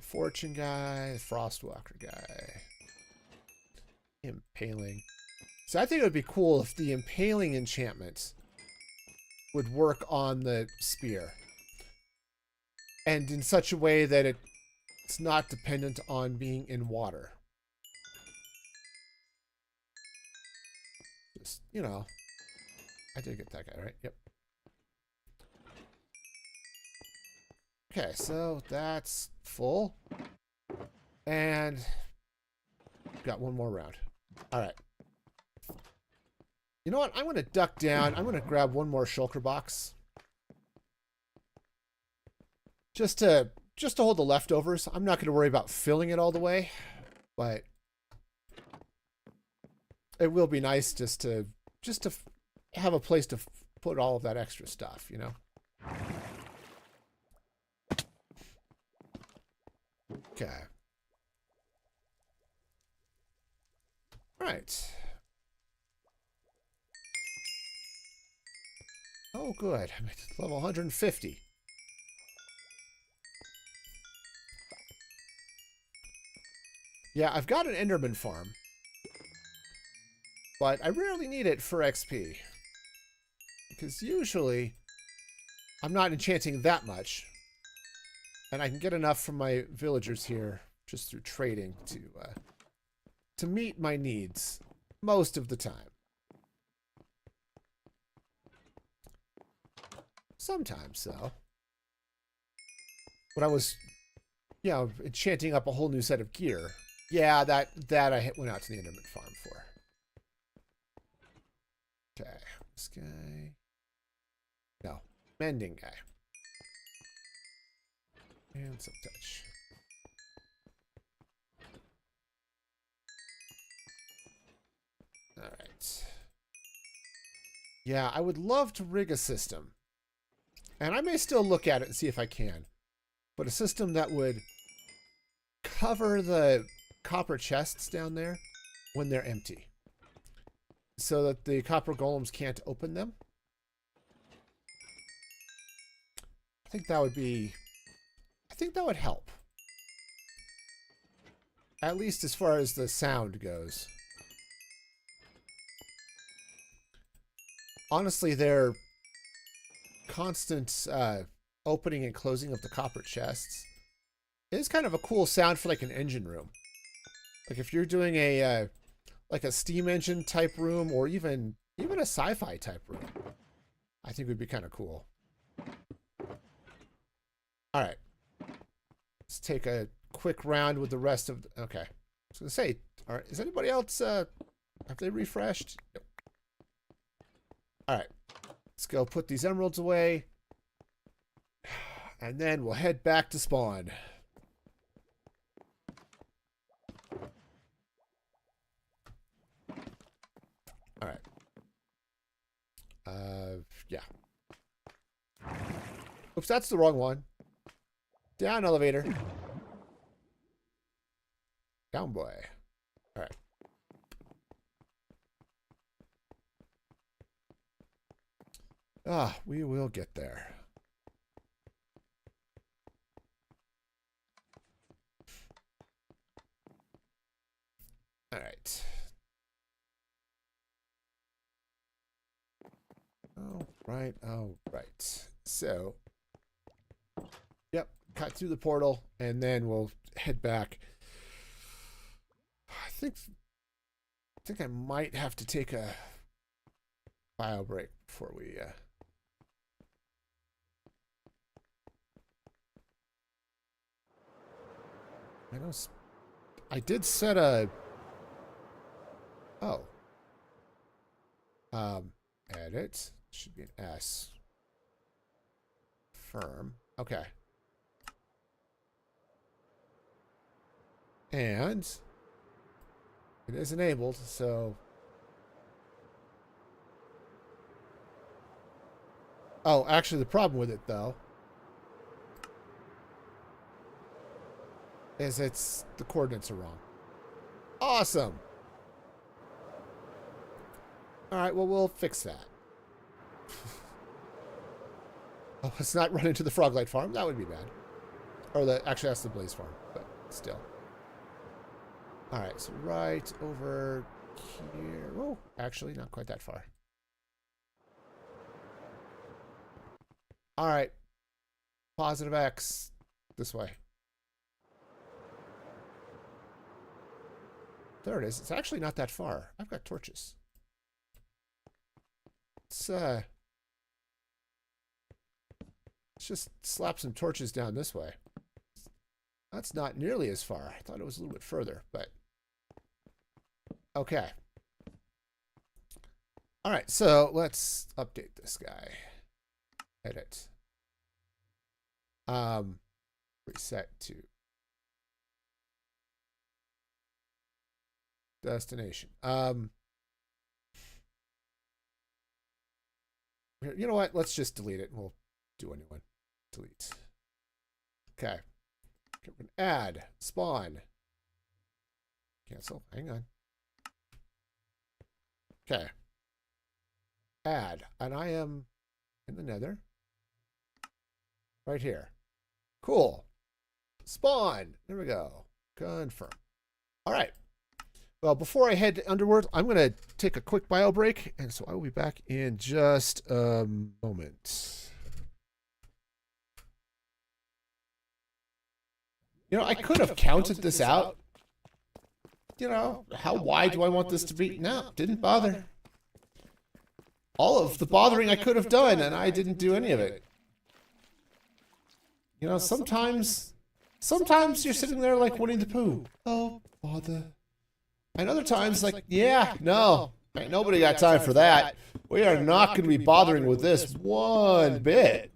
Fortune guy, Frostwalker guy. Impaling. So I think it would be cool if the impaling enchantment would work on the spear. And in such a way that it's not dependent on being in water. Just, you know. I did get that guy, right? Yep. Okay, so that's full. And got one more round. All right. You know what? I'm going to duck down. I'm going to grab one more shulker box. Just to hold the leftovers. I'm not going to worry about filling it all the way, but it will be nice just to have a place to put all of that extra stuff, you know? Okay. All right. Oh, good. I'm at level 150. Yeah, I've got an Enderman farm, but I rarely need it for XP. Because usually, I'm not enchanting that much. And I can get enough from my villagers here, just through trading, to meet my needs, most of the time. Sometimes, though. When I was, you know, enchanting up a whole new set of gear, yeah, that I went out to the Enderman farm for. Okay, this guy. No, mending guy. And some touch. All right. Yeah, I would love to rig a system. And I may still look at it and see if I can. But a system that would cover the copper chests down there when they're empty. So that the copper golems can't open them. I think that would help. At least as far as the sound goes. Honestly, their constant opening and closing of the copper chests is kind of a cool sound for like an engine room. Like if you're doing a like a steam engine type room, or even a sci-fi type room, I think would be kind of cool. All right, let's take a quick round with the rest of. Okay, I was gonna say, all right, is anybody else? Have they refreshed? Nope. All right, let's go put these emeralds away, and then we'll head back to spawn. All right. Yeah. Oops, that's the wrong one. Down elevator. Down boy. All right. Ah, we will get there. All right. Oh, right. Oh, right. So, yep, cut through the portal, and then we'll head back. I think I might have to take a bio break before we. I know. I did set a. Oh. Edit. Should be an S. Firm. Okay. And it is enabled, so. Oh, actually, the problem with it, though, is the coordinates are wrong. Awesome. All right, well, we'll fix that. Oh, let's not run into the Froglight farm. That would be bad. Or actually, that's the Blaze farm, but still. All right, so right over here. Oh, actually, not quite that far. All right. Positive X. This way. There it is. It's actually not that far. I've got torches. Let's just slap some torches down this way. That's not nearly as far. I thought it was a little bit further, but okay. All right, so let's update this guy. Edit. Reset to destination. You know what? Let's just delete it and we'll do a new one. Delete. Okay. We're going to add, spawn, cancel, hang on. Okay. Add, and I am in the nether. Right here. Cool. Spawn. There we go. Confirm. All right. Well, before I head to Underworld, I'm going to take a quick bio break, and so I will be back in just a moment. You know, I could have counted this out. You know, how wide do I want this to be? No, didn't bother. All of the bothering I could have done, and I didn't do any of it. You know, sometimes you're sitting there like Winnie the Pooh. Oh, bother. And other times, like, yeah, no, ain't nobody got time for that. We are not going to be bothering with this one bit.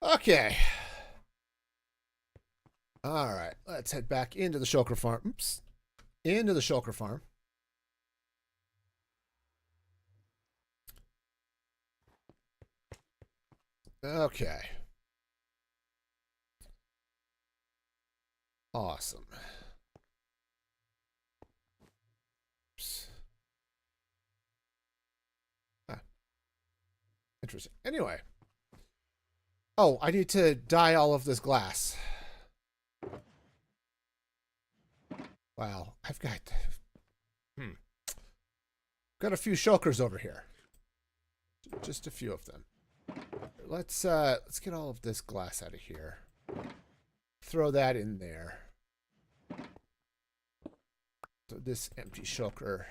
Okay. All right. Let's head back into the shulker farm. Oops. Into the shulker farm. Okay. Awesome. Oops. Ah. Interesting. Anyway. Oh, I need to dye all of this glass. Wow, I've got got a few shulkers over here. Just a few of them. Let's get all of this glass out of here. Throw that in there. So this empty shulker.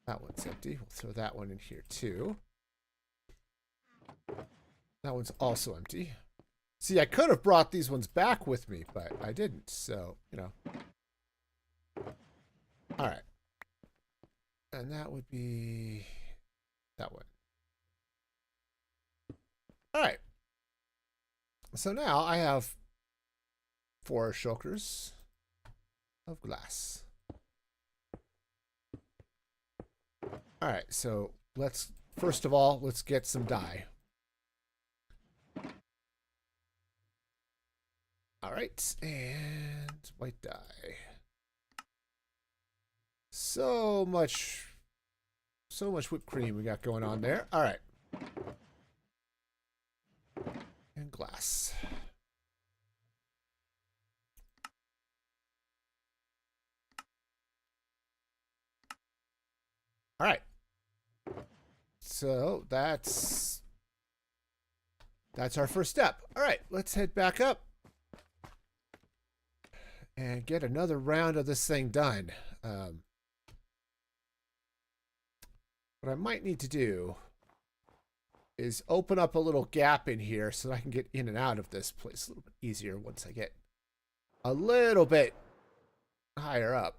That one's empty. We'll throw that one in here too. That one's also empty. See, I could have brought these ones back with me, but I didn't. So, you know. All right. And that would be that one. All right. So now I have 4 shulkers of glass. All right. So let's, first of all, let's get some dye. All right, and white dye. So much whipped cream we got going on there. All right. And glass. All right. So that's our first step. All right, let's head back up and get another round of this thing done. What I might need to do is open up a little gap in here so that I can get in and out of this place a little bit easier once I get a little bit higher up.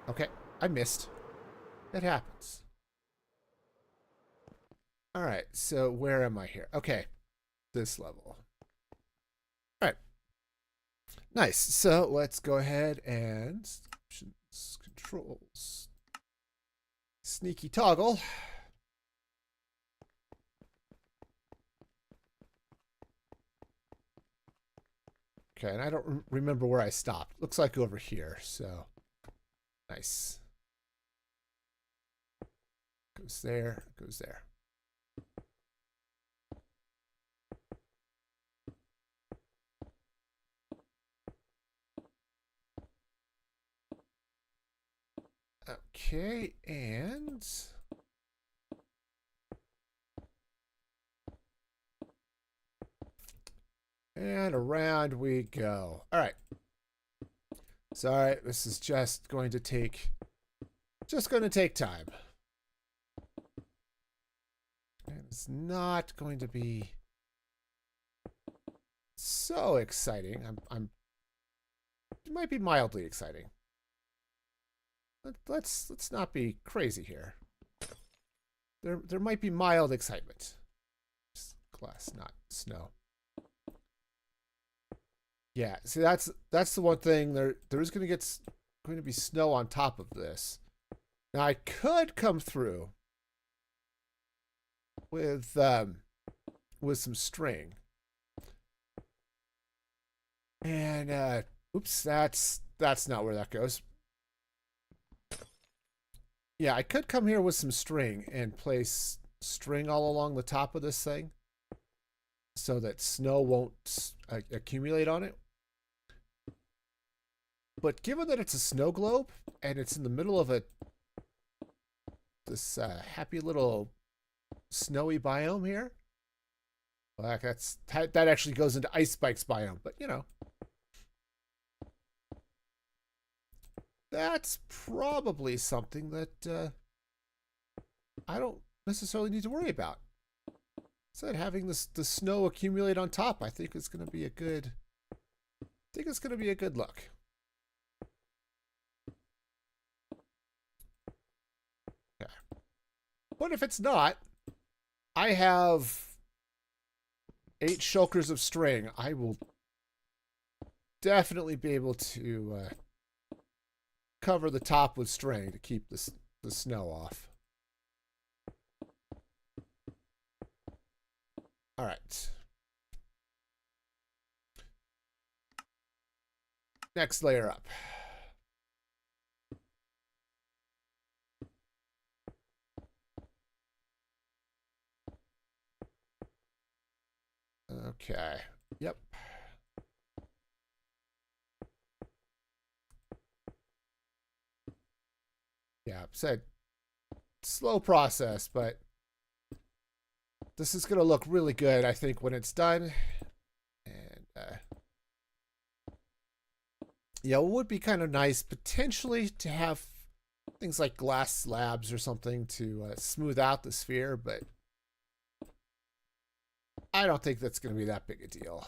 Okay, I missed. It happens. All right, so where am I here? Okay, this level. All right, nice. So let's go ahead and options, controls, sneaky toggle. Okay, and I don't remember where I stopped. Looks like over here, so nice. Goes there, goes there. Okay, and around we go. All right. Sorry, this is just going to take time. And it's not going to be so exciting. It might be mildly exciting. Let's not be crazy here. There might be mild excitement. Glass, not snow. Yeah, see that's the one thing. There is going to be snow on top of this. Now I could come through with some string. And oops, that's not where that goes. Yeah, I could come here with some string and place string all along the top of this thing so that snow won't accumulate on it. But given that it's a snow globe and it's in the middle of this happy little snowy biome here, well, that actually goes into Ice Spike's biome, but you know. That's probably something that I don't necessarily need to worry about. Instead, having the snow accumulate on top, I think it's going to be a good. I think it's going to be a good look. Okay. But if it's not, I have 8 shulkers of string. I will definitely be able to cover the top with string to keep the snow off. All right. Next layer up. Okay. Yep. Yeah, said slow process, but this is going to look really good, I think, when it's done. And, yeah, it would be kind of nice, potentially, to have things like glass slabs or something to smooth out the sphere, but I don't think that's going to be that big a deal.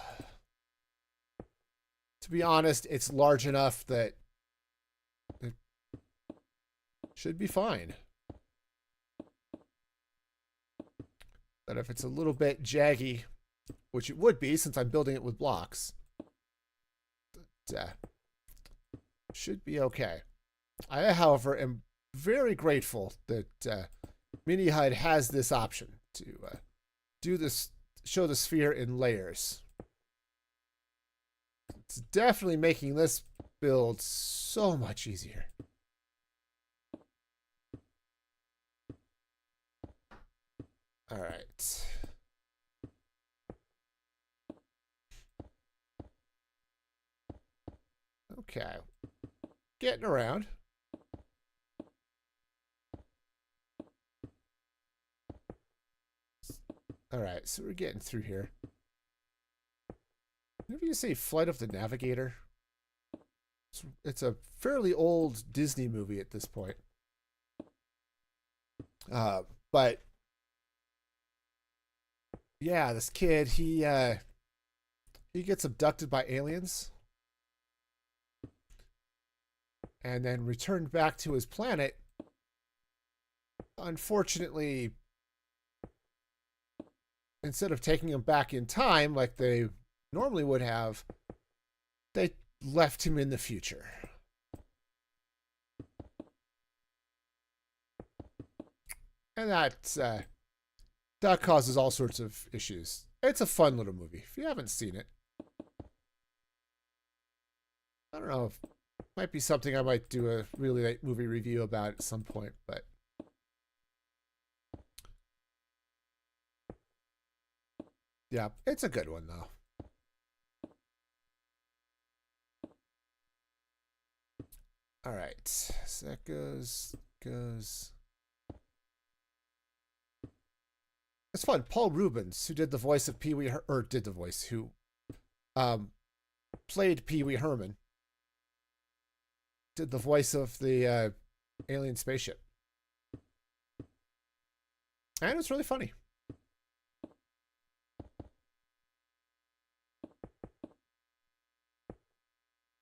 To be honest, it's large enough that it should be fine. But if it's a little bit jaggy, which it would be since I'm building it with blocks, that should be okay. I, however, am very grateful that Mini HUD has this option to do this, show the sphere in layers. It's definitely making this build so much easier. All right. Okay. Getting around. All right, so we're getting through here. Whenever you say Flight of the Navigator, it's a fairly old Disney movie at this point. But yeah, this kid he gets abducted by aliens and then returned back to his planet. Unfortunately, instead of taking him back in time like they normally would have, they left him in the future. And that causes all sorts of issues. It's a fun little movie. If you haven't seen it, I don't know. If, might be something I might do a really late movie review about at some point, but yeah, it's a good one though. All right, so that goes. It's fun. Paul Rubens, who did the voice of Pee Wee, or did the voice, who um, played Pee Wee Herman, did the voice of the alien spaceship, and it's really funny.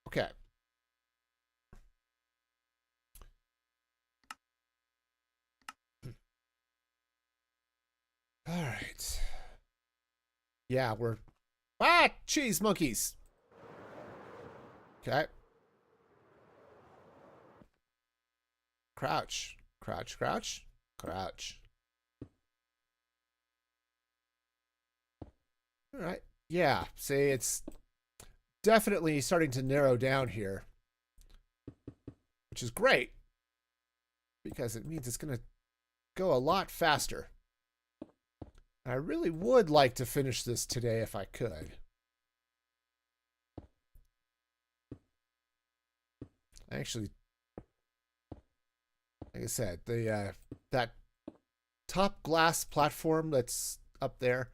Okay. All right. Yeah, we're cheese monkeys. Okay. Crouch. Crouch, crouch, crouch. All right. Yeah, see, it's definitely starting to narrow down here, which is great because it means it's going to go a lot faster. I really would like to finish this today if I could. Actually, like I said, the that top glass platform that's up there,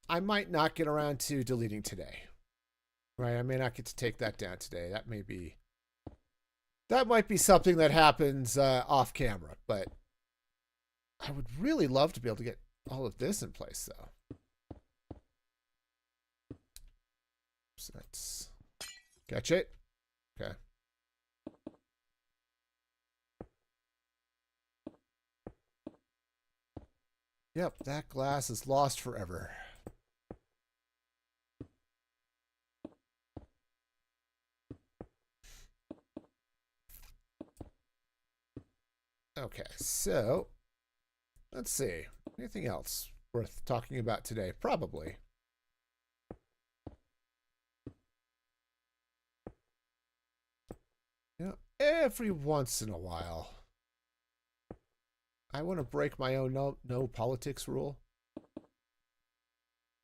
I might not get around to deleting today. Right? I may not get to take that down today. That might be something that happens off camera, but I would really love to be able to get all of this in place though. So that's catch it. Okay. Yep, that glass is lost forever. Okay, so let's see. Anything else worth talking about today? Probably. You know, every once in a while, I want to break my own no politics rule.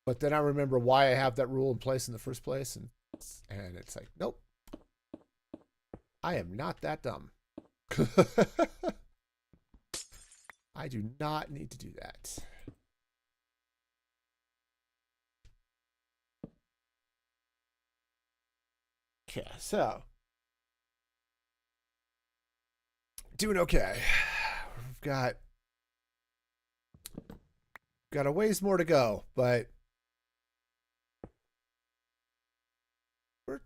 But then I remember why I have that rule in place in the first place, and it's like, nope, I am not that dumb. I do not need to do that. Okay, so doing okay. We've got a ways more to go, but we're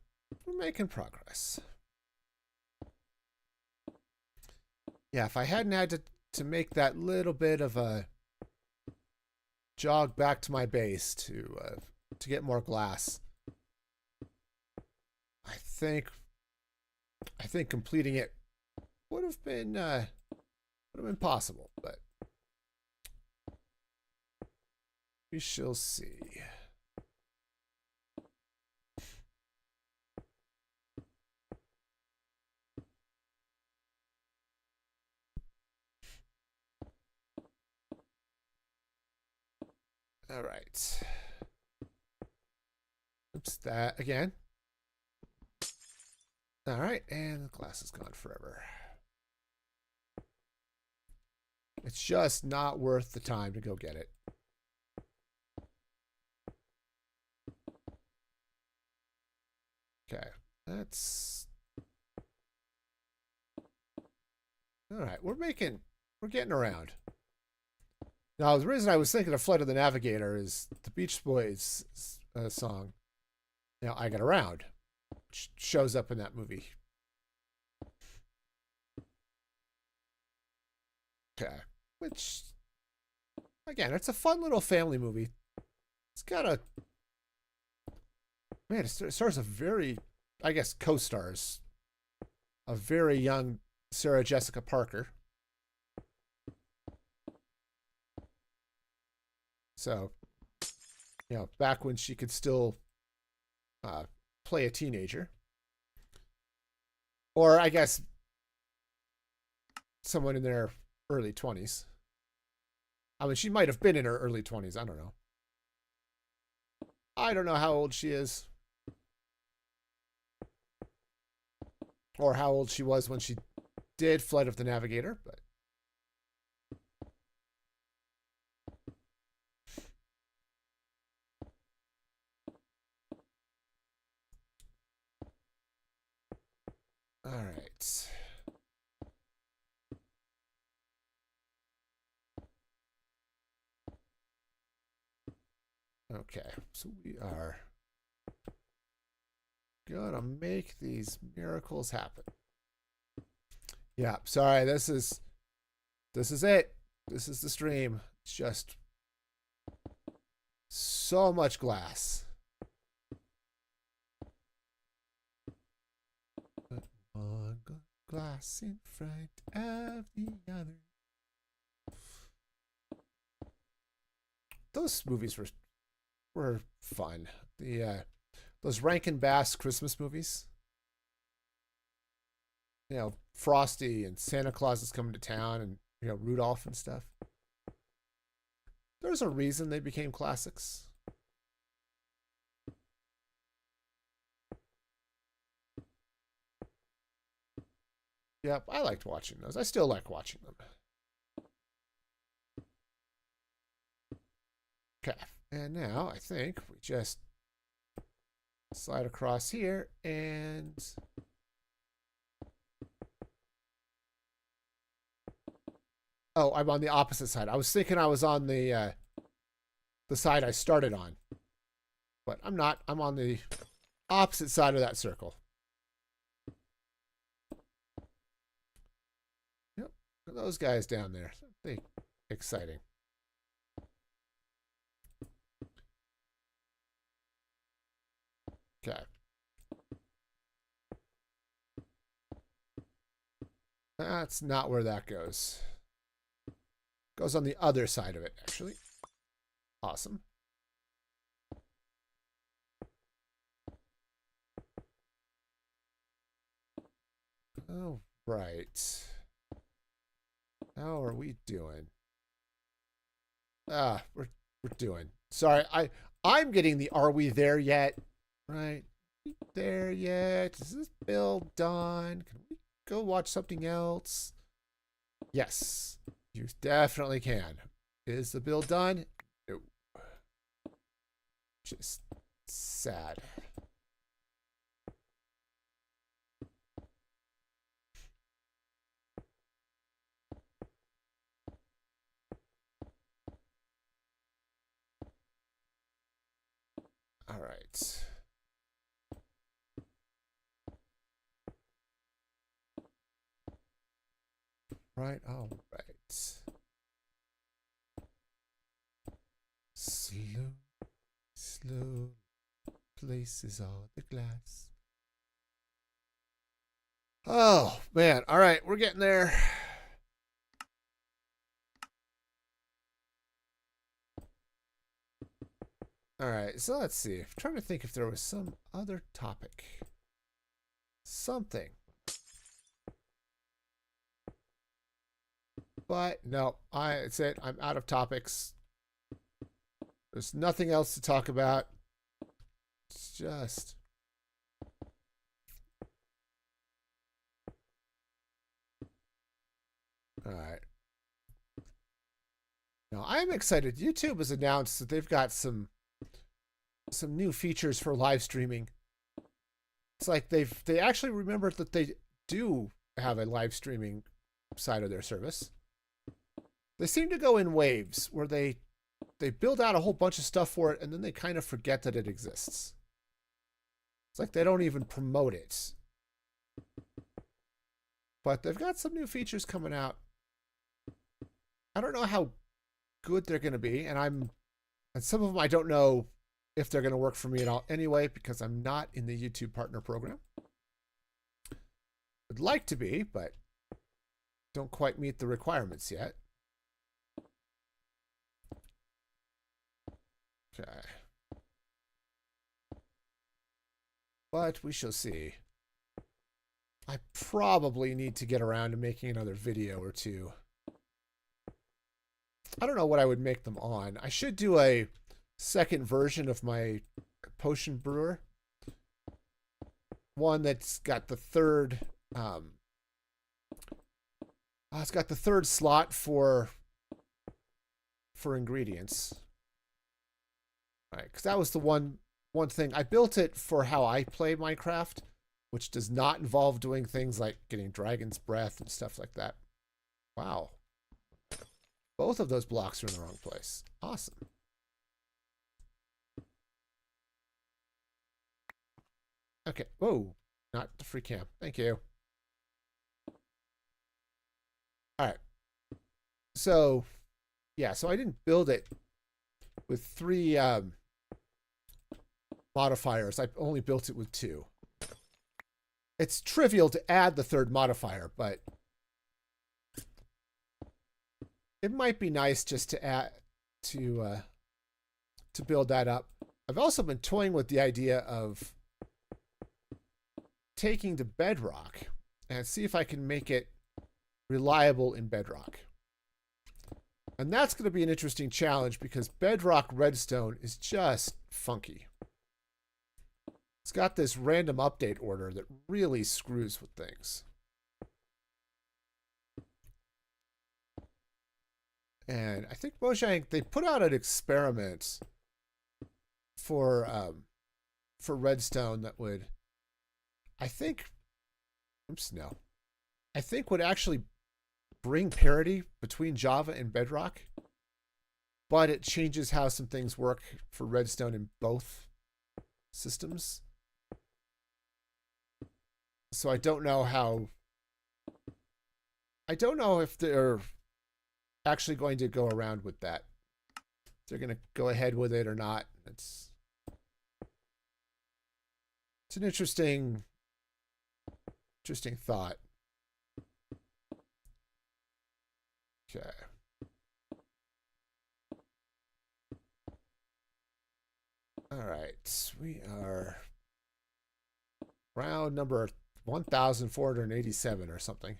making progress. Yeah, if I hadn't had to make that little bit of a jog back to my base to get more glass, I think completing it would have been possible, but we shall see. All right. Oops, that again. All right, and the glass is gone forever. It's just not worth the time to go get it. Okay, that's... All right, we're getting around. Now, the reason I was thinking of Flight of the Navigator is the Beach Boys song, you know, I Get Around, which shows up in that movie. Okay, which, again, it's a fun little family movie. It's got a... Man, it stars a very, I guess, co-stars. A very young Sarah Jessica Parker. So, you know, back when she could still play a teenager. Or, I guess, someone in their early 20s. I mean, she might have been in her early 20s. I don't know. I don't know how old she is. Or how old she was when she did Flight of the Navigator, but... All right. Okay, so we are gonna make these miracles happen. Yeah, sorry, this is it. This is the stream. It's just so much glass. One glass in front of the other. Those movies were fun. Those Rankin Bass Christmas movies. You know, Frosty and Santa Claus is coming to town, and you know, Rudolph and stuff. There's a reason they became classics. Yep, I liked watching those. I still like watching them. Okay, and now I think we just slide across here and... Oh, I'm on the opposite side. I was thinking I was on the side I started on. But I'm not. I'm on the opposite side of that circle. Yep. Those guys down there. They exciting. Okay. That's not where that goes. Goes on the other side of it, actually. Awesome. Oh, right. How are we doing? We're doing. Sorry, I'm getting the are we there yet? Right. There yet? Is this build done? Can we go watch something else? Yes. You definitely can. Is the build done? No. Just sad. All right. Right, all right. Slow, slow places all the glass. Oh, man. All right, we're getting there. All right, so let's see. I'm trying to think if there was some other topic. Something. But no, it's it. I'm out of topics. There's nothing else to talk about. It's just... All right. Now, I'm excited. YouTube has announced that they've got some new features for live streaming. It's like they actually remembered that they do have a live streaming side of their service. They seem to go in waves where they build out a whole bunch of stuff for it and then they kind of forget that it exists. It's like they don't even promote it. But they've got some new features coming out. I don't know how good they're going to be, and some of them I don't know if they're going to work for me at all anyway, because I'm not in the YouTube partner program. Would like to be, but don't quite meet the requirements yet. Okay. But we shall see. I probably need to get around to making another video or two. I don't know what I would make them on. I should do a second version of my potion brewer. One that's got the third it's got the third slot for ingredients. All right, because that was the one thing. I built it for how I play Minecraft, which does not involve doing things like getting dragon's breath and stuff like that. Wow. Both of those blocks are in the wrong place. Awesome. Okay. Whoa. Not the free camp. Thank you. All right. So, yeah. So I didn't build it with 3 modifiers. I only built it with 2. It's trivial to add the 3rd modifier, but it might be nice just to add to build that up. I've also been toying with the idea of taking the bedrock and see if I can make it reliable in bedrock. And that's going to be an interesting challenge because bedrock redstone is just funky. It's got this random update order that really screws with things. And I think Mojang, they put out an experiment for redstone that would, I think would actually bring parity between Java and Bedrock, but it changes how some things work for redstone in both systems. So I don't know if they're actually going to go around with that. If they're going to go ahead with it or not. It's an interesting thought. Okay. All right. We are round number 1,487 or something.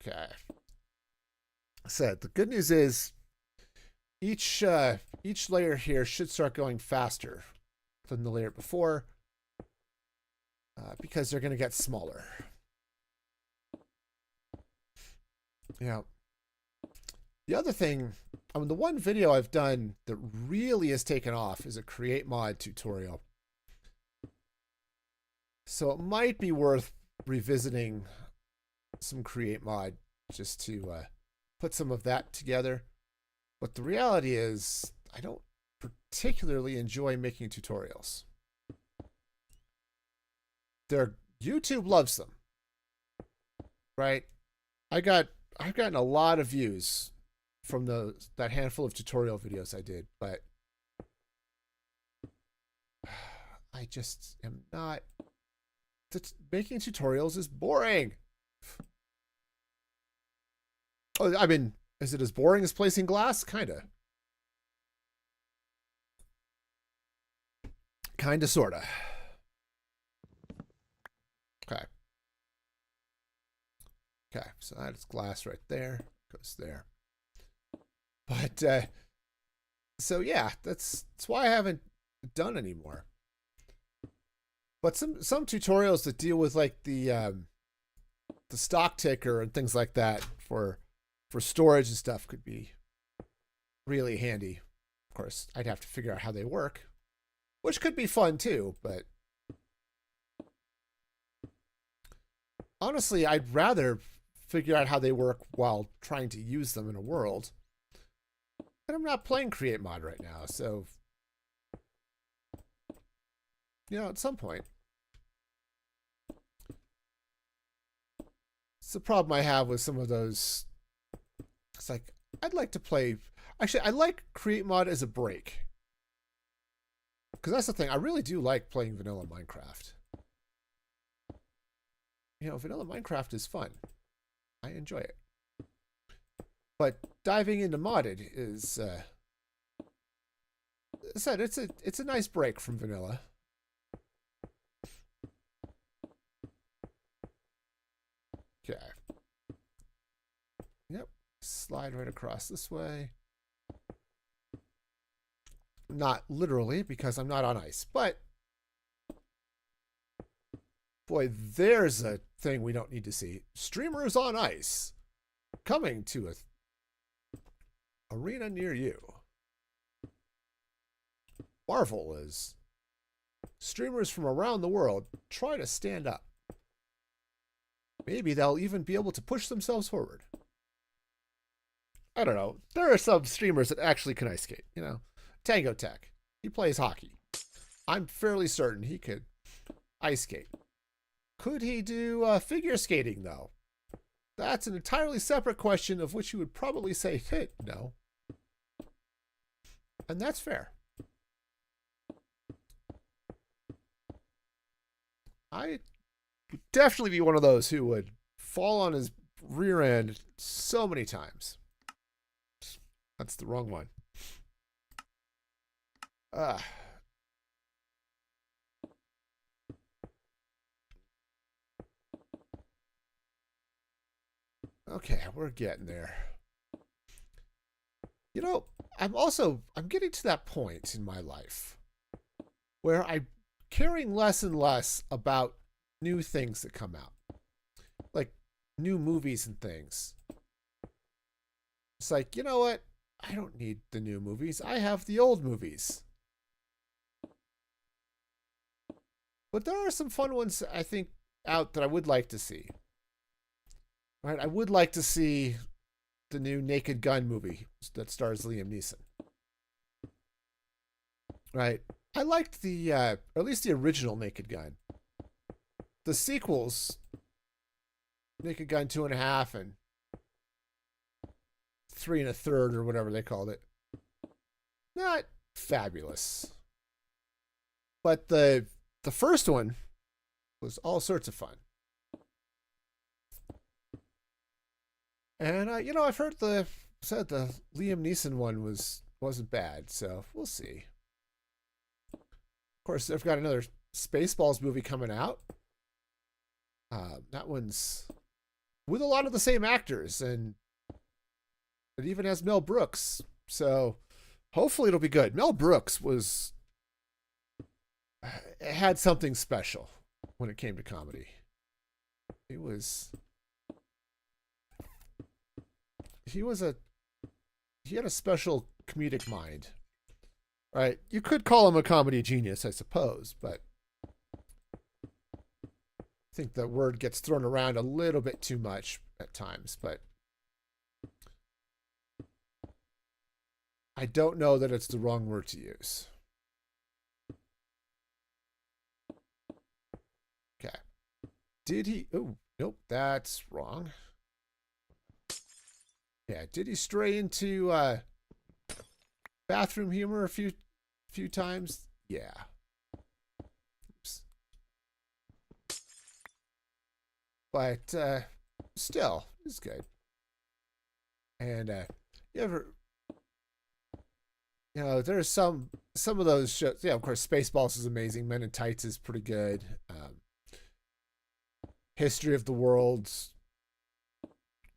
Okay. So the good news is each layer here should start going faster than the layer before because they're going to get smaller. Yeah. The other thing, I mean, the one video I've done that really has taken off is a create mod tutorial. So it might be worth revisiting some create mod just to put some of that together. But the reality is I don't particularly enjoy making tutorials. YouTube loves them, right? I've gotten a lot of views from that handful of tutorial videos I did, but I just am not. Making tutorials is boring. Oh, I mean, is it as boring as placing glass? Kinda. Kinda, sorta. Okay. Okay, so that is glass right there. Goes there. But so yeah, that's why I haven't done anymore. But some tutorials that deal with like the stock ticker and things like that for storage and stuff could be really handy. Of course, I'd have to figure out how they work, which could be fun too, but honestly, I'd rather figure out how they work while trying to use them in a world. And I'm not playing Create Mod right now, so at some point. It's the problem I have with some of those. It's like, I'd like to play. Actually, I like Create Mod as a break. Because that's the thing. I really do like playing vanilla Minecraft. Vanilla Minecraft is fun. I enjoy it. But diving into modded is, as I said, it's a nice break from vanilla. Okay. Yep. Slide right across this way. Not literally, because I'm not on ice, but boy, there's a thing we don't need to see. Streamers on ice coming to a arena near you. Marvel is streamers from around the world try to stand up. Maybe they'll even be able to push themselves forward. I don't know. There are some streamers that actually can ice skate, Tango Tech. He plays hockey. I'm fairly certain he could ice skate. Could he do figure skating, though? That's an entirely separate question of which you would probably say, hey, no. And that's fair. I would definitely be one of those who would fall on his rear end so many times. That's the wrong one. Okay, we're getting there. I'm getting to that point in my life where I'm caring less and less about new things that come out. Like new movies and things. It's like, you know what? I don't need the new movies. I have the old movies. But there are some fun ones, I think, out that I would like to see. Right? I would like to see the new Naked Gun movie that stars Liam Neeson. Right? I liked or at least the original Naked Gun. The sequels, Naked Gun 2.5 and 3 1/3 or whatever they called it, not fabulous. But the first one was all sorts of fun. And I've heard said the Liam Neeson one wasn't bad, so we'll see. Of course, they've got another Spaceballs movie coming out. That one's with a lot of the same actors, and it even has Mel Brooks. So hopefully it'll be good. Mel Brooks had something special when it came to comedy. He had a special comedic mind. Right? You could call him a comedy genius, I suppose, but I think the word gets thrown around a little bit too much at times, but I don't know that it's the wrong word to use. Okay. Did he... Oh, nope, that's wrong. Yeah, did he stray into bathroom humor a few times? Yeah. Oops. But still, it's good. And you ever... there's some of those shows. Yeah, of course, Spaceballs is amazing. Men in Tights is pretty good. History of the World's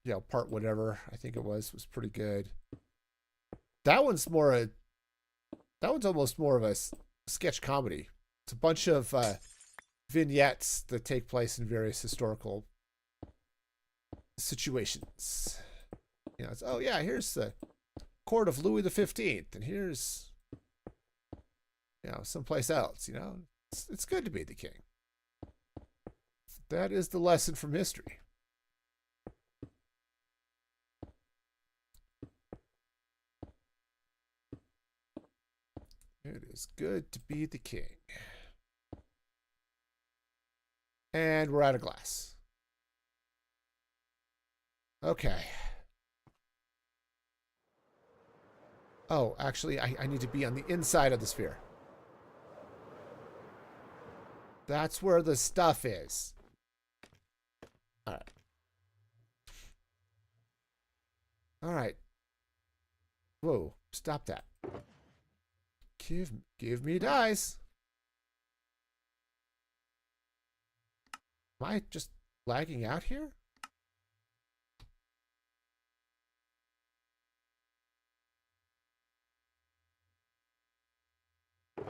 you know, part whatever I think it was pretty good. That one's more a that one's almost more of a sketch comedy. It's a bunch of vignettes that take place in various historical situations. You know, it's, oh yeah, here's the court of Louis the 15th, and here's, you know, someplace else. You know, it's good to be the king. That is the lesson from history. It is good to be the king. And we're out of glass. Okay. Oh, actually, I need to be on the inside of the sphere. That's where the stuff is. All right. All right. Whoa, stop that. Give me dice. Am I just lagging out here?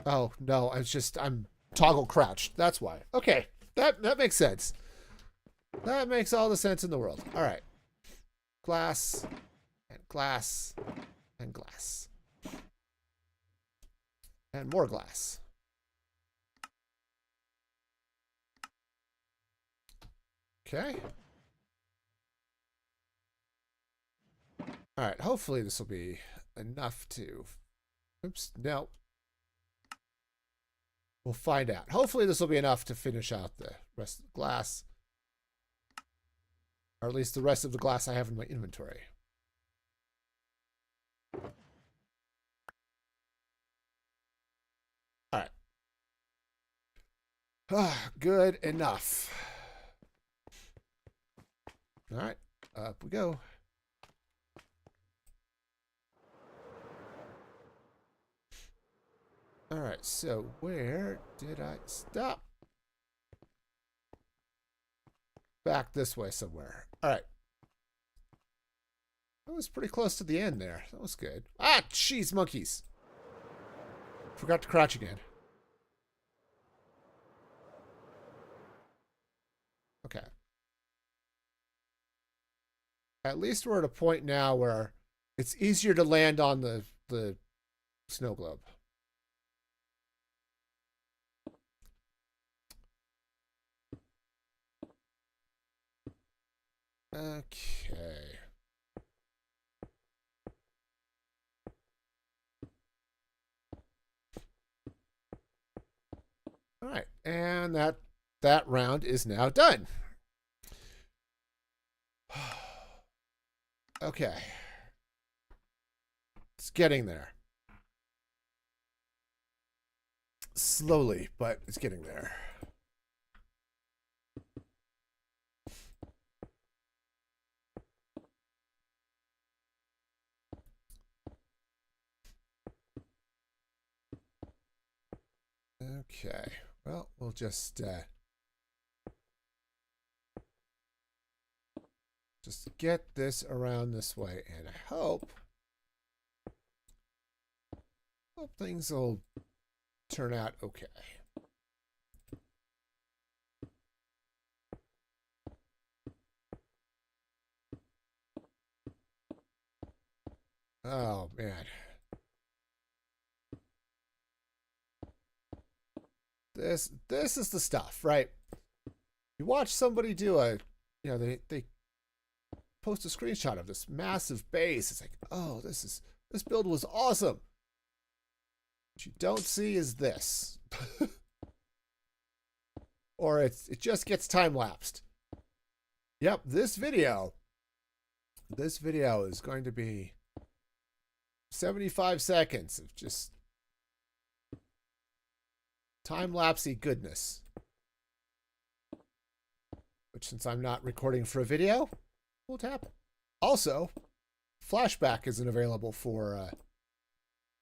Oh, no, I'm toggle crouched. That's why. Okay, that makes sense. That makes all the sense in the world. All right. Glass, and glass, and glass. And more glass. Okay. All right, hopefully this will be enough to... Oops, no. We'll find out. Hopefully this will be enough to finish out the rest of the glass. Or at least the rest of the glass I have in my inventory. All right. Ah, good enough. All right, up we go. All right, so where did I stop? Back this way somewhere. All right. That was pretty close to the end there. That was good. Ah, jeez, monkeys. Forgot to crouch again. Okay. At least we're at a point now where it's easier to land on the snow globe. Okay. All right, and that round is now done. Okay. It's getting there. Slowly, but it's getting there. Okay. Well, we'll just get this around this way, and I hope things will turn out okay. Oh man. This is the stuff, right? You watch somebody do you know, they post a screenshot of this massive base. It's like, oh, this build was awesome. What you don't see is this. Or it just gets time lapsed. Yep, this video is going to be 75 seconds of just time-lapsey goodness. Which, since I'm not recording for a video, won't happen. Also, flashback isn't available for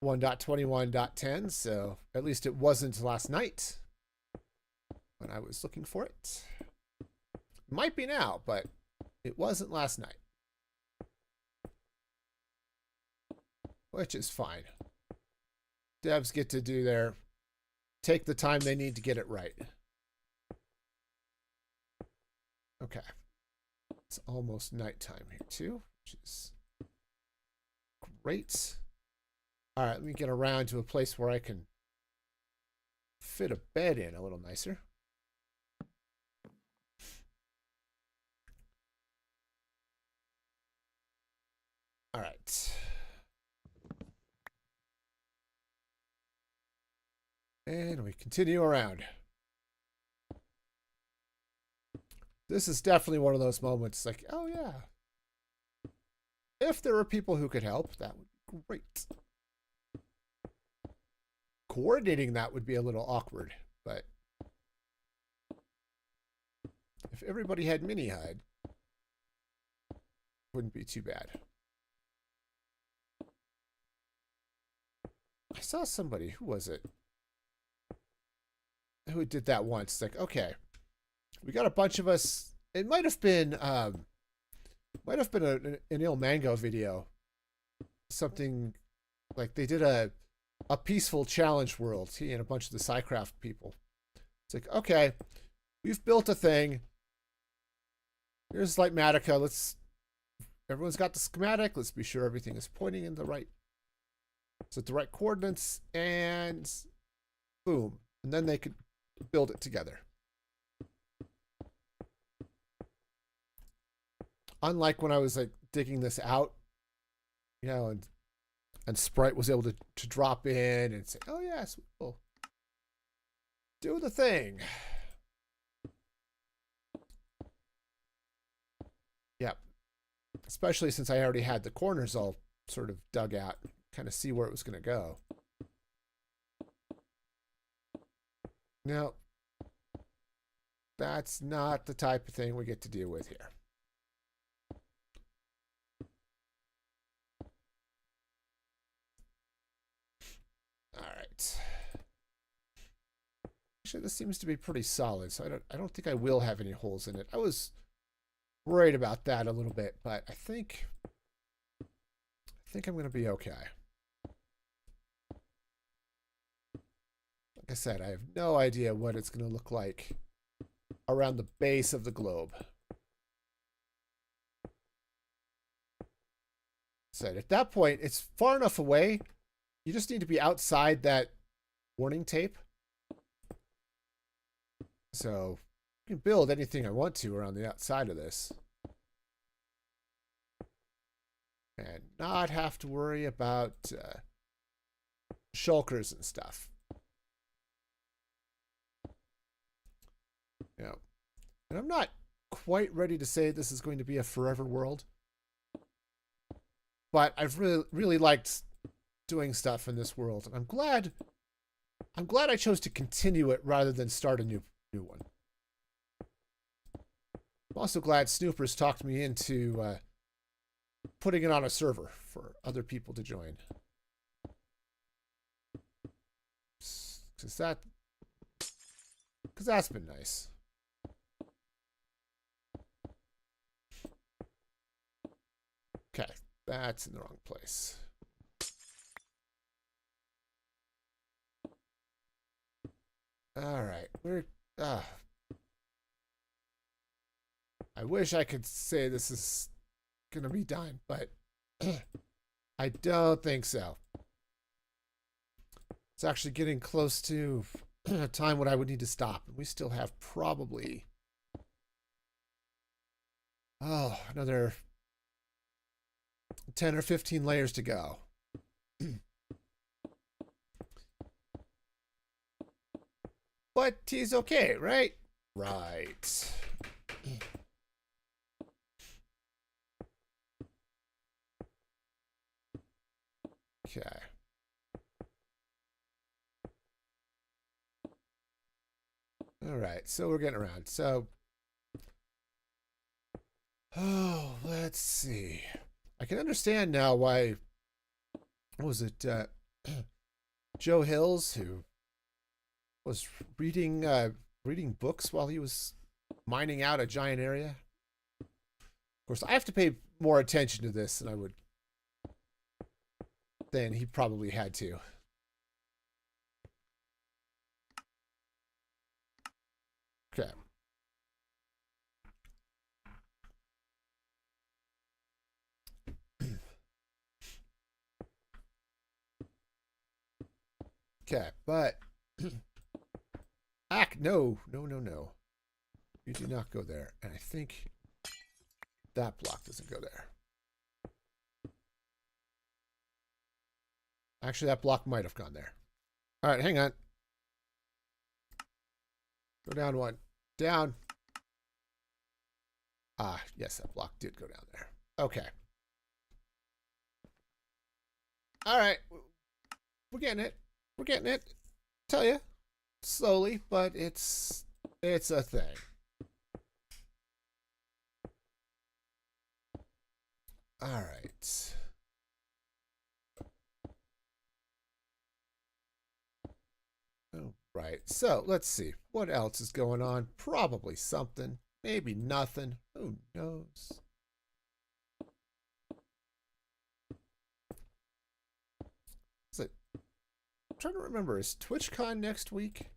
1.21.10, so at least it wasn't last night when I was looking for it. It might be now, but it wasn't last night. which is fine. Devs get to take the time they need to get it right. Okay. It's almost nighttime here too, which is great. All right, let me get around to a place where I can fit a bed in a little nicer. All right. And we continue around. This is definitely one of those moments like, oh yeah. If there were people who could help, that would be great. Coordinating that would be a little awkward, but if everybody had mini hide, wouldn't be too bad. I saw somebody, who was it? Who did that once. Like, okay, we got a bunch of us. It might have been an Il Mango video. Something like they did a peaceful challenge world. He and a bunch of the Psycraft people. It's like, okay, we've built a thing. Here's Lightmatica. Everyone's got the schematic. Let's be sure everything is pointing in the right, so at the right coordinates, and boom. And then they could build it together. Unlike when I was like digging this out, you know, and Sprite was able to drop in and say, oh yes, we'll do the thing. Yep. Especially since I already had the corners all sort of dug out, kind of see where it was going to go. Now, that's not the type of thing we get to deal with here. All right. Actually, this seems to be pretty solid, so I don't think I will have any holes in it. I was worried about that a little bit, but I think I'm going to be okay. Like I said, I have no idea what it's going to look like around the base of the globe. Said at that point, it's far enough away. You just need to be outside that warning tape. So I can build anything I want to around the outside of this. And not have to worry about shulkers and stuff. Yeah. And I'm not quite ready to say this is going to be a forever world. But I've really liked doing stuff in this world. And I'm glad I chose to continue it rather than start a new one. I'm also glad Snoopers talked me into putting it on a server for other people to join. Because that's been nice. Okay, that's in the wrong place. All right, I wish I could say this is gonna be done, but I don't think so. It's actually getting close to a time when I would need to stop, and we still have probably another 10 or 15 layers to go. But he's okay, right? Right. Okay. All right, so we're getting around. So, let's see. I can understand now why, what was it, Joe Hills, who was reading books while he was mining out a giant area. Of course, I have to pay more attention to this than I would then he probably had to. Okay. Okay, but no. You do not go there. And I think that block doesn't go there. Actually, that block might have gone there. All right, hang on. Go down one. Down. Ah, yes, that block did go down there. Okay. All right. We're getting it. We're getting it. Tell you. Slowly, but it's a thing. All right. Oh, right. So let's see. What else is going on? Probably something. Maybe nothing. Who knows? Is it? I'm trying to remember. Is TwitchCon next week?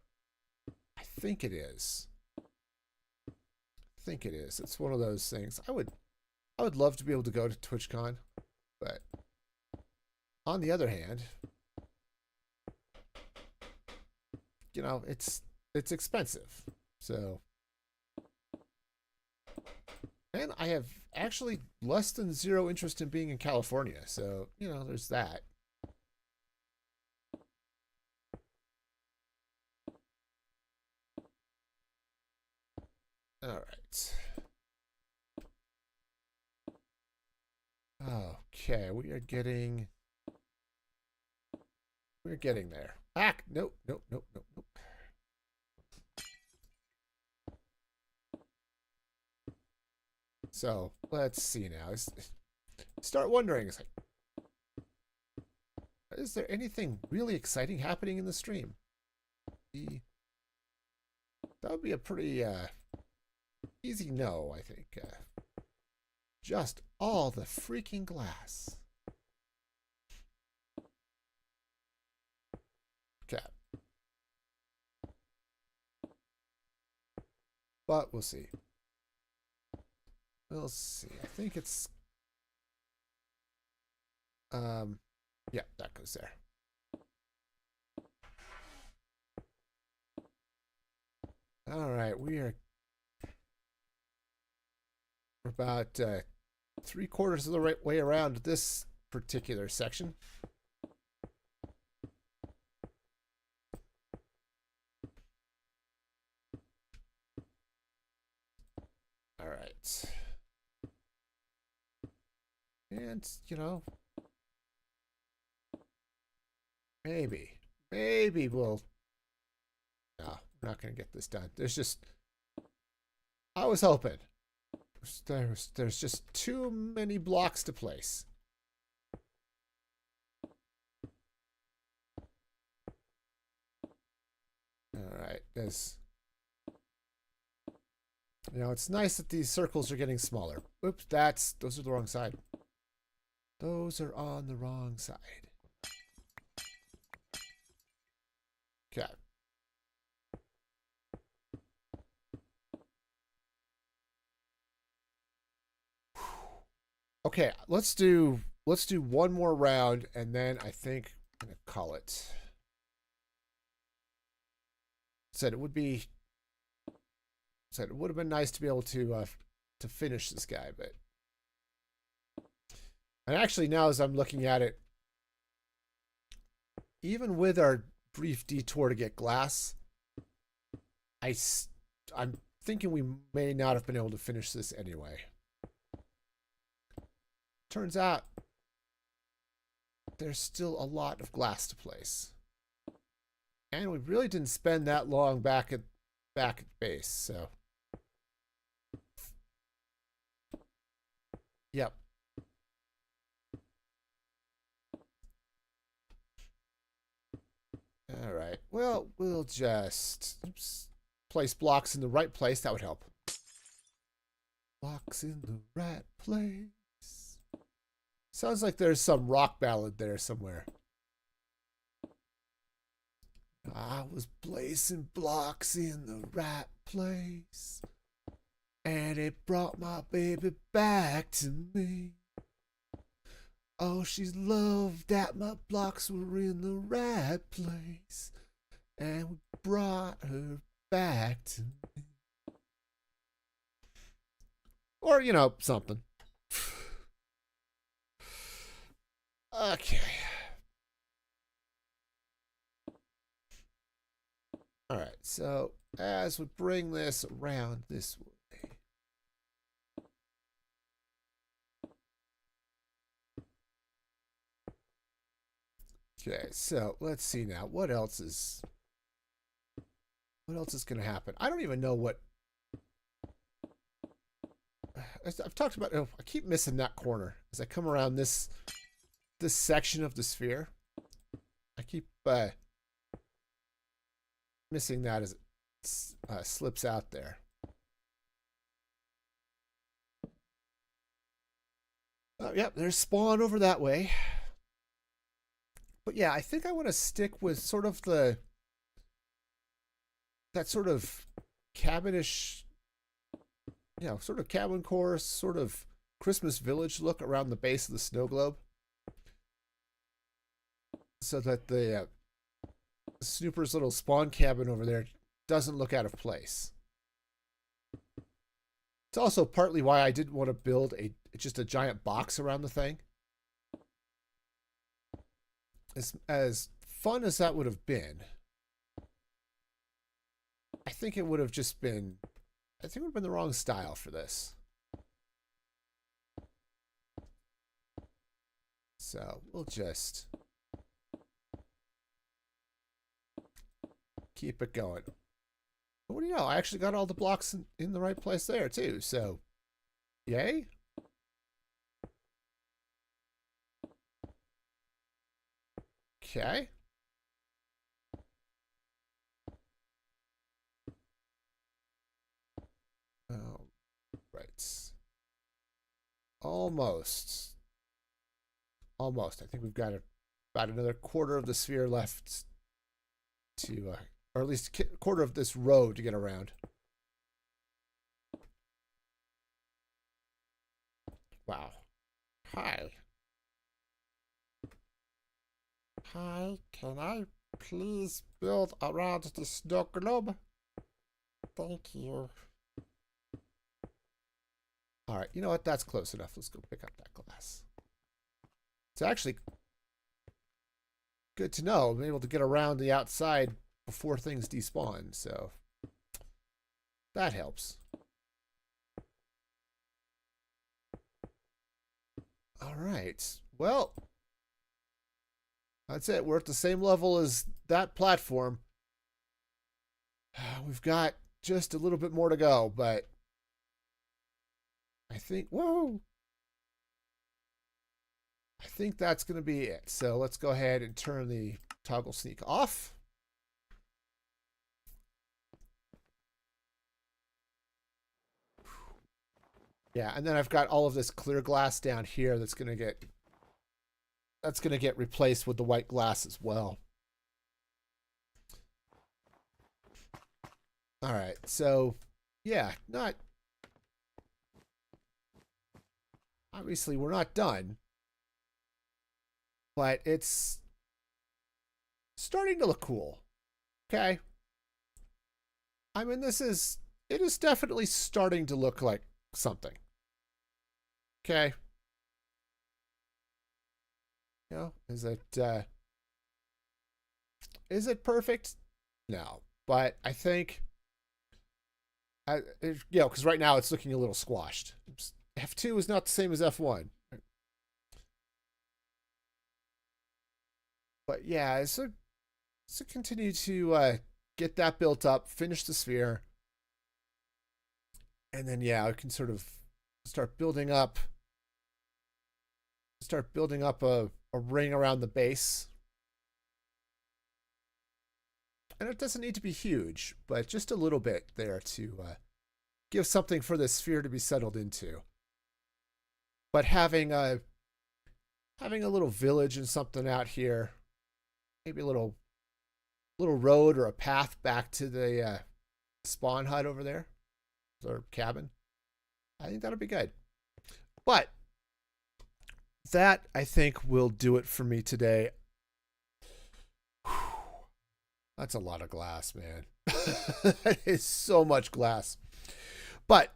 I think it is. I think it is. It's one of those things. I would love to be able to go to TwitchCon, but on the other hand, you know, it's expensive. So, and I have actually less than zero interest in being in California. So, you know, there's that. All right. Okay, we're getting there. Nope. So let's see now. Start wondering, is there anything really exciting happening in the stream? That would be a pretty easy no, I think. Just all the freaking glass. Okay. But we'll see. We'll see. I think it's yeah, that goes there. All right, we're about 3/4 of the right way around this particular section. All right. And, you know, maybe we'll... No, we're not going to get this done. There's just... I was hoping. There's just too many blocks to place. All right, there's... You know, it's nice that these circles are getting smaller. Oops, those are the wrong side. Those are on the wrong side. Okay. Okay, let's do one more round, and then I think I'm gonna call it. Said it would have been nice to be able to finish this guy, but. And actually, now as I'm looking at it, even with our brief detour to get glass, I'm thinking we may not have been able to finish this anyway. Turns out there's still a lot of glass to place. And we really didn't spend that long back at base, so. Yep. All right. Well, we'll just place blocks in the right place. That would help. Blocks in the right place. Sounds like there's some rock ballad there somewhere. I was placing blocks in the right place, and it brought my baby back to me. Oh, she's loved that my blocks were in the right place, and we brought her back to me. Or, you know, something. Okay. All right, so as we bring this around this way. Okay, so let's see now. What else is going to happen? I don't even know what. I've talked about. Oh, I keep missing that corner as I come around this section of the sphere. I keep missing that as it slips out there. Yep, there's spawn over that way. But yeah, I think I want to stick with sort of that sort of cabinish, you know, sort of cabin course, sort of Christmas village look around the base of the snow globe. So that the Snooper's little spawn cabin over there doesn't look out of place. It's also partly why I didn't want to build just a giant box around the thing. As fun as that would have been, I think it would have just been, I think it would have been the wrong style for this. So we'll just keep it going. But what do you know? I actually got all the blocks in the right place there too. So, yay. Okay. Oh, right. Almost. Almost. I think we've got about another quarter of the sphere left to, or at least a quarter of this road to get around. Wow. Hi. Hi, can I please build around the snow globe? Thank you. All right, you know what? That's close enough. Let's go pick up that glass. It's actually good to know. I'm able to get around the outside before things despawn, so that helps. All right. Well, that's it. We're at the same level as that platform. We've got just a little bit more to go, but I think, whoa. I think that's going to be it. So let's go ahead and turn the toggle sneak off. Yeah, and then I've got all of this clear glass down here that's going to get replaced with the white glass as well. All right, so yeah, obviously we're not done, but it's starting to look cool. Okay. I mean, it is definitely starting to look like something. Okay. You know, is it perfect? No, but I think, you know, because right now it's looking a little squashed. F2 is not the same as F1. But yeah, so continue to get that built up, finish the sphere, and then yeah, I can sort of start building up a ring around the base. And it doesn't need to be huge, but just a little bit there to give something for the sphere to be settled into. But having having a little village and something out here. Maybe a little road or a path back to the spawn hut over there, or cabin. I think that'll be good. But that, I think, will do it for me today. Whew. That's a lot of glass, man. That is so much glass. But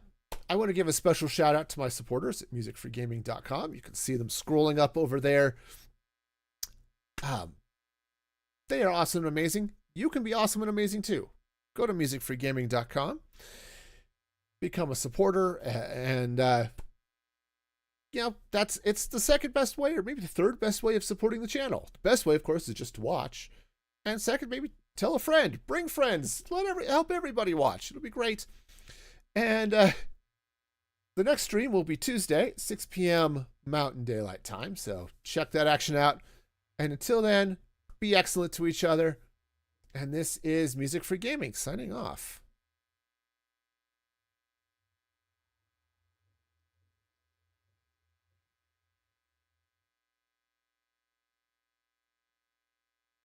I want to give a special shout out to my supporters at musicfreegaming.com. You can see them scrolling up over there. They are awesome and amazing. You can be awesome and amazing too. Go to musicfreegaming.com, become a supporter, and it's the second best way, or maybe the third best way of supporting the channel. The best way, of course, is just to watch. And second, maybe tell a friend, bring friends, help everybody watch. It'll be great. And the next stream will be Tuesday, 6 p.m. Mountain Daylight Time. So check that action out. And until then, be excellent to each other. And this is Music Free Gaming signing off.